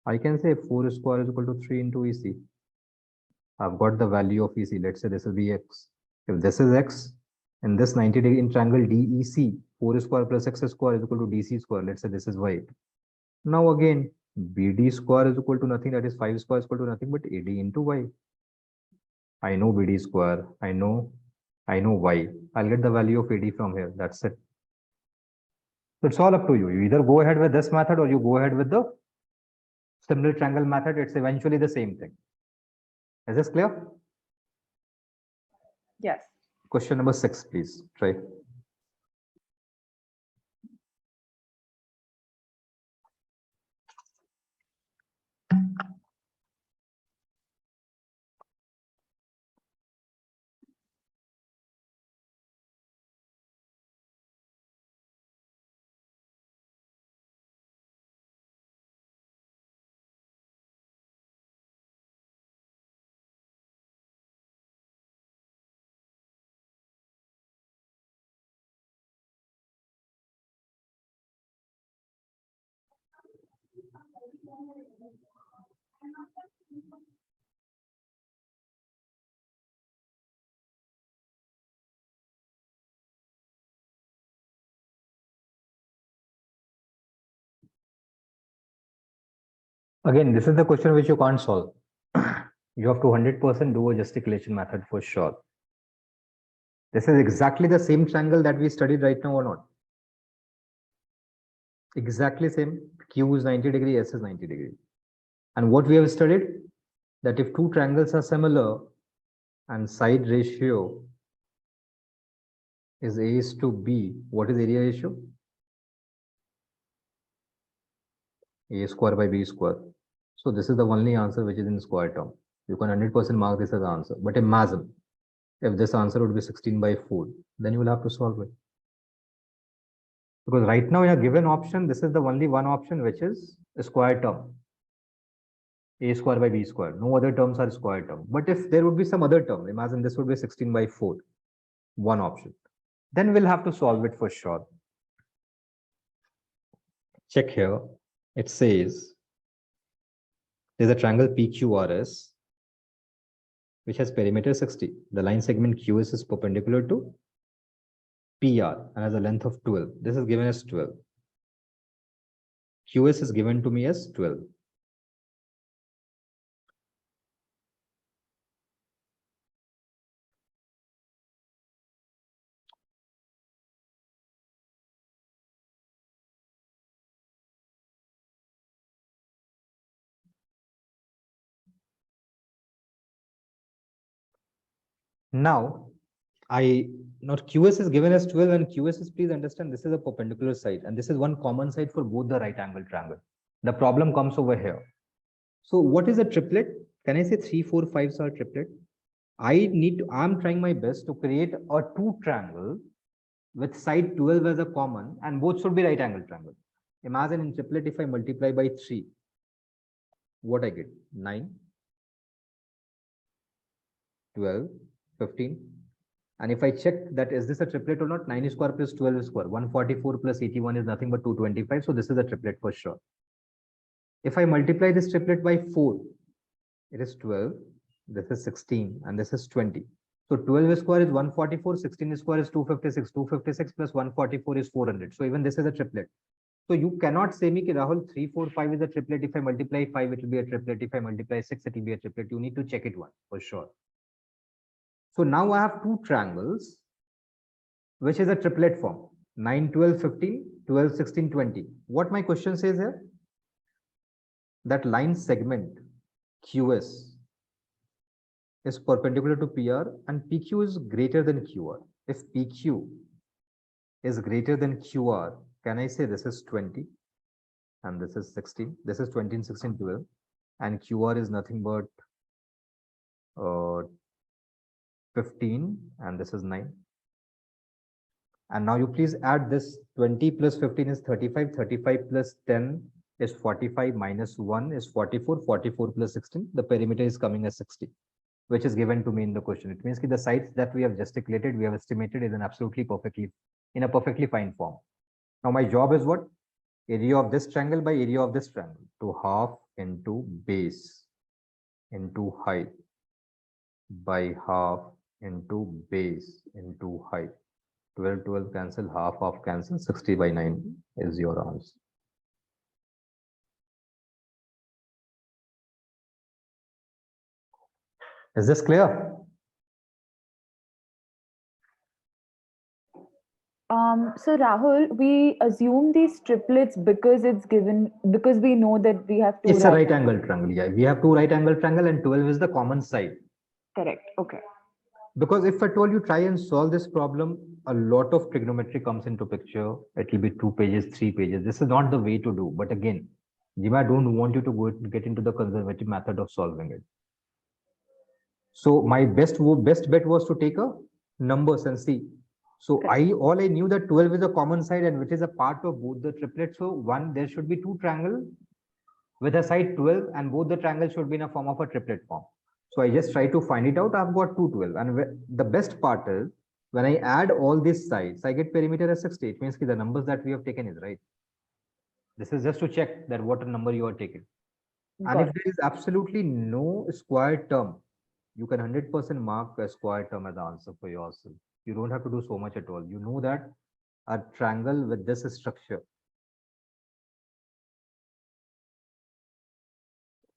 I can say 4 square is equal to 3 into EC. I've got the value of EC. Let's say this will be X. If this is X, in this 90 degree in triangle DEC, 4 square plus X square is equal to DC square. Let's say this is Y. Now again, BD square is equal to nothing. That is 5 square is equal to nothing but AD into Y. I know BD square. I know Y. I'll get the value of AD from here. That's it. So it's all up to you. You either go ahead with this method or you go ahead with the similar triangle method. It's eventually the same thing. Is this clear? Yes. Question number 6, please. Try. Again, this is the question which you can't solve. You have to 100% do a gesticulation method for sure. This is exactly the same triangle that we studied right now or not? Exactly same. Q is 90 degree, S is 90 degree. And what we have studied, that if two triangles are similar and side ratio is A is to B, what is area ratio? A square by B square. So this is the only answer which is in square term. You can 100% mark this as answer. But imagine if this answer would be 16 by 4, then you will have to solve it. Because right now in a given option, this is the only one option which is a square term. A square by B square. No other terms are square term. But if there would be some other term, imagine this would be 16 by 4, one option. Then we'll have to solve it for sure. Check here. It says there's a triangle PQRS which has perimeter 60. The line segment QS is perpendicular to PR and has a length of 12. This is given as 12. QS is given to me as 12. Now, not QS is given as 12 and QS is, please understand, this is a perpendicular side and this is one common side for both the right angle triangle. The problem comes over here. So what is a triplet? Can I say 3, 4, 5 are triplet? I'm trying my best to create a two triangle with side 12 as a common and both should be right angle triangle. Imagine in triplet, if I multiply by 3, what I get? 9, 12, 15. And if I check that is this a triplet or not, 9 square plus 12 square, 144 plus 81 is nothing but 225. So this is a triplet for sure. If I multiply this triplet by 4, it is 12, this is 16, and this is 20. So 12 square is 144, 16 square is 256, 256 plus 144 is 400. So even this is a triplet. So you cannot say me, Rahul, 3, 4, 5 is a triplet. If I multiply 5, it will be a triplet. If I multiply 6, it will be a triplet. You need to check it once for sure. So now I have two triangles, which is a triplet form. 9, 12, 15, 12, 16, 20. What my question says here? That line segment QS is perpendicular to PR and PQ is greater than QR. If PQ is greater than QR, can I say this is 20 and this is 16? This is 20 and 16, 12. And QR is nothing but 15 and this is 9. And now you please add this 20 plus 15 is 35, 35 plus 10 is 45 minus 1 is 44, 44 plus 16. The perimeter is coming as 60, which is given to me in the question. It means the sides that we have gesticulated, we have estimated is in a perfectly fine form. Now my job is what? Area of this triangle by area of this triangle. To half into base into height by half into base into height. 12, 12 cancel, half cancel, 60 by 9 is your answer. Is this clear? So Rahul, we assume these triplets because it's given, because we know that we have two. It's a right angle triangle. Yeah, we have two right angle triangle and 12 is the common side. Correct. Okay. Because if at all you try and solve this problem, a lot of trigonometry comes into picture. It will be 2 pages, 3 pages. This is not the way to do. But again, Jima, I don't want you to get into the conservative method of solving it. So my best bet was to take a numbers and see. So all I knew that 12 is a common side and which is a part of both the triplets. So one, there should be two triangles with a side 12 and both the triangles should be in a form of a triplet form. So I just try to find it out. I've got 212. And the best part is when I add all these sides, I get perimeter as 60. It means the numbers that we have taken is right. This is just to check that what number you are taking. And if there is absolutely no square term, you can 100% mark a square term as the answer for yourself. You don't have to do so much at all. You know that a triangle with this structure,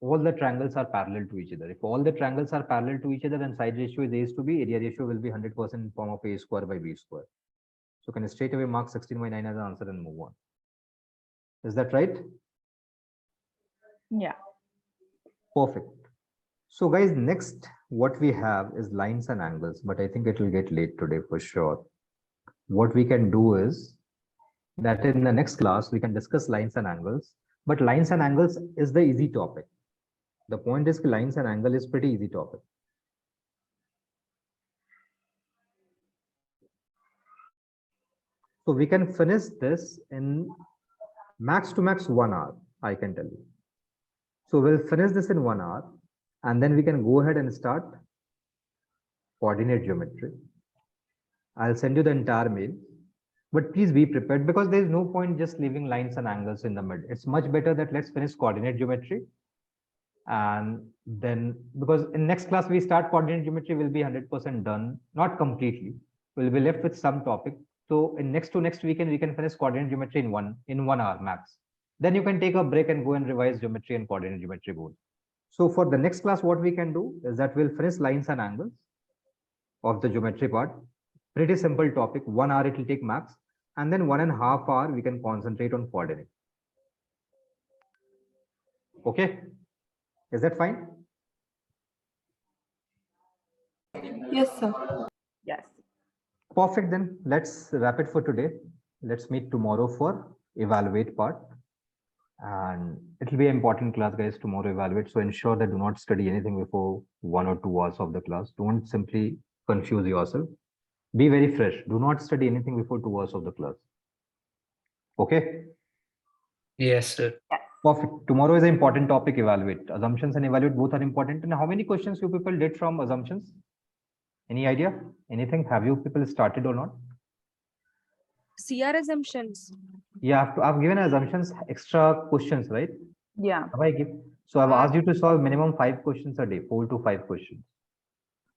all the triangles are parallel to each other. If all the triangles are parallel to each other, then side ratio is A to B, area ratio will be 100% in form of A square by B square. So can straight away mark 16/9 as the answer and move on. Is that right? Yeah. Perfect. So guys, next what we have is lines and angles, but I think it will get late today for sure. What we can do is that in the next class, we can discuss lines and angles, but lines and angles is the easy topic. The point is lines and angle is pretty easy topic. So we can finish this in max to max 1 hour, I can tell you. So we'll finish this in 1 hour and then we can go ahead and start coordinate geometry. I'll send you the entire mail, but please be prepared because there is no point just leaving lines and angles in the mid. It's much better that let's finish coordinate geometry. And then because in next class we start coordinate geometry will be 100% done, not completely. We'll be left with some topic. So in next weekend we can finish coordinate geometry in 1 hour max. Then you can take a break and go and revise geometry and coordinate geometry both. So for the next class, what we can do is that we'll finish lines and angles of the geometry part. Pretty simple topic. 1 hour it will take max, and then 1.5 hours we can concentrate on coordinate. Okay. Is that fine? Yes, sir. Yes. Perfect. Then let's wrap it for today. Let's meet tomorrow for evaluate part. And it will be an important class, guys, tomorrow evaluate. So ensure that do not study anything before 1 or 2 hours of the class. Don't simply confuse yourself. Be very fresh. Do not study anything before 2 hours of the class. Okay. Yes, sir. Perfect. Tomorrow is an important topic, evaluate. Assumptions and evaluate both are important. And how many questions you people did from assumptions? Any idea? Anything? Have you people started or not? CR assumptions. Yeah, I've given assumptions extra questions, right? Yeah. Have I give? So I've asked you to solve minimum 5 questions a day, 4 to 5 questions.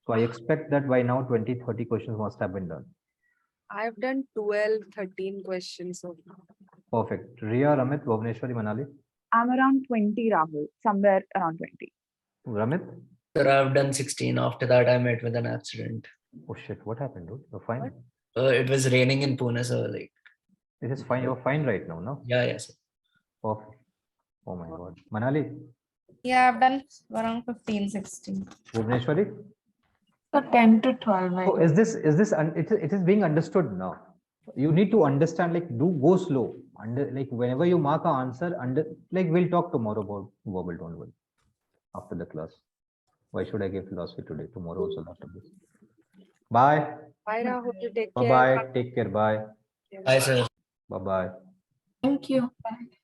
So I expect that by now 20, 30 questions must have been done. I've done 12, 13 questions so far. Perfect. Riya, Ramit, Bhuvaneshwari, Manali. I'm around 20, Rahul, somewhere around 20. Ramit? Sir, I've done 16. After that, I met with an accident. Oh shit, what happened, dude? You're fine. It was raining in Pune, so like. It is fine. You're fine right now, no? Yeah, yes. Perfect. Oh my God. Manali, Yeah, I've done around 15, 16. Bhuvaneshwari? So 10 to 12. Oh, it is being understood now. You need to understand, like, go slow. Like, whenever you mark an answer, like, we'll talk tomorrow about verbal, don't worry. After the class. Why should I give philosophy today? Tomorrow also after this. Bye. Bye, Rahul. You take care. Bye-bye. Take care. Bye. Hi, sir. Bye-bye. Thank you. Bye.